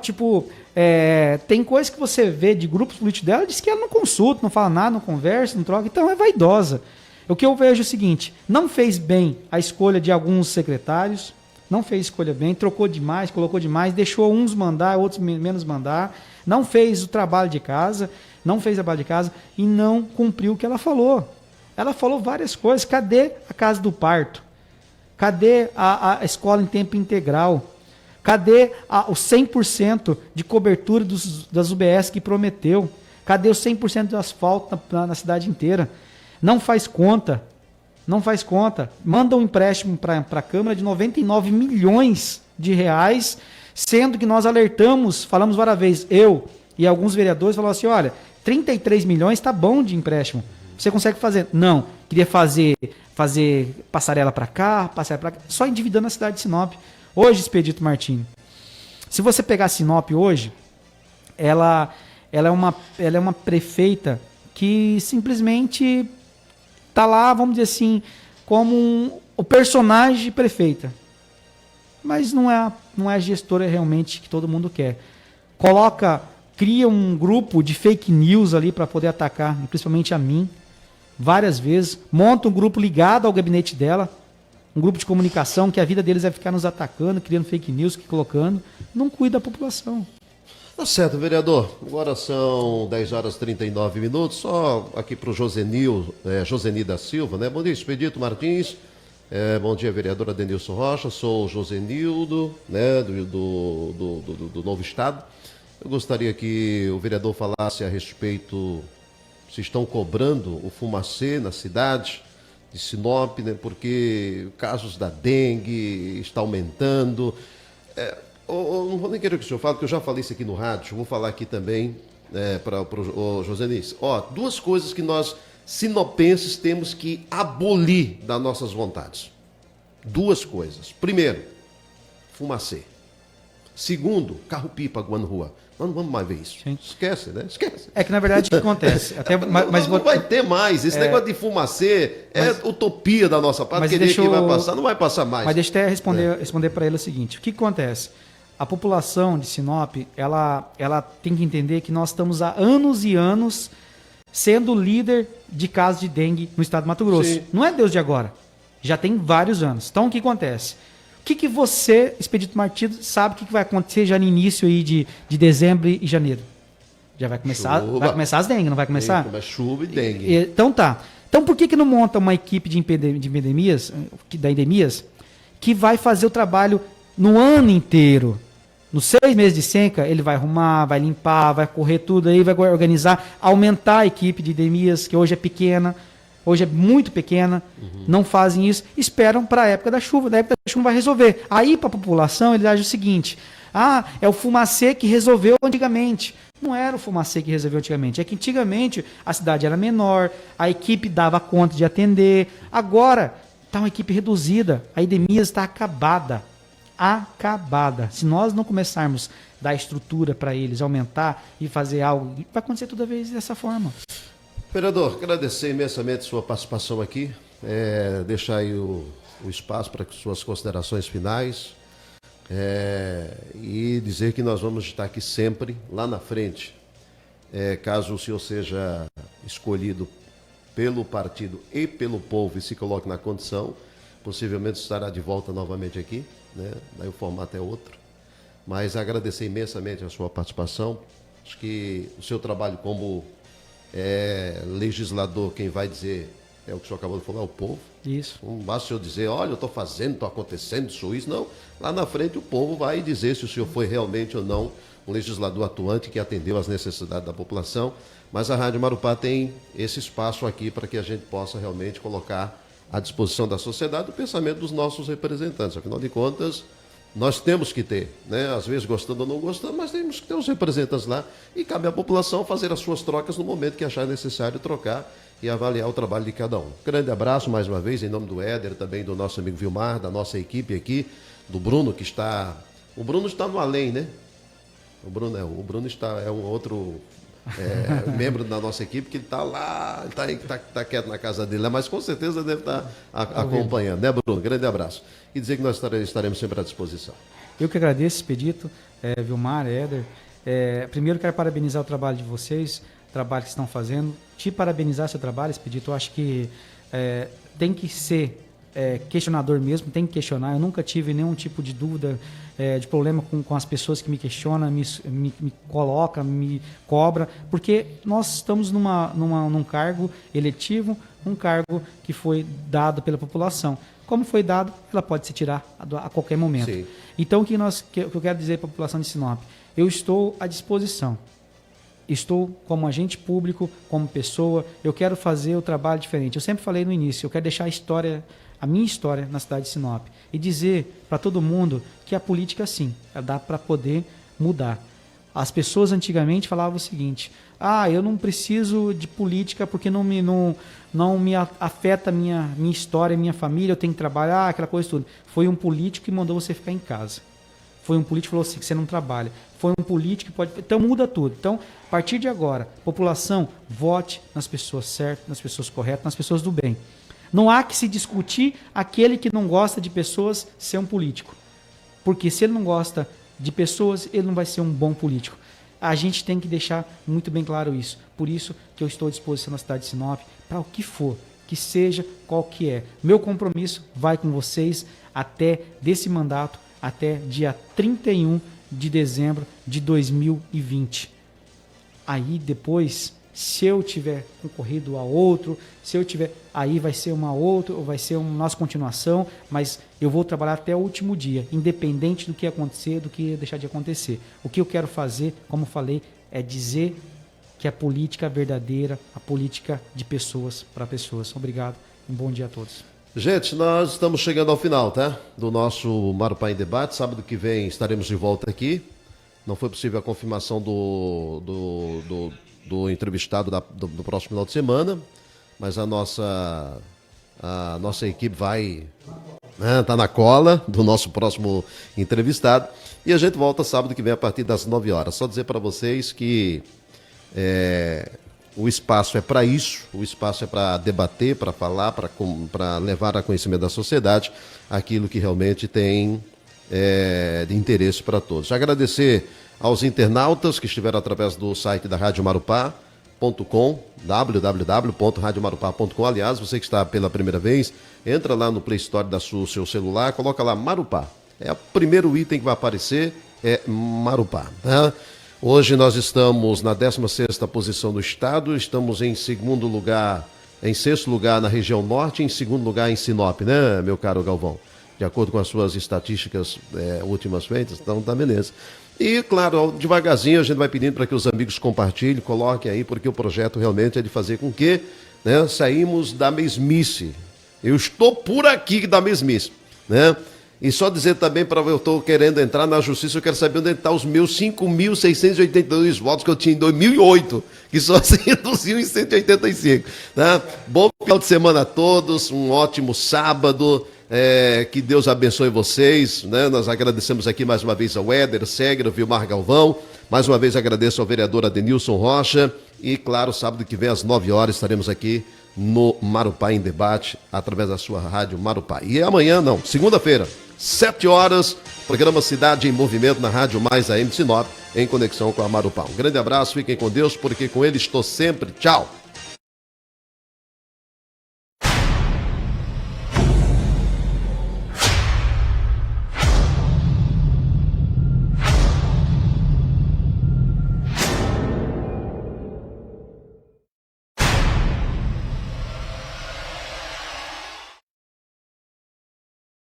tem coisa que você vê de grupos políticos dela, diz que ela não consulta, não fala nada, não conversa, não troca, então é vaidosa. O que eu vejo é o seguinte, não fez bem a escolha de alguns secretários, não fez escolha bem, trocou demais, colocou demais, deixou uns mandar, outros menos mandar, não fez o trabalho de casa, e não cumpriu o que ela falou. Ela falou várias coisas. Cadê a casa do parto? Cadê a escola em tempo integral? Cadê o 100% de cobertura das UBS que prometeu? Cadê o 100% de asfalto na cidade inteira? Não faz conta. Manda um empréstimo para a Câmara de 99 milhões de reais, sendo que nós alertamos, falamos várias vezes, eu e alguns vereadores falaram assim, olha, 33 milhões está bom de empréstimo. Você consegue fazer? Não. Queria fazer passarela para cá, só endividando a cidade de Sinop. Hoje, Expedito Martins, se você pegar Sinop hoje, ela é uma prefeita que simplesmente está lá, vamos dizer assim, como o personagem de prefeita. Mas não é a gestora realmente que todo mundo quer. Cria um grupo de fake news ali para poder atacar, principalmente a mim, várias vezes. Monta um grupo ligado ao gabinete dela, um grupo de comunicação que a vida deles vai ficar nos atacando, criando fake news, colocando. Não cuida da população. Tá certo, vereador. Agora são 10 horas e 39 minutos. Só aqui para o Joseni da Silva, né? Bom dia, Expedito Martins. Bom dia, vereadora Denilson Rocha. Sou o Josenildo, né? Do Novo Estado. Eu gostaria que o vereador falasse a respeito se estão cobrando o fumacê na cidade de Sinop, né? Porque casos da dengue está aumentando. Não vou nem querer que o senhor fale, porque eu já falei isso aqui no rádio, vou falar aqui também para o Josenis. Duas coisas que nós, sinopenses, temos que abolir das nossas vontades. Duas coisas. Primeiro, fumacê. Segundo, carro-pipa aguando rua. Nós não vamos mais ver isso. Sim. Esquece, né? Esquece. É que, na verdade, o que acontece? Não vai ter mais. Esse negócio de fumacê utopia da nossa parte. Que vai passar, não vai passar mais. Mas deixa eu até responder para ele o seguinte. O que acontece? A população de Sinop, ela tem que entender que nós estamos há anos e anos sendo líder de casos de dengue no estado do Mato Grosso. Sim. Não é Deus de agora. Já tem vários anos. Então, o que acontece? O que você, Expedito Martins, sabe o que vai acontecer já no início aí de dezembro e janeiro? Já vai começar as dengue, não vai começar? Começa chuva e dengue. Então tá. Então por que não monta uma equipe de endemias, que vai fazer o trabalho no ano inteiro? Nos 6 meses de seca, ele vai arrumar, vai limpar, vai correr tudo aí, vai organizar, aumentar a equipe de endemias, que hoje é pequena, hoje é muito pequena, não fazem isso, esperam para a época da chuva. Da época da chuva não vai resolver. Aí, para a população, ele age o seguinte: é o fumacê que resolveu antigamente. Não era o fumacê que resolveu antigamente. É que antigamente a cidade era menor, a equipe dava conta de atender. Agora está uma equipe reduzida, a endemias está acabada. Se nós não começarmos a dar estrutura para eles, aumentar e fazer algo, vai acontecer toda vez dessa forma. Vereador, agradecer imensamente sua participação aqui, deixar aí o espaço para suas considerações finais e dizer que nós vamos estar aqui sempre, lá na frente, caso o senhor seja escolhido pelo partido e pelo povo e se coloque na condição, possivelmente estará de volta novamente aqui, né? Daí o formato é outro. Mas agradecer imensamente a sua participação. Acho que o seu trabalho como legislador, quem vai dizer é o que o senhor acabou de falar, é o povo. Isso. Não basta o senhor dizer, olha, eu estou fazendo, estou acontecendo, sou isso. Não, lá na frente o povo vai dizer se o senhor foi realmente ou não um legislador atuante que atendeu às necessidades da população. Mas a Rádio Marupá tem esse espaço aqui para que a gente possa realmente colocar à disposição da sociedade o pensamento dos nossos representantes. Afinal de contas, nós temos que ter, né? Às vezes gostando ou não gostando, mas temos que ter os representantes lá e cabe à população fazer as suas trocas no momento que achar necessário trocar e avaliar o trabalho de cada um. Grande abraço mais uma vez em nome do Éder, também do nosso amigo Vilmar, da nossa equipe aqui, do Bruno que está... O Bruno está no além, né? O Bruno é um outro membro da nossa equipe que está lá, está quieto na casa dele, mas com certeza deve estar acompanhando, né, Bruno? Grande abraço. E dizer que nós estaremos sempre à disposição. Eu que agradeço, Expedito, Vilmar, Éder. Primeiro quero parabenizar o trabalho de vocês, o trabalho que estão fazendo. Te parabenizar seu trabalho, Expedito. Eu acho que tem que ser questionador mesmo, tem que questionar. Eu nunca tive nenhum tipo de dúvida, de problema com as pessoas que me questionam, me colocam, me cobram, porque nós estamos num cargo eletivo, um cargo que foi dado pela população. Como foi dado, ela pode se tirar a qualquer momento. Sim. Então, o que eu quero dizer para a população de Sinop? Eu estou à disposição. Estou como agente público, como pessoa, eu quero fazer o trabalho diferente. Eu sempre falei no início, eu quero deixar a minha história na cidade de Sinop e dizer para todo mundo que a política, sim, dá para poder mudar. As pessoas antigamente falavam o seguinte: eu não preciso de política porque não me afeta a minha história, a minha família, eu tenho que trabalhar, aquela coisa tudo. Foi um político que mandou você ficar em casa. Foi um político que falou assim, que você não trabalha. Foi um político que pode... Então muda tudo. Então, a partir de agora, população, vote nas pessoas certas, nas pessoas corretas, nas pessoas do bem. Não há que se discutir aquele que não gosta de pessoas ser um político. Porque se ele não gosta de pessoas, ele não vai ser um bom político. A gente tem que deixar muito bem claro isso. Por isso que eu estou à disposição na cidade de Sinop para o que for, que seja qual que é. Meu compromisso vai com vocês até desse mandato, até dia 31 de dezembro de 2020. Aí depois, se eu tiver concorrido a outro, aí vai ser uma outra, ou vai ser uma nossa continuação, mas eu vou trabalhar até o último dia, independente do que acontecer, do que deixar de acontecer. O que eu quero fazer, como falei, é dizer que a política verdadeira, a política de pessoas para pessoas. Obrigado, um bom dia a todos. Gente, nós estamos chegando ao final, tá? Do nosso Marupá em Debate. Sábado que vem estaremos de volta aqui. Não foi possível a confirmação do entrevistado do próximo final de semana, mas a nossa equipe vai, né, tá na cola do nosso próximo entrevistado. E a gente volta sábado que vem a partir das 9 horas. Só dizer para vocês que o espaço é para isso, o espaço é para debater, para falar, para levar a conhecimento da sociedade aquilo que realmente tem de interesse para todos. Agradecer aos internautas que estiveram através do site da Rádio Marupá.com, www.radiomarupá.com. Aliás, você que está pela primeira vez, entra lá no Play Store do seu celular, coloca lá Marupá. O primeiro item que vai aparecer é Marupá, né? Hoje nós estamos na 16ª posição do estado, estamos em segundo lugar, em sexto lugar na região norte, em segundo lugar em Sinop, né, meu caro Galvão? De acordo com as suas estatísticas últimas feitas, então tá beleza. E, claro, devagarzinho a gente vai pedindo para que os amigos compartilhem, coloquem aí, porque o projeto realmente é de fazer com que, né, saímos da mesmice. Eu estou por aqui da mesmice, né? E só dizer também, eu estou querendo entrar na justiça, eu quero saber onde estão os meus 5.682 votos que eu tinha em 2008, que só se reduziu em 185. Né? Bom final de semana a todos, um ótimo sábado, que Deus abençoe vocês. Né? Nós agradecemos aqui mais uma vez ao Éder Segra, ao Vilmar Galvão, mais uma vez agradeço ao vereador Adenilson Rocha e, claro, sábado que vem às 9 horas estaremos aqui no Marupá em Debate, através da sua rádio Marupá. E amanhã, não, segunda-feira, 7 horas, programa Cidade em Movimento na Rádio Mais AM de Sinop, em conexão com a Marupá. Um grande abraço, fiquem com Deus, porque com ele estou sempre. Tchau!